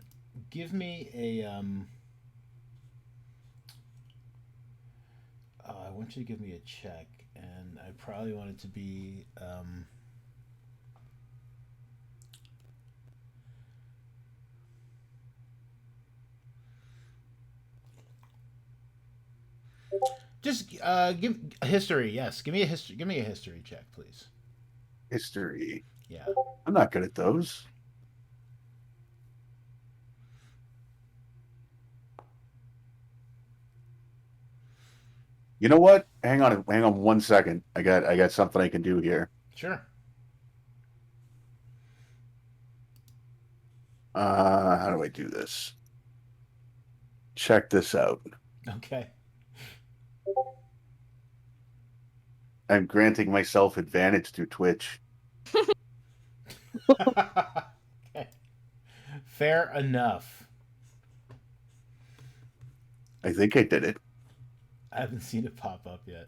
give me a. I want you to give me a check, and I probably want it to be. Just give a history. Yes, give me a history. Give me a history check, please.
History.
Yeah.
I'm not good at those. You know what? Hang on 1 second. I got something I can do here.
Sure.
How do I do this? Check this out.
Okay.
I'm granting myself advantage through Twitch.
Okay. Fair enough.
I think I did it.
I haven't seen it pop up yet.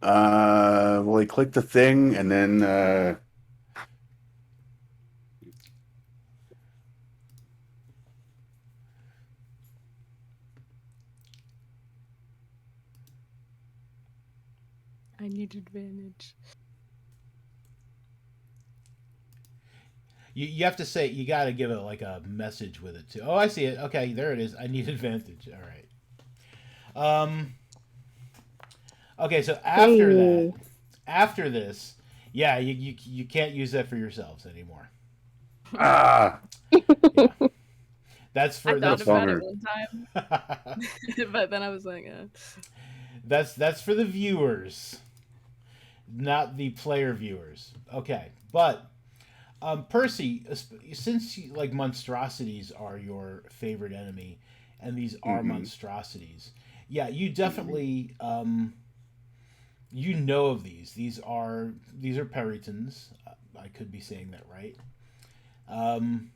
Well, I clicked the thing and then
I need advantage.
You have to say you got to give it like a message with it too. Oh, I see it. Okay, there it is. I need advantage. All right. Okay, so after this, yeah, you can't use that for yourselves anymore.
ah,
Yeah, that's
I
for
thought
that's
about
bummer.
it one time, but then I was like,
that's for the viewers, not the player viewers. Okay, but Percy, since like monstrosities are your favorite enemy, and these are
Mhm.
monstrosities, yeah, you
Mhm.
definitely you know of these. These are Perytons. I could be saying that right. Um,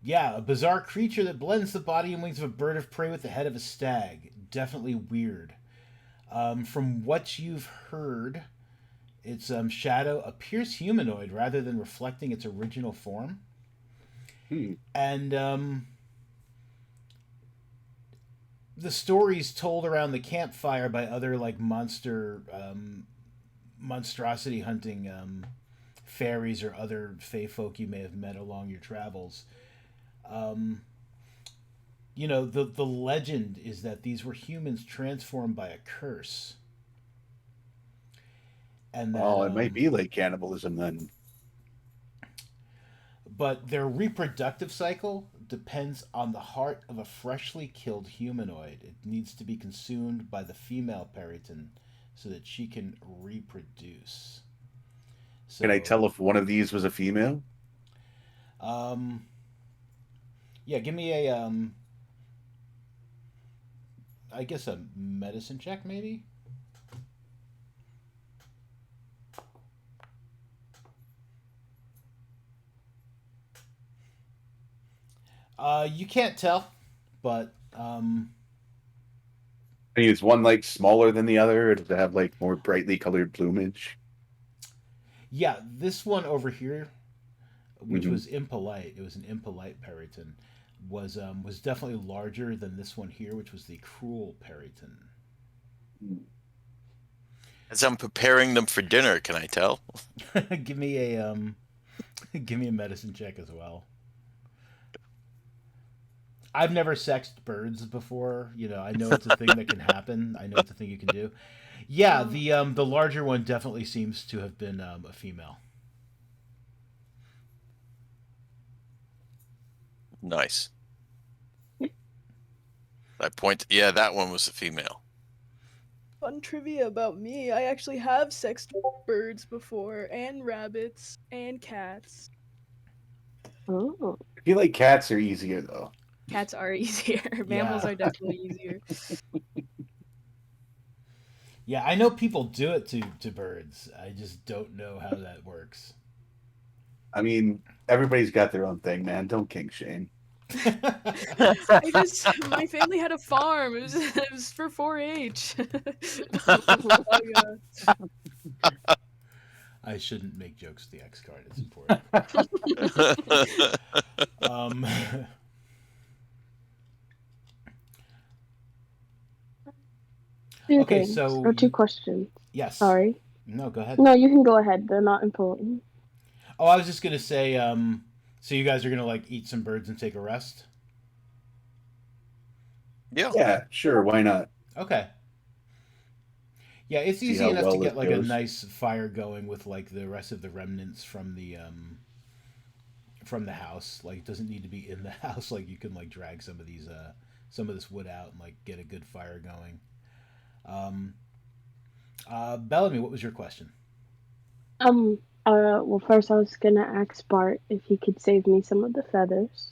yeah, a bizarre creature that blends the body and wings of a bird of prey with the head of a stag. Definitely weird. From what you've heard, its shadow appears humanoid rather than reflecting its original form.
Hmm.
And the stories told around the campfire by other like monstrosity hunting fairies or other fey folk you may have met along your travels. Um, the legend is that these were humans transformed by a curse, and that
Well, it might be like cannibalism then.
but their reproductive cycle depends on the heart of a freshly killed humanoid. It needs to be consumed by the female Peryton so that she can reproduce.
Can I
So,
tell if one of these was a female?
um, yeah, give me a I guess a medicine check maybe. You can't tell, but
I mean, is one like smaller than the other, or does it have like more brightly colored plumage?
Yeah, this one over here, which
Mm-hmm.
was impolite, it was an impolite Peryton, was definitely larger than this one here, which was the cruel Peryton.
As I'm preparing them for dinner, can I tell?
Give me a give me a medicine check as well. I've never sexed birds before. You know, I know it's a thing that can happen. I know it's a thing you can do. Yeah,
Oh,
the larger one definitely seems to have been a female.
Nice. I point. Yeah, that one was a female.
fun trivia about me. I actually have sexed birds before, and rabbits, and cats.
Oh.
I feel like cats are easier though.
Cats are easier. Mammals
Yeah,
are definitely easier.
yeah. I know people do it to birds. I just don't know how that works.
I mean, everybody's got their own thing, man. Don't kink shame.
My family had a farm. It was for 4-H. Oh yeah.
I shouldn't make jokes with the X card. It's important. Um,
Two
okay,
things
so
or two
you
questions.
yes.
Sorry.
No, go ahead.
No, you can go ahead. They're not important.
Oh, I was just gonna say. So you guys are gonna like eat some birds and take a rest.
Yeah.
Yeah, sure. Why not?
Okay. Yeah, it's
See
easy
how
enough to
well
get
this
like a
goes.
nice fire going with like the rest of the remnants from the house. Like it doesn't need to be in the house. Like you can like drag some of this wood out and like get a good fire going. Um, Bellamy, what was your question?
Well, first I was gonna ask Bart if he could save me some of the feathers,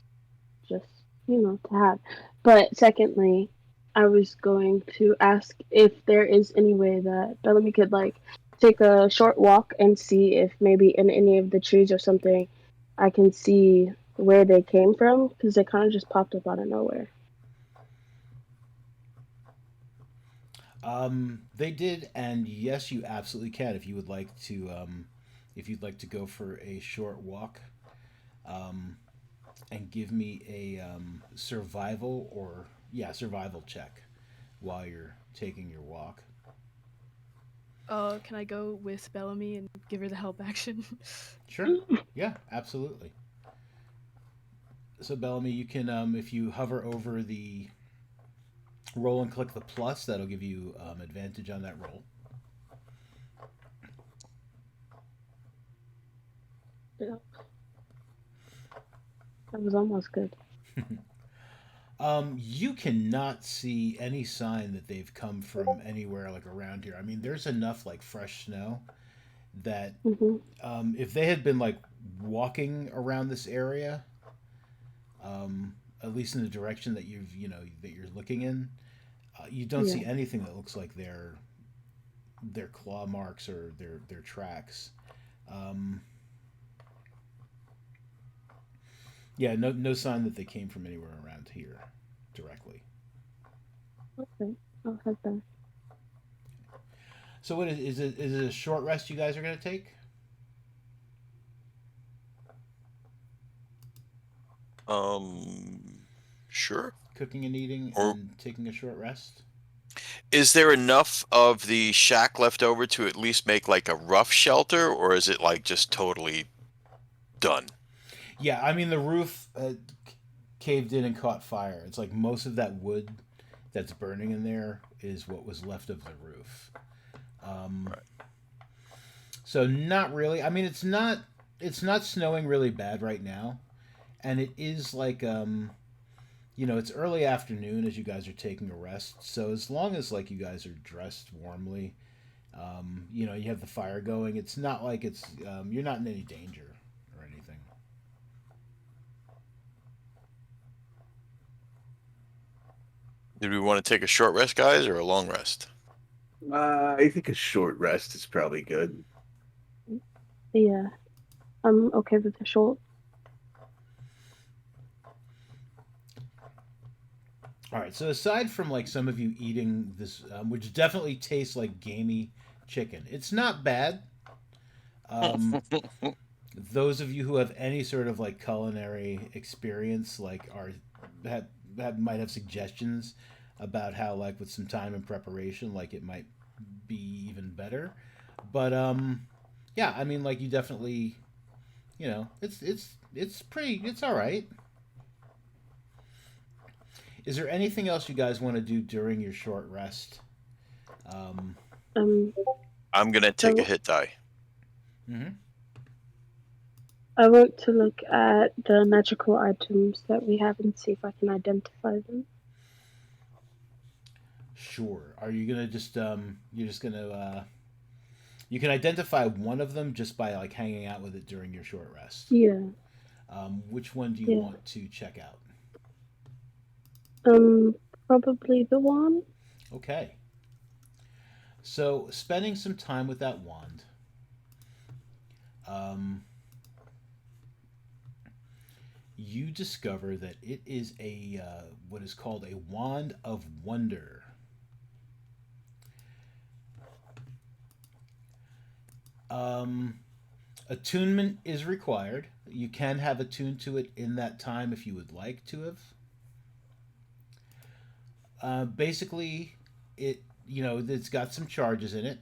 just, to have. But secondly, I was going to ask if there is any way that Bellamy could, like, take a short walk and see if maybe in any of the trees or something I can see where they came from, because they kind of just popped up out of nowhere.
They did, and yes, you absolutely can if you'd like to go for a short walk, um, and give me a survival check while you're taking your walk.
Can I go with Bellamy and give her the help action?
Sure. Yeah, absolutely. So Bellamy, you can if you hover over the roll and click the plus, that'll give you advantage on that roll.
Yeah, that was almost good.
You cannot see any sign that they've come from anywhere like around here. I mean, there's enough like fresh snow that
Hmm.
if they had been like walking around this area, at least in the direction that that you're looking in, you don't
Yeah.
see anything that looks like their claw marks or their tracks. Um, yeah, no sign that they came from anywhere around here directly.
Okay. I'll head back.
So what is it a short rest you guys are gonna take?
Um. Sure.
Cooking and eating
Or
and taking a short rest?
is there enough of the shack left over to at least make like a rough shelter, or is it like just totally done?
Yeah, I mean the roof caved in and caught fire. It's like most of that wood that's burning in there is what was left of the roof. Um,
Right.
so not really. I mean, it's not snowing really bad right now, and it is like it's early afternoon as you guys are taking a rest. So as long as like you guys are dressed warmly, you have the fire going. It's not like you're not in any danger or anything.
Did we want to take a short rest, guys, or a long rest?
I think a short rest is probably good.
Yeah. I'm okay with the short.
All right. So aside from like some of you eating this, which definitely tastes like gamey chicken, it's not bad. Um, those of you who have any sort of like culinary experience, like are have, might have suggestions about how like with some time and preparation, like it might be even better. But yeah, I mean, like you definitely, it's pretty, it's all right. Is there anything else you guys want to do during your short rest? Um,
Um,
I'm gonna
I,
take a
w-
hit die.
mhm.
I want to look at the magical items that we have and see if I can identify them.
Sure. Are you gonna just you're just gonna you can identify one of them just by like hanging out with it during your short rest.
Yeah,
Which one do you
yeah.
want to check out?
Um, Probably the one.
Okay. So spending some time with that wand, um, you discover that it is a what is called a wand of wonder. Um, Attunement is required. You can have attuned to it in that time if you would like to have. Basically, it's got some charges in it,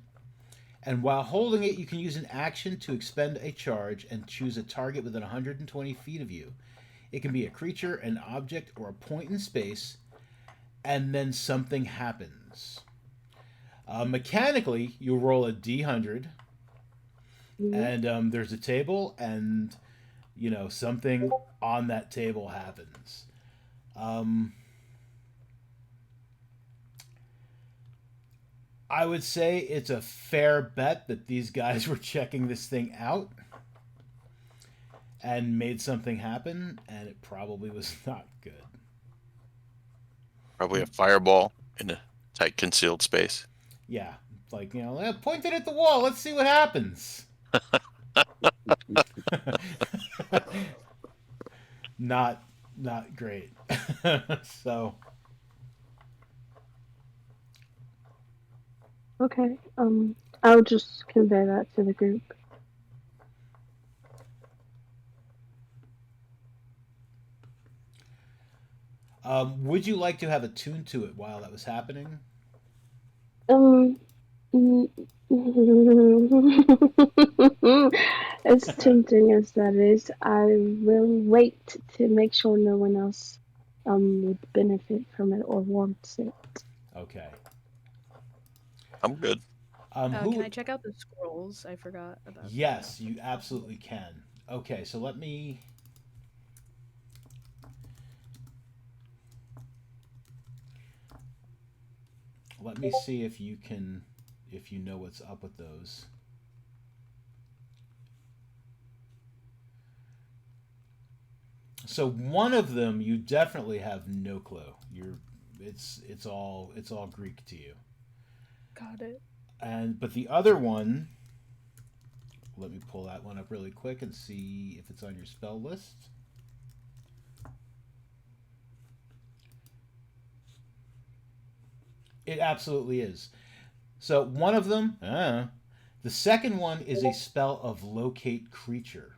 and while holding it, you can use an action to expend a charge and choose a target within 120 feet of you. It can be a creature, an object, or a point in space, and then something happens. Mechanically, you roll a d100,
Mhm.
and there's a table, and something on that table happens. Um, I would say it's a fair bet that these guys were checking this thing out and made something happen, and it probably was not good.
Probably a fireball in a tight concealed space.
Yeah, like point it at the wall. Let's see what happens. not not great. So
Okay. I'll just convey that to the group.
would you like to have attuned to it while that was happening?
Um, mm, as tempting as that is, I will wait to make sure no one else would benefit from it or wants it.
Okay.
I'm good.
Can
Who?
I check out the scrolls? I forgot about that.
Yes, you absolutely can. Okay, so let me see if you can, if you know what's up with those. So one of them you definitely have no clue. It's all Greek to you.
Got it.
And but the other one, let me pull that one up really quick and see if it's on your spell list. It absolutely is. So one of them, the second one is a spell of locate creature,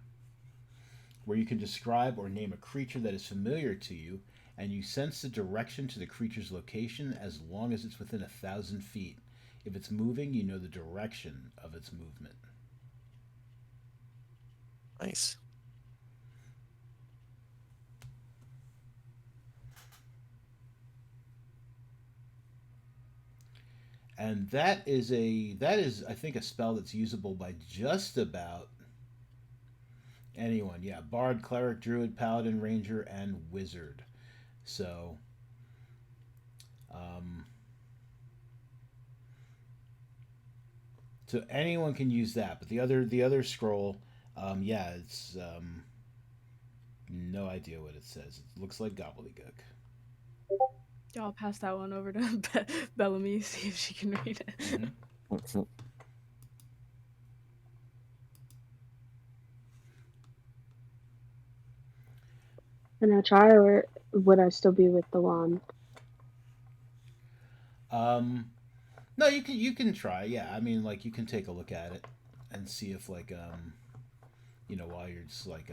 where you can describe or name a creature that is familiar to you, and you sense the direction to the creature's location as long as it's within 1,000 feet. If it's moving, you know the direction of its movement.
Nice.
And that is I think a spell that's usable by just about anyone. Yeah, bard, cleric, druid, paladin, ranger, and wizard. So um, so anyone can use that. But the other scroll, yeah, it's no idea what it says. It looks like gobbledygook.
Yeah, I'll pass that one over to Bellamy, see if she can read it.
Mm-hmm.
And I try, or would I still be with the wand?
No, you can try. Yeah, I mean, like you can take a look at it and see if like while you're just like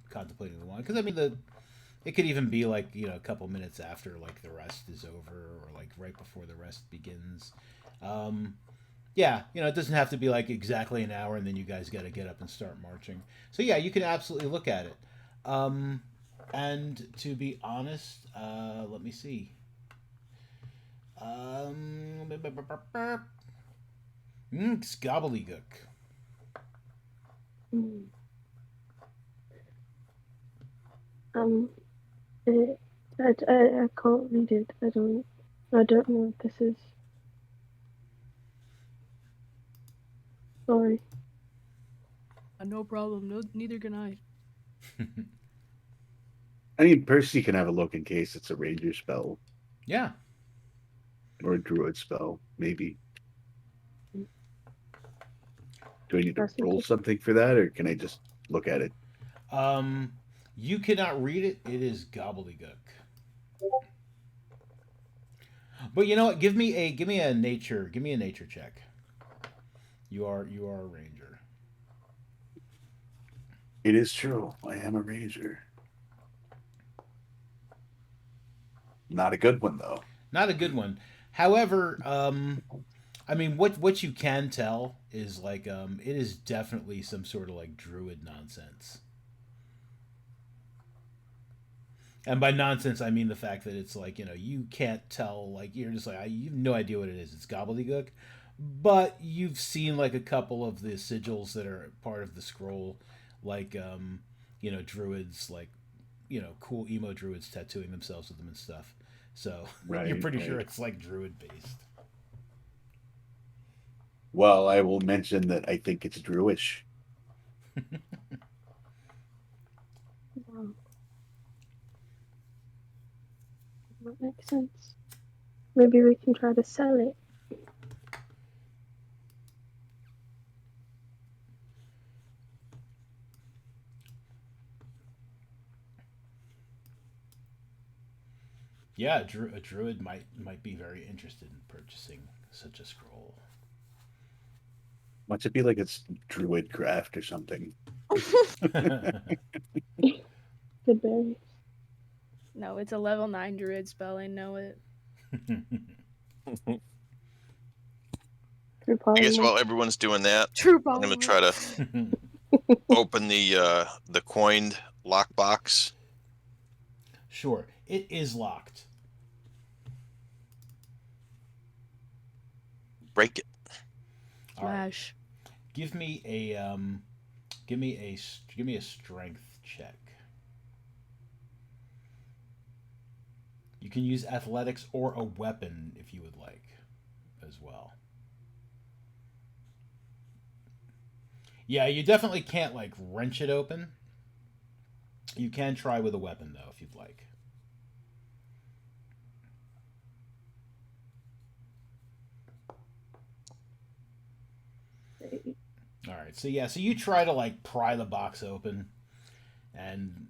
contemplating the wine, because I mean the it could even be like a couple minutes after like the rest is over or like right before the rest begins. Um, yeah, it doesn't have to be like exactly an hour and then you guys got to get up and start marching. So yeah, you can absolutely look at it. Um, and to be honest, let me see. It's gobbledygook.
Mm. Um, it, I can't read it. I don't know what this is. Sorry.
No problem. No, neither can I.
I mean, Percy can have a look in case it's a ranger spell
Yeah.
or a druid spell, maybe. Do I need to
Percy
roll
can.
something for that, or can I just look at it?
Um, you cannot read it. It is gobbledygook. But you know what? Give me a nature check. You are a ranger.
It is true. I am a ranger. Not a good one though.
Not a good one. However, I mean, what you can tell is like it is definitely some sort of like druid nonsense. And by nonsense, I mean the fact that it's like you can't tell, like you're just like you have no idea what it is. It's gobbledygook, but you've seen like a couple of the sigils that are part of the scroll, like druids, like cool emo druids tattooing themselves with them and stuff. So you're
Right,
pretty sure
right.
it's like druid based.
Well, I will mention that I think it's druish.
Wow, that makes sense. Maybe we can try to sell it.
Yeah, a druid might be very interested in purchasing such a scroll.
Watch it be like it's druid craft or something.
Good berries.
No, it's a level 9 druid spell. I know it.
True
I guess
polymorph.
while everyone's doing that,
True
I'm gonna
polymer.
try to open the coined lockbox.
Sure, it is locked.
Break it.
All right,
Flash.
give me a give me a strength check. You can use athletics or a weapon if you would like, as well. Yeah, you definitely can't like wrench it open. You can try with a weapon though if you'd like. All right, so yeah, so you try to like pry the box open, and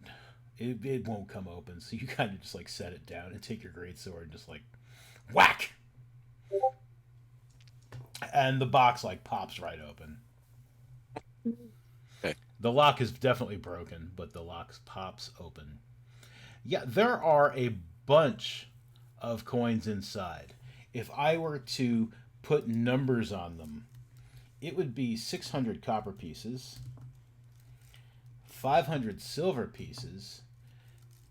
it won't come open. So you kind of just like set it down and take your great sword and just like whack, and the box like pops right open.
Okay.
The lock is definitely broken, but the lock pops open. Yeah, there are a bunch of coins inside. If I were to put numbers on them, it would be 600 copper pieces, 500 silver pieces,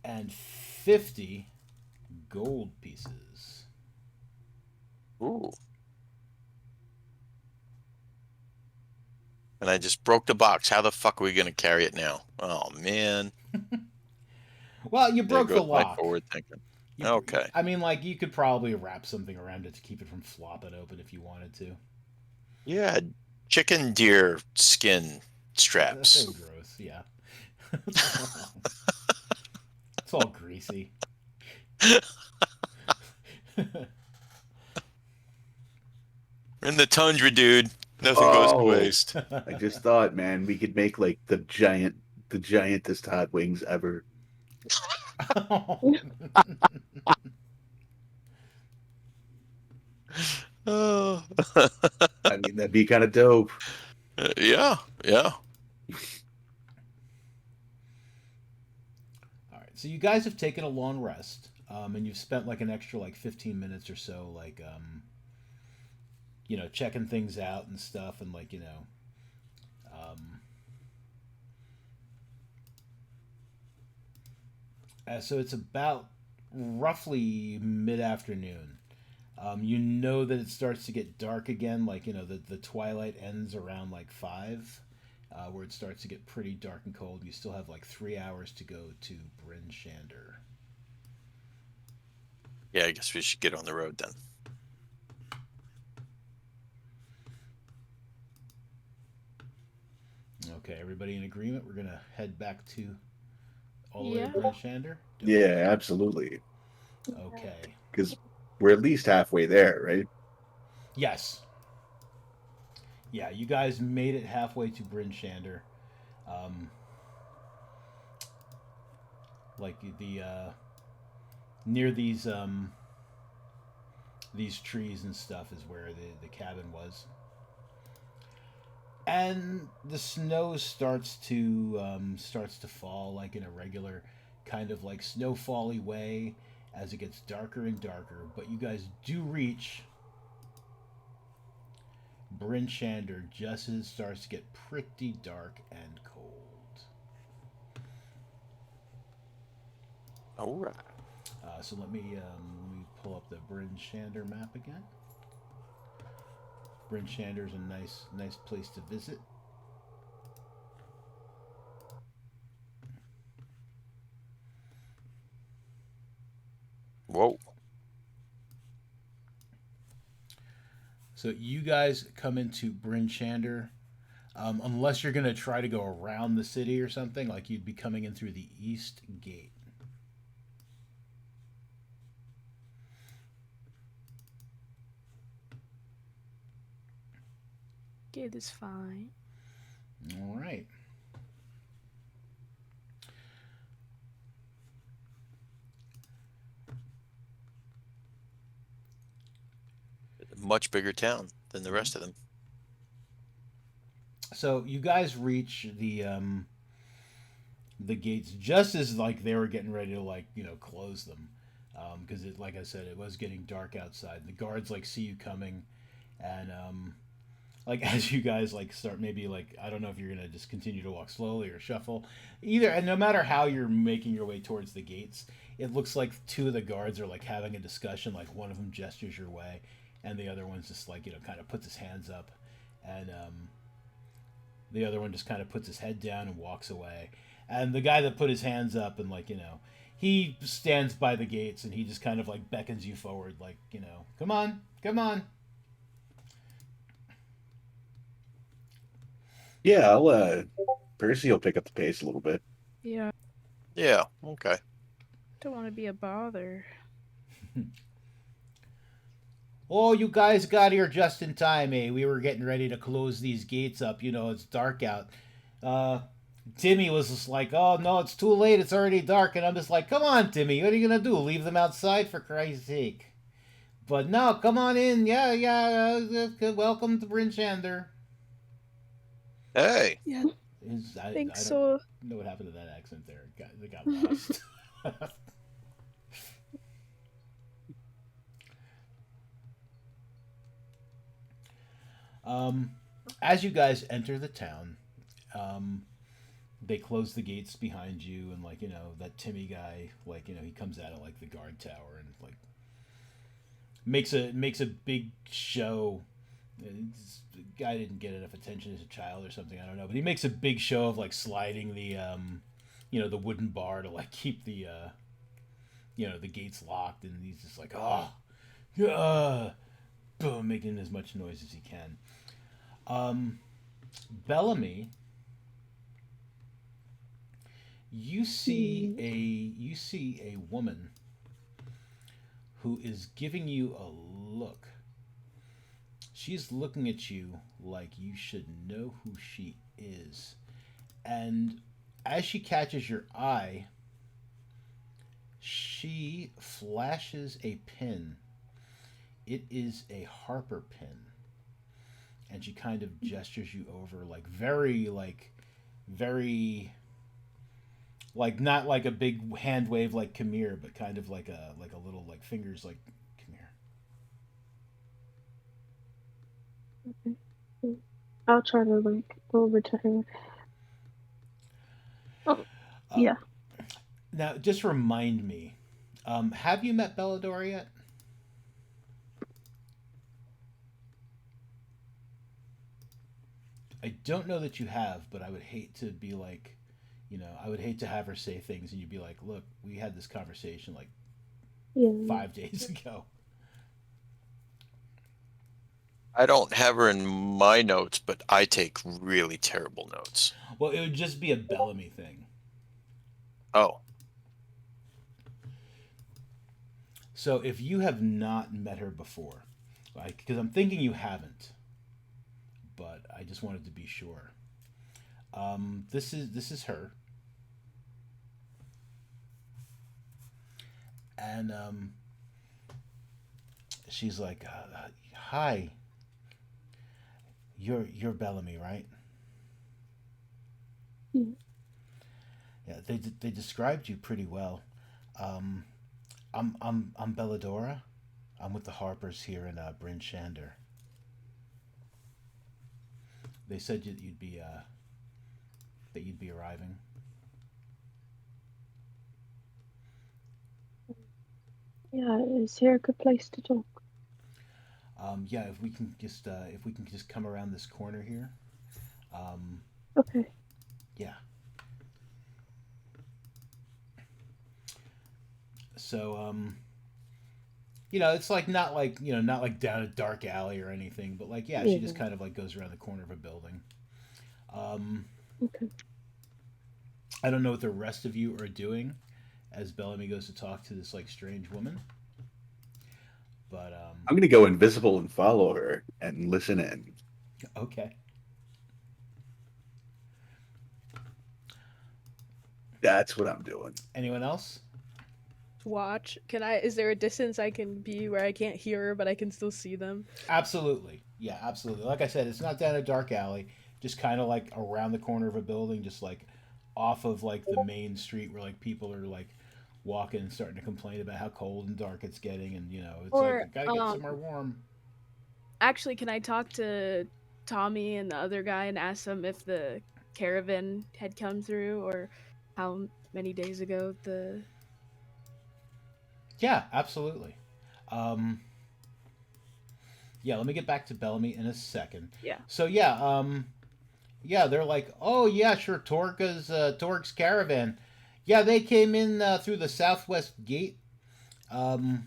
and 50 gold pieces.
Ooh. And I just broke the box. How the fuck are we gonna carry it now? Oh man.
Well, you
There
broke the
goes my
lock.
forward thinking.
You,
Okay.
I mean, like, you could probably wrap something around it to keep it from flopping open if you wanted to.
Yeah, chicken deer skin
That's
straps.
so gross, yeah. It's all greasy.
In the tundra, dude. Nothing goes to
Oh,
waste.
I just thought, man, we could make like the giantest hot wings ever.
Oh.
I mean, that'd be kind of dope.
Yeah, yeah.
All right, so you guys have taken a long rest, and you've spent like an extra like 15 minutes or so, like checking things out and stuff, and like um, so it's about roughly mid afternoon. You know that it starts to get dark again, like the twilight ends around like 5, where it starts to get pretty dark and cold. You still have like 3 hours to go to Bryn Shander.
Yeah, I guess we should get on the road then.
Okay, everybody in agreement? We're gonna head back to all the way to
Yeah.
Bryn Shander?
Yeah, absolutely.
Okay.
Because we're at least halfway there, right?
Yes. Yeah, you guys made it halfway to Bryn Shander. Um, like the near these trees and stuff is where the cabin was. And the snow starts to fall like in a regular kind of like snowfally way as it gets darker and darker. But you guys do reach Bryn Shander just as it starts to get pretty dark and cold.
All right.
So let me pull up the Bryn Shander map again. Bryn Shander is a nice place to visit.
Whoa.
So you guys come into Bryn Shander. Unless you're going to try to go around the city or something, like you'd be coming in through the east gate.
Gate is fine.
All right.
Much bigger town than the rest of them.
So you guys reach the gates just as like they were getting ready to like close them, because it like I said it was getting dark outside. The guards like see you coming, and like as you guys like start maybe like I don't know if you're gonna just continue to walk slowly or shuffle, either. And no matter how you're making your way towards the gates, it looks like two of the guards are like having a discussion. Like one of them gestures your way, and the other one's just like kind of puts his hands up, and the other one just kind of puts his head down and walks away. And the guy that put his hands up and like he stands by the gates and he just kind of like beckons you forward, like come on, come on.
Yeah, Percy will pick up the pace a little bit.
Yeah.
Yeah, okay.
Don't want to be a bother.
Oh, you guys got here just in time, eh? We were getting ready to close these gates up. It's dark out. Uh, Timmy was just like, "Oh no, it's too late. It's already dark." And I'm just like, "Come on, Timmy. What are you gonna do? Leave them outside for Christ's sake?" But no, come on in. Yeah, yeah. Welcome to Bryn Shander.
Hey.
Yeah.
I
Thanks.
don't
So
know what happened to that accent there. It got lost. um, as you guys enter the town, um, they close the gates behind you, and like that Timmy guy, like he comes out of like the guard tower and like makes a big show. The guy didn't get enough attention as a child or something. I don't know, but he makes a big show of like sliding the wooden bar to like keep the gates locked, and he's just like, oh, boom, making as much noise as he can. Um, Bellamy, you see a woman who is giving you a look. She's looking at you like you should know who she is. And as she catches your eye, she flashes a pin It is a Harper pin, and she kind of gestures you over, very, like not like a big hand wave like Khmer, but kind of like a little like fingers like Khmer.
Okay. I'll try to like go over to her. Oh,
Uh,
yeah.
Now, just remind me, have you met Bellador yet? I don't know that you have, but I would hate to be like, I would hate to have her say things and you'd be like, look, we had this conversation like
Yeah.
5 days ago.
I don't have her in my notes, but I take really terrible notes.
Well, it would just be a Bellamy thing.
Oh,
So if you have not met her before, like, because I'm thinking you haven't, but I just wanted to be sure. This is her, and she's like, "Hi, you're Bellamy, right?"
Yeah.
Yeah, they described you pretty well. Um, I'm Belladora. I'm with the Harpers here in Bryn Shander. They said that you'd be arriving.
Yeah, is here a good place to talk?
Yeah, if we can just come around this corner here. Um,
Okay.
yeah. So it's like not like down a dark alley or anything, but like yeah, she just
Yeah.
kind of like goes around the corner of a building. Um,
Okay.
I don't know what the rest of you are doing as Bellamy goes to talk to this like strange woman, but
I'm gonna go invisible and follow her and listen in.
okay.
That's what I'm doing.
Anyone else?
Watch. Can I? Is there a distance I can be where I can't hear her, but I can still see them?
Absolutely. Yeah, absolutely. Like I said, it's not down a dark alley, just kind of like around the corner of a building, just like off of like the main street where like people are like walking and starting to complain about how cold and dark it's getting, and it's like
Or
I gotta get somewhere warm.
actually, can I talk to Tommy and the other guy and ask them if the caravan had come through or how many days ago the
Yeah, absolutely. Um, yeah, let me get back to Bellamy in a second.
yeah.
So yeah, yeah, they're like, oh yeah, sure, Torg's caravan. Yeah, they came in through the southwest gate. Um,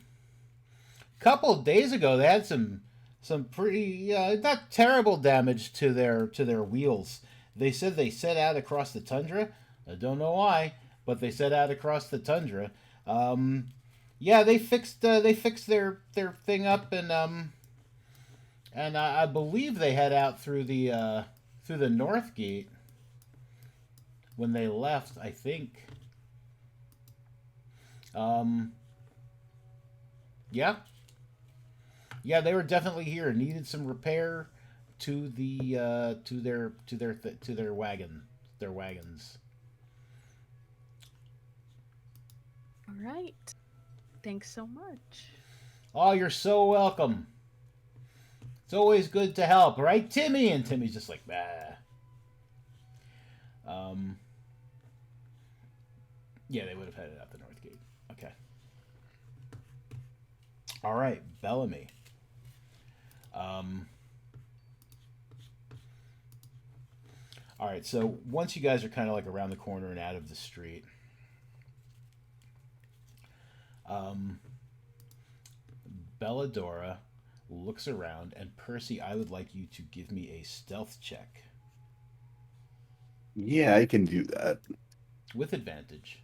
couple of days ago, they had some pretty not terrible damage to their wheels. They said they set out across the tundra. I don't know why, but they set out across the tundra. Um, yeah, they fixed their thing up, and I believe they head out through the north gate when they left. I think. Um, yeah, yeah, they were definitely here. Needed some repair to their wagons.
All right. Thanks so much.
Oh, you're so welcome. It's always good to help, right, Timmy? And Timmy's just like, bah. Um, yeah, they would have headed out the north gate. Okay. All right, Bellamy. Um, all right, so once you guys are kind of like around the corner and out of the street, um, Belladora looks around, and Percy, I would like you to give me a stealth check
Yeah, I can do that.
with advantage.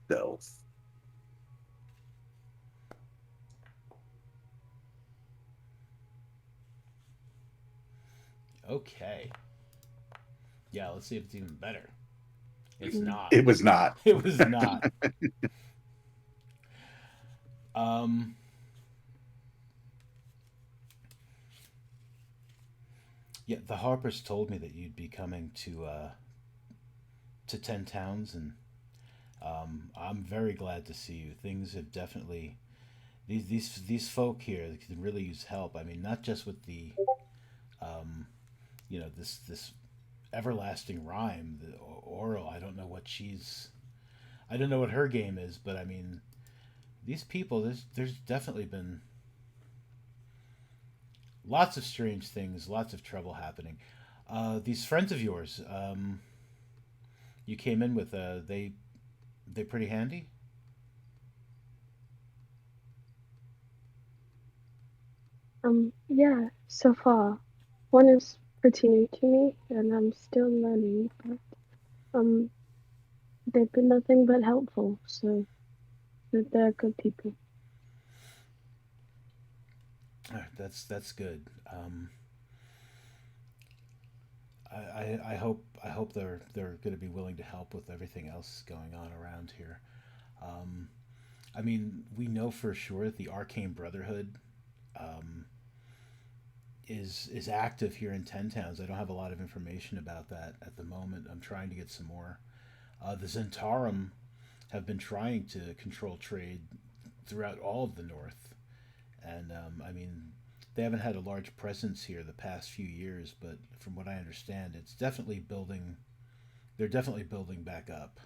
Stealth.
Okay. Yeah, let's see if it's even better. It's
Mm.
not.
It was not.
It was not. Um, yeah, the Harpers told me that you'd be coming to 10 towns, and I'm very glad to see you. Things have definitely these folk here can really use help. I mean, not just with the um, this everlasting rhyme, the oral. I don't know what she's. I don't know what her game is, but I mean, these people. There's definitely been lots of strange things, lots of trouble happening. These friends of yours, you came in with, they pretty handy.
Yeah, so far. One is pretty new to me, and I'm still learning, but um, they've been nothing but helpful, so they're good people.
That's good. I hope they're going to be willing to help with everything else going on around here. Um, I mean, we know for sure that the Arcane Brotherhood um, is active here in 10 towns. I don't have a lot of information about that at the moment. I'm trying to get some more. The Zentarum have been trying to control trade throughout all of the North, and I mean, they haven't had a large presence here the past few years, but from what I understand, it's definitely building. They're definitely building back up.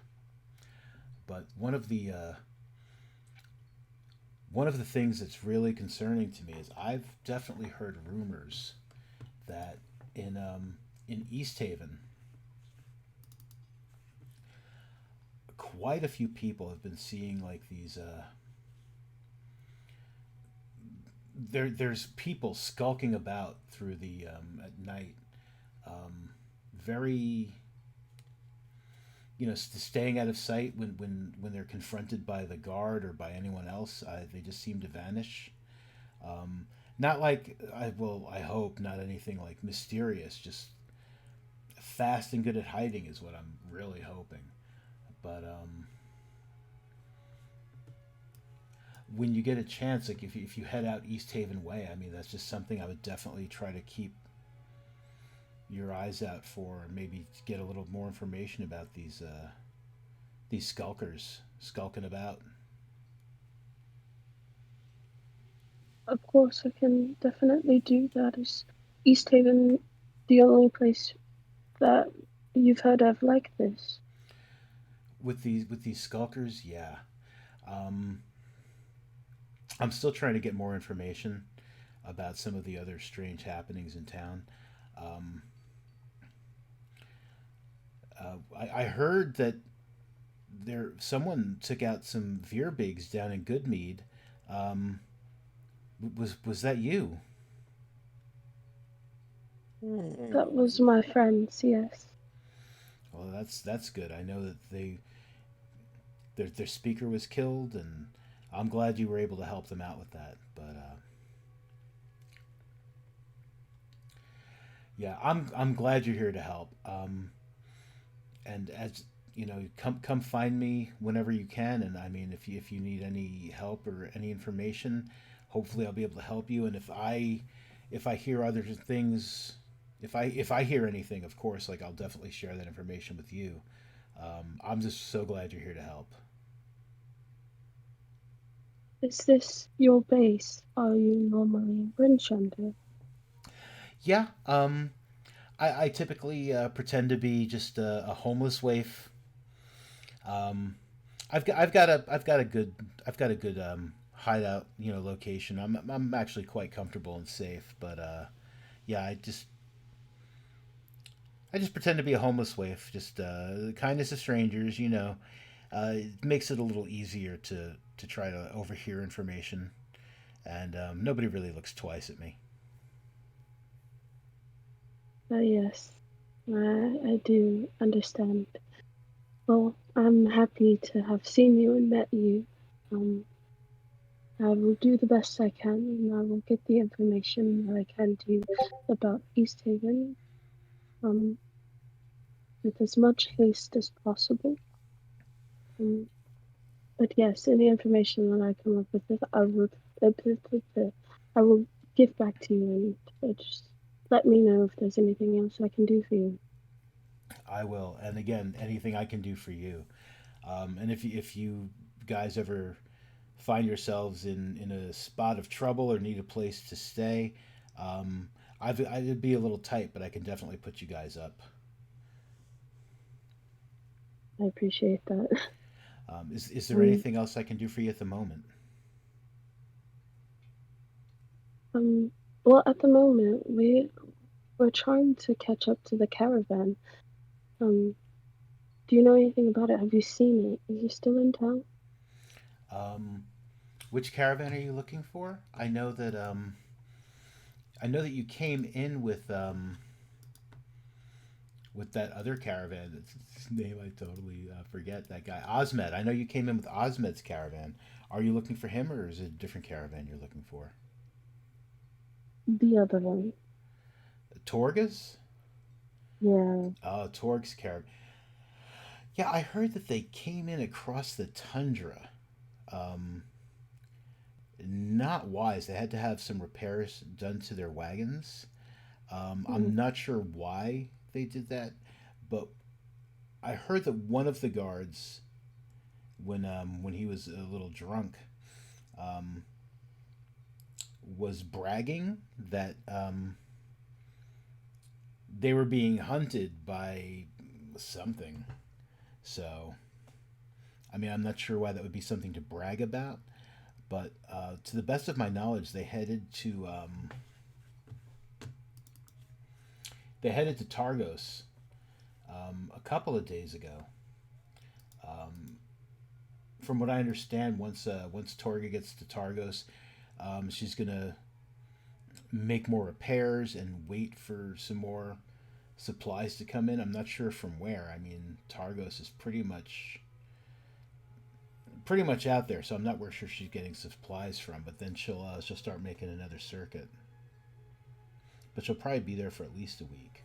But one of the things that's really concerning to me is I've definitely heard rumors that in East Haven, quite a few people have been seeing like these. There's people skulking about through the at night, very staying out of sight when they're confronted by the guard or by anyone else. They just seem to vanish. Um, Not like I hope not anything like mysterious. Just fast and good at hiding is what I'm really hoping. But when you get a chance, like if you head out East Haven way, I mean that's just something I would definitely try to keep your eyes out for, and maybe get a little more information about these skulkers skulking about.
Of course, I can definitely do that. Is East Haven the only place that you've heard of like this?
With these skulkers, yeah. Um, I'm still trying to get more information about some of the other strange happenings in town. Um, I heard that someone took out some Veerbigs down in Goodmead. Um, was that you?
That was my friends, yes.
Well, that's good. I know that their speaker was killed, and I'm glad you were able to help them out with that. But yeah, I'm glad you're here to help. And as you know, come find me whenever you can. And I mean, if you need any help or any information, hopefully I'll be able to help you. And if I hear other things, if I hear anything, of course, like I'll definitely share that information with you. I'm just so glad you're here to help.
Is this your base? Are you normally in Brinchender?
Yeah. I typically pretend to be just a homeless waif. Um, I've got a good hideout location. I'm actually quite comfortable and safe, but yeah, I just pretend to be a homeless waif. Just the kindness of strangers, it makes it a little easier to try to overhear information, and nobody really looks twice at me.
Yes, I do understand. Well, I'm happy to have seen you and met you. Um, I will do the best I can, and I will get the information that I can to you about East Haven. Um, with as much haste as possible. Um, but yes, any information that I come up with, I will give back to you, and just let me know if there's anything else I can do for you.
I will. And again, anything I can do for you. And if you guys ever find yourselves in a spot of trouble or need a place to stay, um, I'd be a little tight, but I can definitely put you guys up.
I appreciate that.
Is there
Um,
anything else I can do for you at the moment?
um, well, at the moment, we're trying to catch up to the caravan. Um, do you know anything about it? Have you seen it? Is it still in town?
Um, which caravan are you looking for? I know that you came in with that other caravan. Its name I totally forget. That guy Osmed. I know you came in with Osmed's caravan. Are you looking for him, or is it a different caravan you're looking for?
The other one.
Torga's?
Yeah.
Oh, Torg's caravan. Yeah, I heard that they came in across the tundra. Um, Not wise. They had to have some repairs done to their wagons.
Mm,
I'm not sure why they did that, but I heard that one of the guards, when he was a little drunk, um, was bragging that they were being hunted by something. So, I mean, I'm not sure why that would be something to brag about, but to the best of my knowledge, they headed to Targos a couple of days ago. Um, from what I understand, once Torga gets to Targos, she's gonna make more repairs and wait for some more supplies to come in. I'm not sure from where. I mean, Targos is pretty much out there, so I'm not sure she's getting supplies from. But then she'll start making another circuit. But she'll probably be there for at least a week.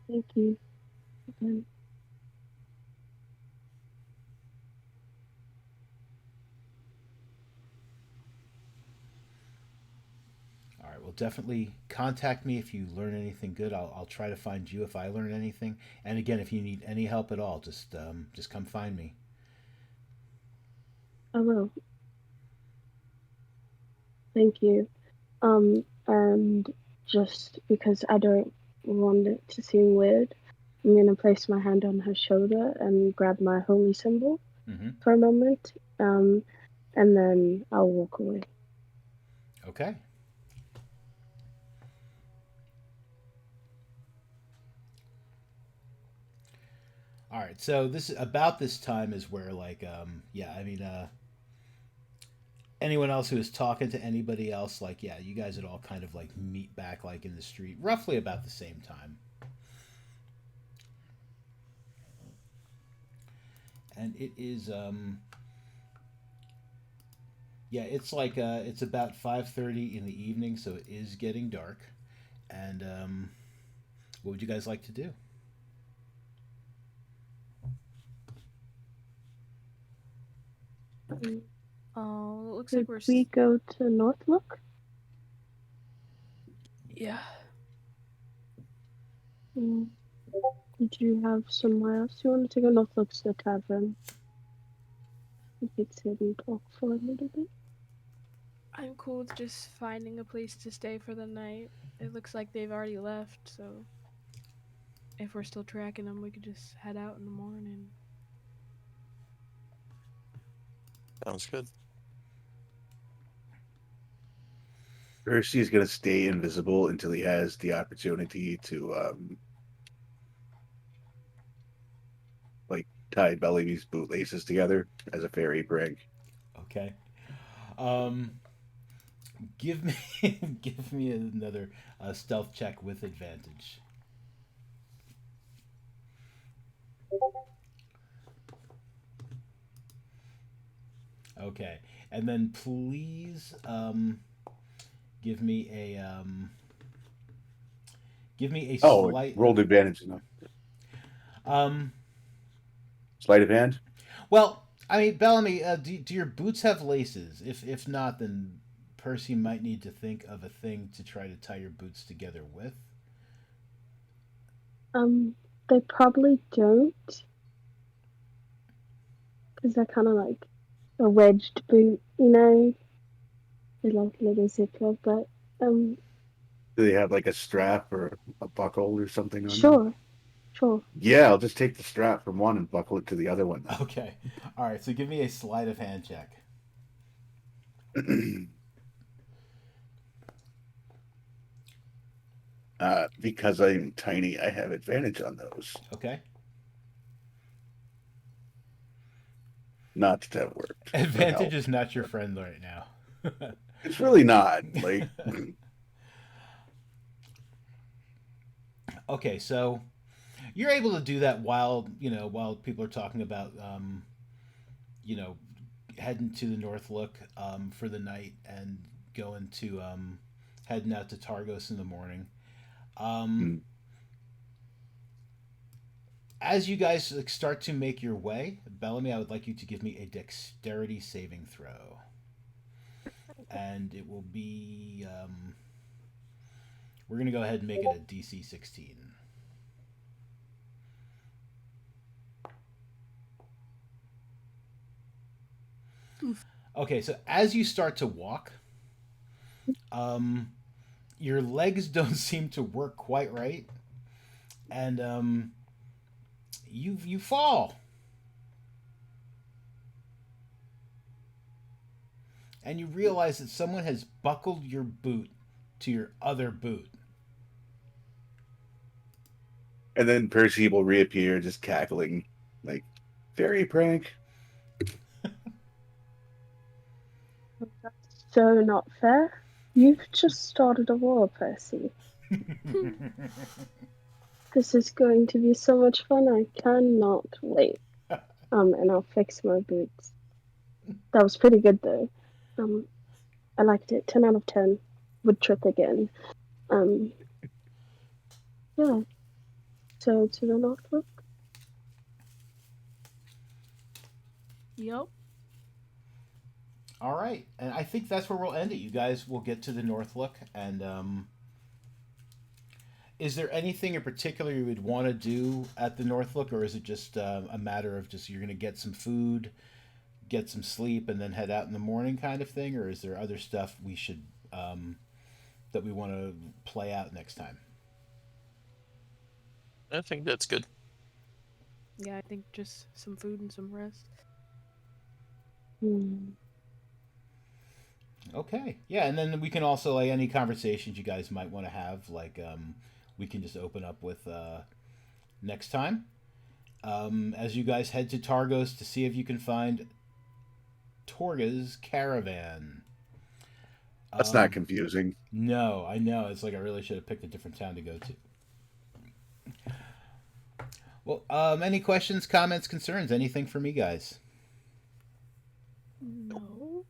thank you again.
All right. Well, definitely contact me if you learn anything good. I'll try to find you if I learn anything. And again, if you need any help at all, just come find me.
I will. Thank you. And just because I don't want it to seem weird, I'm gonna place my hand on her shoulder and grab my holy symbol
Mm-hmm.
for a moment. And then I'll walk away.
Okay. All right. So this about this time is where yeah, I mean anyone else who is talking to anybody else, like, yeah, you guys would all kind of like meet back like in the street roughly about the same time. And it is yeah, it's about 5:30 in the evening, so it is getting dark. And what would you guys like to do?
Mm,
Oh, it looks
Could
like
we go to Northlook?
yeah.
Mm, Did you have somewhere else you wanted to go? Northlook's the tavern. We could sit and talk for a little bit.
I'm cool with just finding a place to stay for the night. It looks like they've already left, so if we're still tracking them, we could just head out in the morning.
Sounds good.
Percy's going to stay invisible until he has the opportunity to, like, tie Bellamy's bootlaces together as a fairy prank.
Okay. Um, give me give me another stealth check with advantage. Okay, and then please give me Give me a
Oh,
slight.
rolled advantage. No.
Um.
Sleight of hand?
Well, I mean, Bellamy, do your boots have laces? If not, then Percy might need to think of a thing to try to tie your boots together with.
They probably don't, because they're kind of like a wedged boot, you know, with like a little zipper. But um,
Do they have like a strap or a buckle or something on them?
sure, sure.
Yeah, I'll just take the strap from one and buckle it to the other one
Okay. All right. So give me a sleight of hand check.
then. Because I'm tiny, I have advantage on those.
Okay.
Not that that worked.
Advantage is not your friend right now.
It's really not. Like,
Okay, so you're able to do that while while people are talking about you know heading to the North Look for the night and going to heading out to Targos in the morning. Um,
mm,
as you guys like, start to make your way, Bellamy, I would like you to give me a dexterity saving throw, and it will be. We're gonna go ahead and make it a DC 16.
Oof.
Okay, so as you start to walk, your legs don't seem to work quite right, and you fall, and you realize that someone has buckled your boot to your other boot.
and then Percy will reappear just cackling, like, fairy prank.
That's so not fair. You've just started a war, Percy. This is going to be so much fun. I cannot wait. And I'll fix my boots. That was pretty good though. I liked it. 10 out of 10. Would trip again. Um, yeah. So to the North Look.
Yep.
All right, and I think that's where we'll end it. You guys will get to the North Look, and is there anything in particular you would want to do at the North Look, or is it just a matter of just you're going to get some food, get some sleep, and then head out in the morning kind of thing, or is there other stuff we should that we want to play out next time?
I think that's good.
Yeah, I think just some food and some rest.
Hmm.
Okay, yeah, and then we can also like any conversations you guys might want to have, like we can just open up with next time. As you guys head to Targos to see if you can find Torga's caravan.
That's not confusing.
No, I know. It's like I really should have picked a different town to go to. Well, any questions, comments, concerns, anything for me, guys?
No.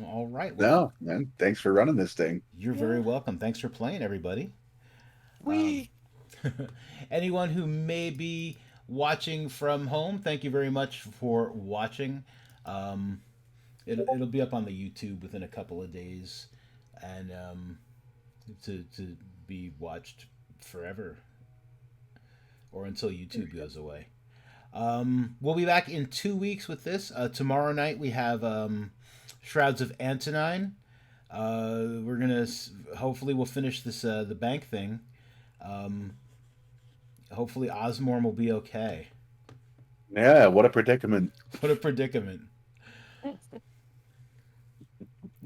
All right. Well,
No, man. Thanks for running this thing.
you're very welcome. Thanks for playing, everybody.
We.
Anyone who may be watching from home, thank you very much for watching. It'll be up on the YouTube within a couple of days, and to be watched forever, or until YouTube goes away. We'll be back in 2 weeks with this. Tomorrow night we have Shrouds of Antonine. We're gonna hopefully we'll finish this the bank thing. Hopefully Osmorm will be okay.
Yeah, what a predicament.
What a predicament.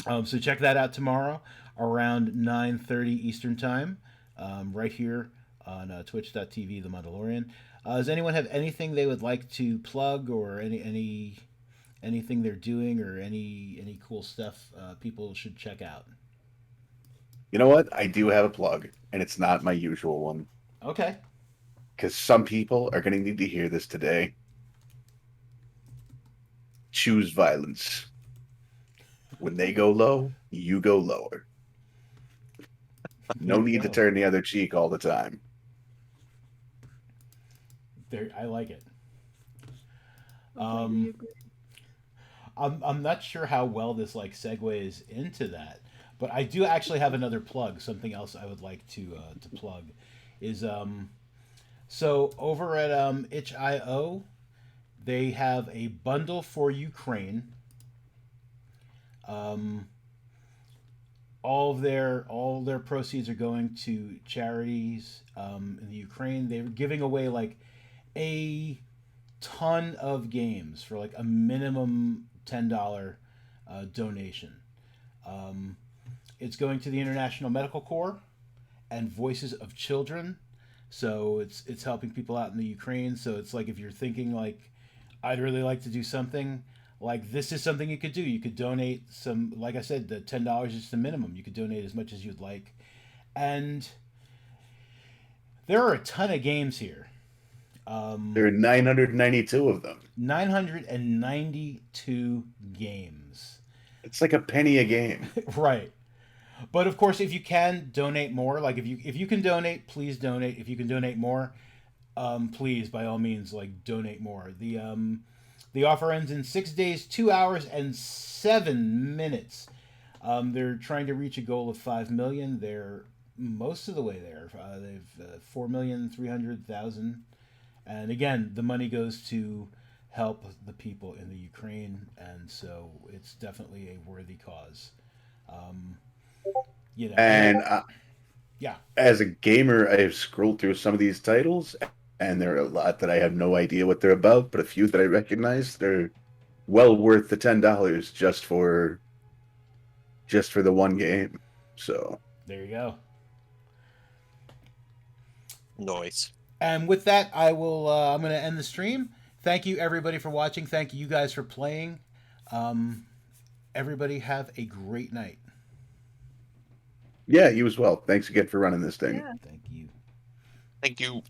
So check that out tomorrow around 9:30 Eastern Time, right here on twitch.tv, The Mandalorian. Does anyone have anything they would like to plug, or anything they're doing, or any cool stuff people should check out?
You know what? I do have a plug, and it's not my usual one.
Okay.
Because some people are going to need to hear this today. Choose violence. When they go low, you go lower. No
There you
need to
go.
turn the other cheek all the time.
There, I like it.
Completely
Um,
agree.
I'm not sure how well this like segues into that, but I do actually have another plug. Something else I would like to plug is so over at itch.io they have a bundle for Ukraine. Um, all their proceeds are going to charities in the Ukraine. They're giving away like a ton of games for like a minimum $10 donation. Um, it's going to the International Medical Corps and Voices of Children. So it's helping people out in the Ukraine. So it's like if you're thinking like I'd really like to do something like this is something you could do. You could donate some, like I said, the $10 is the minimum. You could donate as much as you'd like, and there are a ton of games here.
There are 992 of them.
992 games.
It's like a penny a game.
Right. But of course, if you can donate more, like if you can donate, please donate. If you can donate more, please by all means like donate more. The offer ends in 6 days, 2 hours, and 7 minutes. They're trying to reach a goal of 5 million. They're most of the way there. They've 4,300,000, and again, the money goes to help the people in the Ukraine, and so it's definitely a worthy cause. Um,
And
yeah,
as a gamer, I've scrolled through some of these titles, and there are a lot that I have no idea what they're about, but a few that I recognize, they're well worth the $10 just for the one game. So
there you go.
Noise.
And with that, I will. I'm going to end the stream. Thank you everybody for watching. Thank you guys for playing. Everybody have a great night.
yeah, you as well. Thanks again for running this thing.
Yeah.
Thank you.
Thank you.